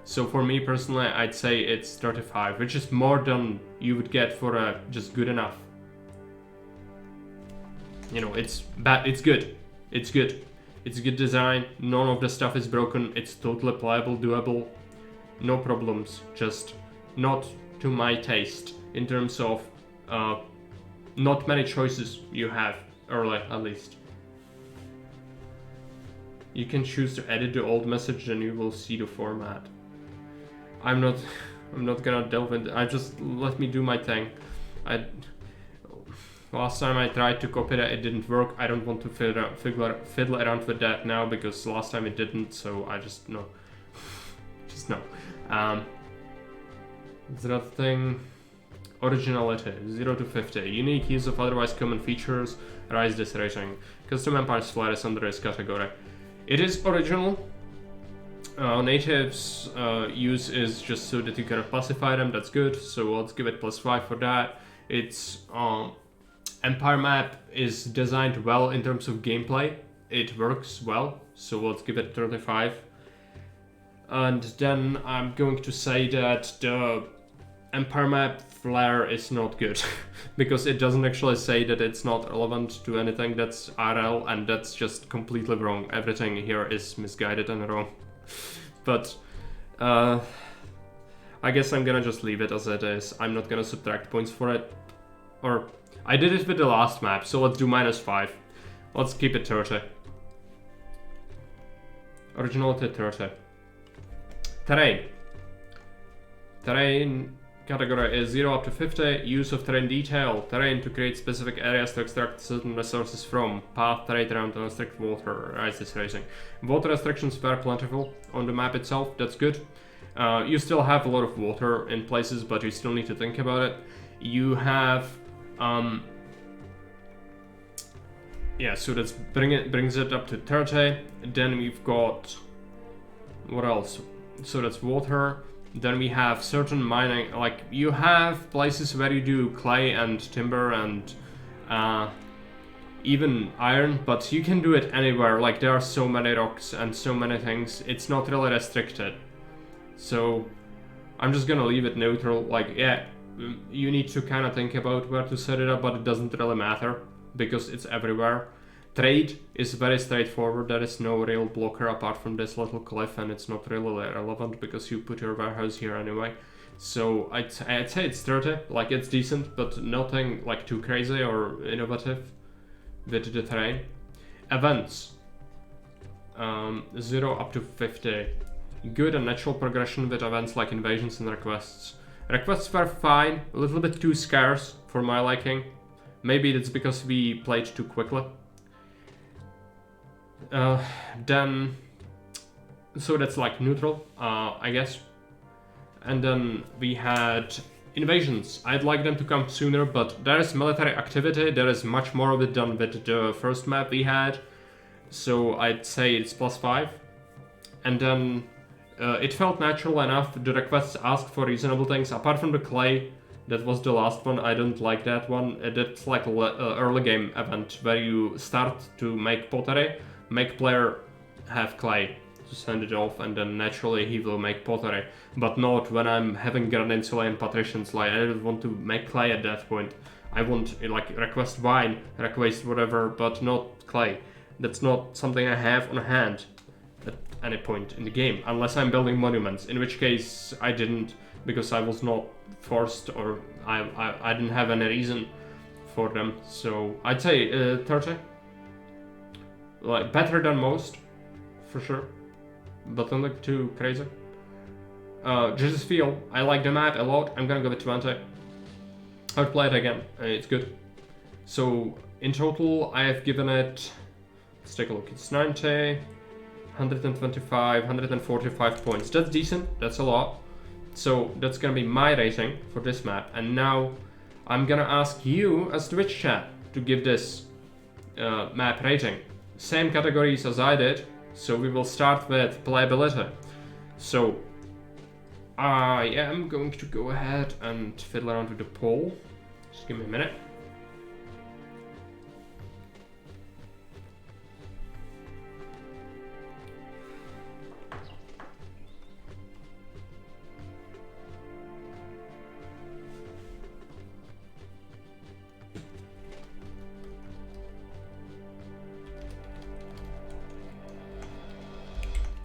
So for me personally, I'd say it's 35, which is more than you would get for a just good enough. You know, it's bad. It's good. It's good. It's good design. None of the stuff is broken. It's totally playable, doable. No problems. Just not to my taste in terms of not many choices you have early, at least. You can choose to edit the old message, then you will see the format. I'm not gonna delve into. Let me do my thing. Last time I tried to copy that, it didn't work. I don't want to fiddle around with that now because last time it didn't. So I just no. Just no. The other thing. Originality 0 to 50. Unique use of otherwise common features. Rise this rating. Custom Empire's flair is under this category. It is original. Natives use is just so that you can classify them. That's good. So let's give it +5 for that. It's Empire map is designed well in terms of gameplay. It works well. So let's give it 35. And then I'm going to say that the Empire map flair is not good because it doesn't actually say that it's not relevant to anything that's RL, and that's just completely wrong. Everything here is misguided and wrong. But I guess I'm gonna just leave it as it is. I'm not gonna subtract points for it. Or I did it with the last map, so let's do -5. Let's keep it 30. Originality 30. Terrain. Terrain category is 0 up to 50. Use of terrain detail. Terrain to create specific areas to extract certain resources from. Path, trade around, and restrict water. Rise this rating. Water restrictions were plentiful on the map itself. That's good. You still have a lot of water in places, but you still need to think about it. You have... yeah, so that's brings it up to 30. Then we've got... What else? So that's water. Then we have certain mining, like you have places where you do clay and timber and even iron, but you can do it anywhere. Like there are so many rocks and so many things. It's not really restricted. So I'm just gonna leave it neutral. Like, yeah, you need to kind of think about where to set it up, but it doesn't really matter because it's everywhere. Trade is very straightforward. There is no real blocker apart from this little cliff, and it's not really relevant because you put your warehouse here anyway. So I'd say it's 30, like it's decent, but nothing like too crazy or innovative with the terrain. Events. 0 up to 50. Good and natural progression with events like invasions and requests. Requests were fine, a little bit too scarce for my liking. Maybe it's because we played too quickly. Then, so that's like neutral, I guess. And then we had invasions. I'd like them to come sooner, but there is military activity. There is much more of it than with the first map we had. So I'd say it's +5. And then it felt natural enough. The requests asked for reasonable things. Apart from the clay, that was the last one. I don't like that one. That's like an early game event where you start to make pottery. Make player have clay to send it off, and then naturally he will make pottery, but not when I'm having Garninsula and patricians. Like I don't want to make clay at that point. I want like request wine, request whatever, but not clay. That's not something I have on hand at any point in the game, unless I'm building monuments, in which case I didn't, because I was not forced, or I didn't have any reason for them. So I'd say 30. Like, better than most, for sure, but don't look too crazy. Just feel, I like the map a lot. I'm gonna go with 20. I would play it again, it's good. So in total I have given it, let's take a look, it's 90, 125, 145 points. That's decent, that's a lot. So that's gonna be my rating for this map. And now I'm gonna ask you as Twitch chat to give this map rating. Same categories as I did, so we will start with playability. So I am going to go ahead and fiddle around with the poll. Just give me a minute.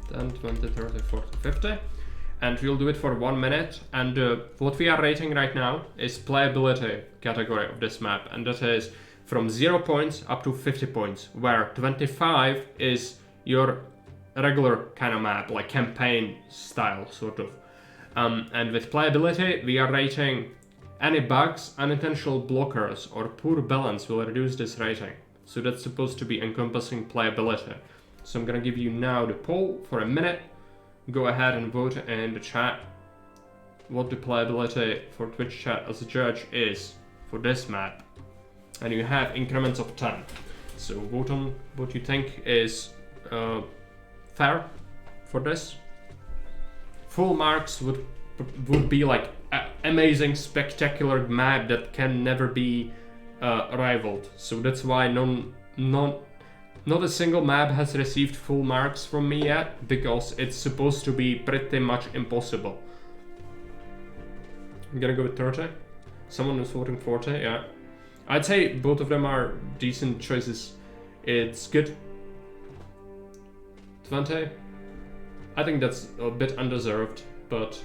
Then 20, 30, 40, 50. And we'll do it for 1 minute. And what we are rating right now is playability category of this map. And that is from 0 points up to 50 points, where 25 is your regular kind of map, like campaign style, sort of. And with playability, we are rating any bugs, unintentional blockers, or poor balance will reduce this rating. So that's supposed to be encompassing playability. So I'm gonna give you now the poll for a minute. Go ahead and vote in the chat what the playability for Twitch chat as a judge is for this map. And you have increments of 10. So vote on what you think is fair for this. Full marks would be like amazing, spectacular map that can never be rivaled. So that's why not a single map has received full marks from me yet, because it's supposed to be pretty much impossible. I'm gonna go with 30. Someone is voting 40, yeah. I'd say both of them are decent choices. It's good. 20. I think that's a bit undeserved, but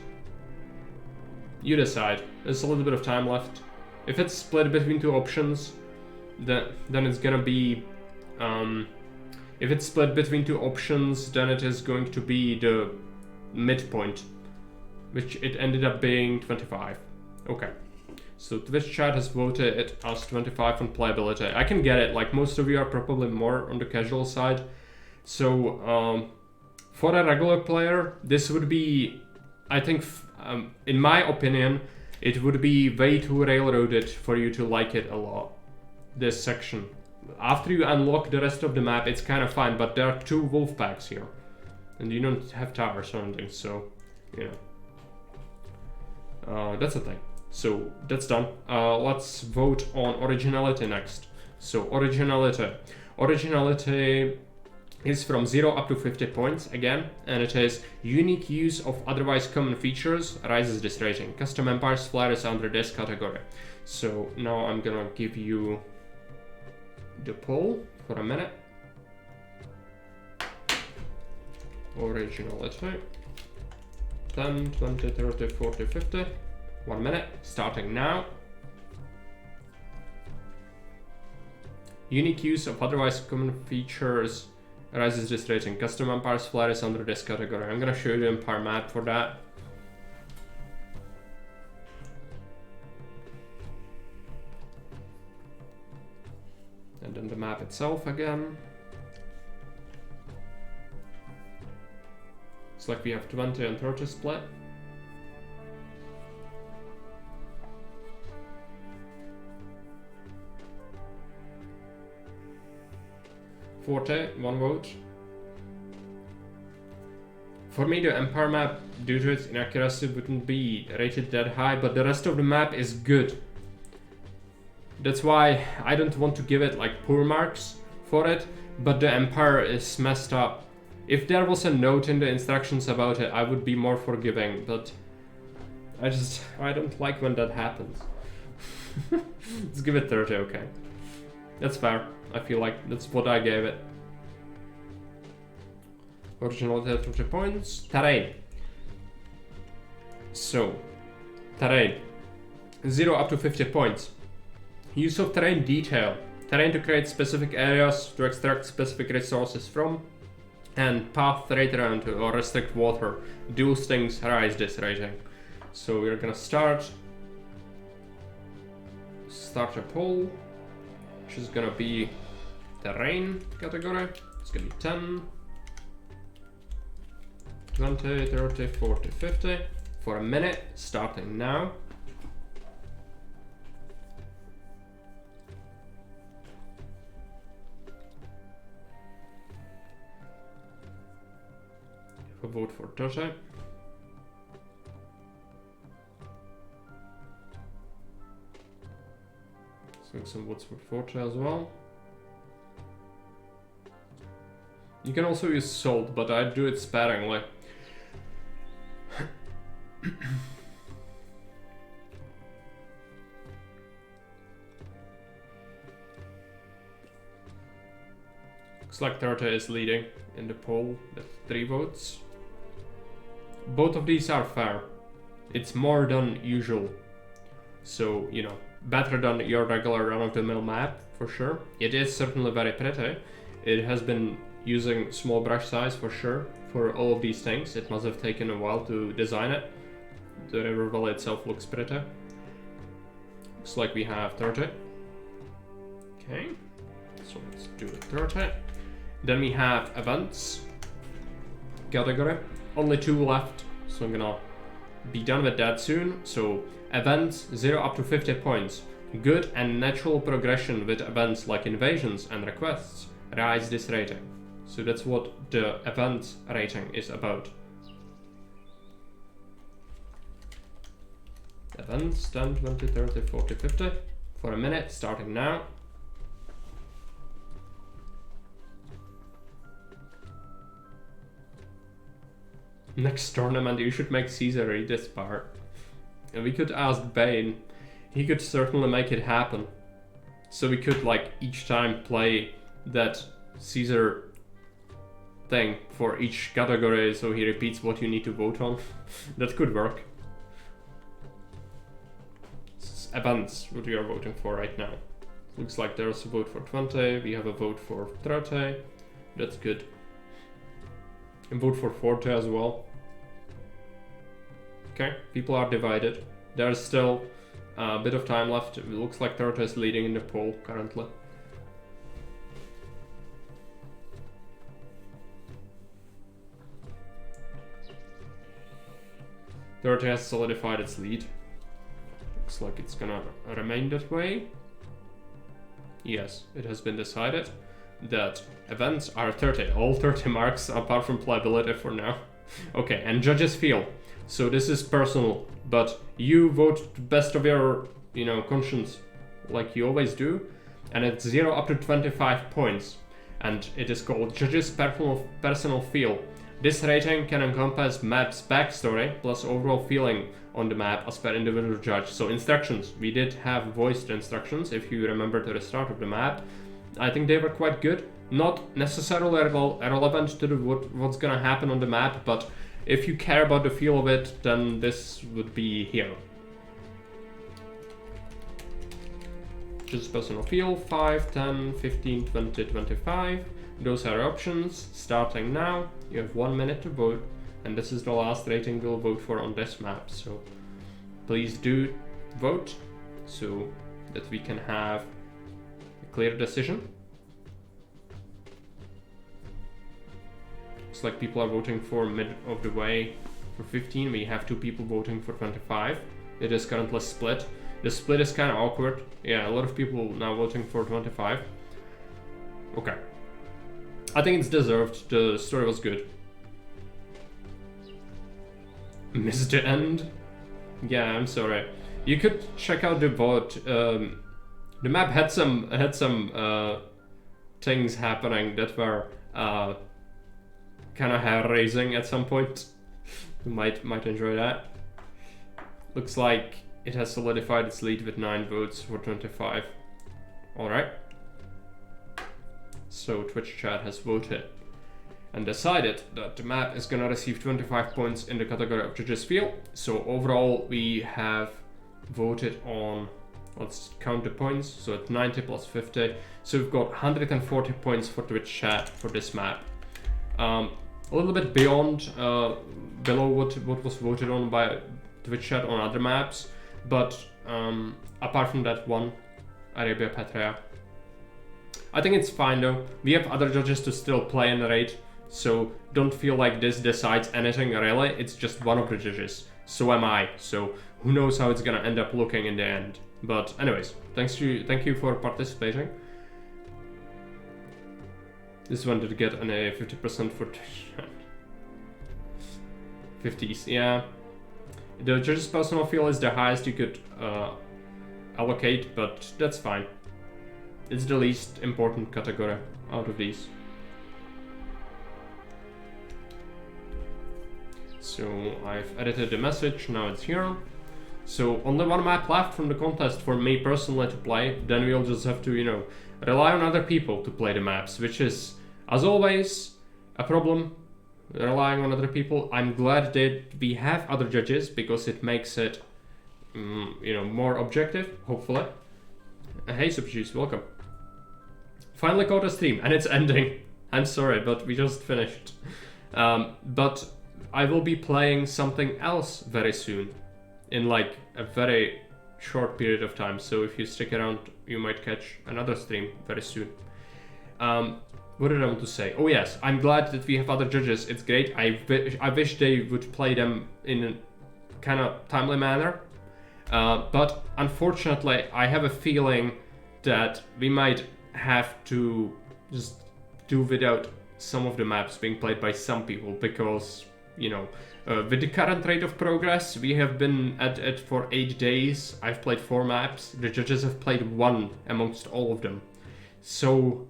you decide. There's a little bit of time left. If it's split between two options, then it's gonna be if it's split between two options, then it is going to be the midpoint, which it ended up being 25. Okay, so Twitch chat has voted it as 25 on playability. I can get it, like most of you are probably more on the casual side. So for a regular player, this would be, I think, in my opinion, it would be way too railroaded for you to like it a lot, this section. After you unlock the rest of the map, it's kind of fine, but there are 2 wolf packs here. And you don't have towers or anything, so, you know. That's the thing. So, that's done. Let's vote on originality next. So, originality. Originality is from 0 up to 50 points, again. And it is unique use of otherwise common features raises this rating. Custom Empire's Flair is under this category. So, now I'm gonna give you the poll for a minute. Originality. 10, 20, 30, 40, 50. 1 minute, starting now. Unique use of otherwise common features raises this rating. Custom Empire's Flair is under this category. I'm gonna show you the Empire map for that. And then the map itself again. It's like we have 20 and 30 split. Forte, 1 vote. For me, the Empire map, due to its inaccuracy, wouldn't be rated that high, but the rest of the map is good. That's why I don't want to give it like poor marks for it, but the Empire is messed up. If there was a note in the instructions about it, I would be more forgiving, but I don't like when that happens. Let's give it 30, okay. That's fair. I feel like that's what I gave it. Originality 30 points. Terrain. So, terrain. 0 up to 50 points. Use of terrain detail. Terrain to create specific areas to extract specific resources from. And path right around or restrict water. Those things rise this rating. So we're gonna start a poll, which is gonna be terrain category. It's gonna be 10, 20, 30, 40, 50 for a minute, starting now. A vote for 30. Some votes for 40 as well. You can also use salt, but I do it sparingly. Looks like 30 is leading in the poll with 3 votes. Both of these are fair. It's more than usual. So, you know, better than your regular run-of-the-mill map, for sure. It is certainly very pretty. It has been using small brush size, for sure, for all of these things. It must have taken a while to design it. The river valley itself looks pretty. Looks like we have 30. Okay, so let's do the 30. Then we have events category. Only 2 left, so I'm gonna be done with that soon. So events 0 up to 50 points. Good and natural progression with events like invasions and requests rise this rating. So that's what the event rating is about. Events 10, 20, 30, 40, 50 for a minute, starting now. Next tournament, you should make Caesar read this part. And we could ask Bane. He could certainly make it happen. So we could, like, each time play that Caesar thing for each category, so he repeats what you need to vote on. That could work. Events, what we are voting for right now. Looks like there's a vote for 20, we have a vote for 30. That's good. And vote for 40 as well. Okay, people are divided. There's still a bit of time left. It looks like 30 is leading in the poll currently. Thirty has solidified its lead. Looks like it's gonna remain that way. Yes, it has been decided that events are 30. All 30 marks apart from playability for now. Okay, and judges feel. So this is personal, but you vote best of your, you know, conscience, like you always do. And it's 0 up to 25 points. And it is called Judges Personal Feel. This rating can encompass map's backstory plus overall feeling on the map as per individual judge. So instructions, we did have voiced instructions if you remember to the start of the map. I think they were quite good. Not necessarily relevant to what's gonna happen on the map, but if you care about the feel of it, then this would be here. Just personal feel, 5, 10, 15, 20, 25. Those are options. Starting now, you have 1 minute to vote, and this is the last rating we'll vote for on this map. So please do vote so that we can have a clear decision. Looks like people are voting for mid of the way for 15. We have 2 people voting for 25. It is currently split. The split is kind of awkward. Yeah, a lot of people now voting for 25. Okay. I think it's deserved. The story was good. Missed the end? Yeah, I'm sorry. You could check out the vote. The map had some things happening that were kind of hair-raising at some point. You might enjoy that. Looks like it has solidified its lead with 9 votes for 25. Alright. So Twitch chat has voted. and decided that the map is gonna receive 25 points in the category of judges feel. So overall we have voted on, let's count the points, so it's 90 plus 50, so we've got 140 points for Twitch chat for this map. A little bit beyond, below what was voted on by Twitch chat on other maps, but apart from that one, Arabia Petraea, I think it's fine though. We have other judges to still play and rate, so don't feel like this decides anything really. It's just one of the judges. So am I. So who knows how it's gonna end up looking in the end. But anyways, thank you for participating. This one did get an 50% for 50s. Yeah. The judge's personal feel is the highest you could allocate, but that's fine. It's the least important category out of these. So I've edited the message, now it's here. So only one map left from the contest for me personally to play, then we'll just have to, you know, rely on other people to play the maps, which is, as always, a problem, relying on other people. I'm glad that we have other judges, because it makes it, you know, more objective, hopefully. Hey Superjuice, welcome. Finally caught a stream, and it's ending. I'm sorry, but we just finished. But I will be playing something else very soon, in like a very short period of time. So if you stick around, you might catch another stream very soon. What did I want to say? Oh yes, I'm glad that we have other judges. It's great. I wish they would play them in a kind of timely manner. But unfortunately, I have a feeling that we might have to just do without some of the maps being played by some people, because, you know, with the current rate of progress, we have been at it for 8 days. I've played 4 maps. The judges have played 1 amongst all of them. So,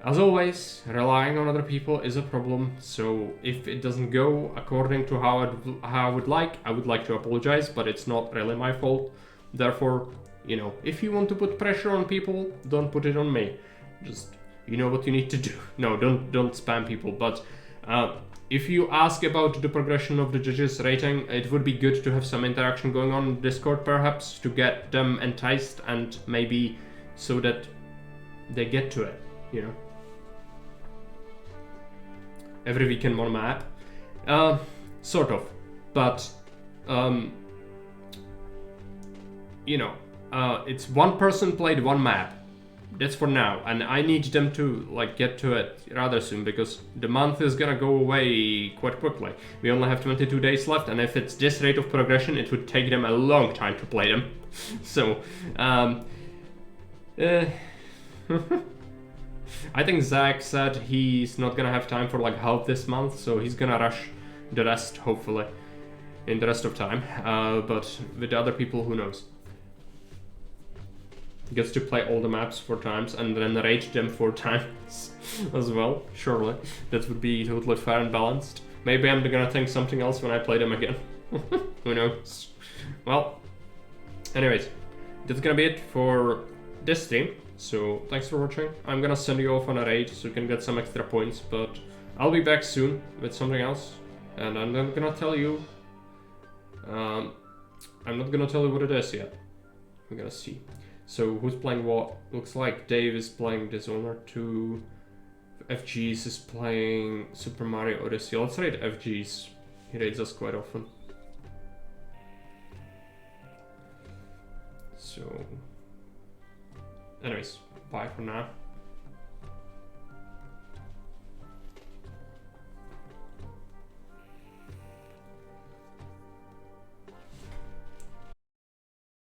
as always, relying on other people is a problem. So if it doesn't go according to how I would like to apologize, but it's not really my fault. Therefore, you know, if you want to put pressure on people, don't put it on me. Just, you know what you need to do. No, don't spam people. But if you ask about the progression of the judges' rating, it would be good to have some interaction going on in Discord, perhaps, to get them enticed, and maybe so that they get to it, you know. Every weekend one map. Sort of. But, you know, it's one person played one map. That's for now, and I need them to like get to it rather soon, because the month is gonna go away quite quickly. We only have 22 days left, and if it's this rate of progression, it would take them a long time to play them. So, I think Zach said he's not gonna have time for like half this month, so he's gonna rush the rest, hopefully, in the rest of time. But with the other people, who knows? Gets to play all the maps 4 times and then rate them 4 times as well. Surely that would be totally fair and balanced. Maybe I'm gonna think something else when I play them again. Who knows? Well, anyways, that's gonna be it for this stream. So thanks for watching. I'm gonna send you off on a raid so you can get some extra points, but I'll be back soon with something else, and I'm not gonna tell you. I'm not gonna tell you what it is yet. We're gonna see. So who's playing what? Looks like Dave is playing Dishonored 2. FG's is playing Super Mario Odyssey. Let's raid FG's. He raids us quite often. So, anyways, bye for now.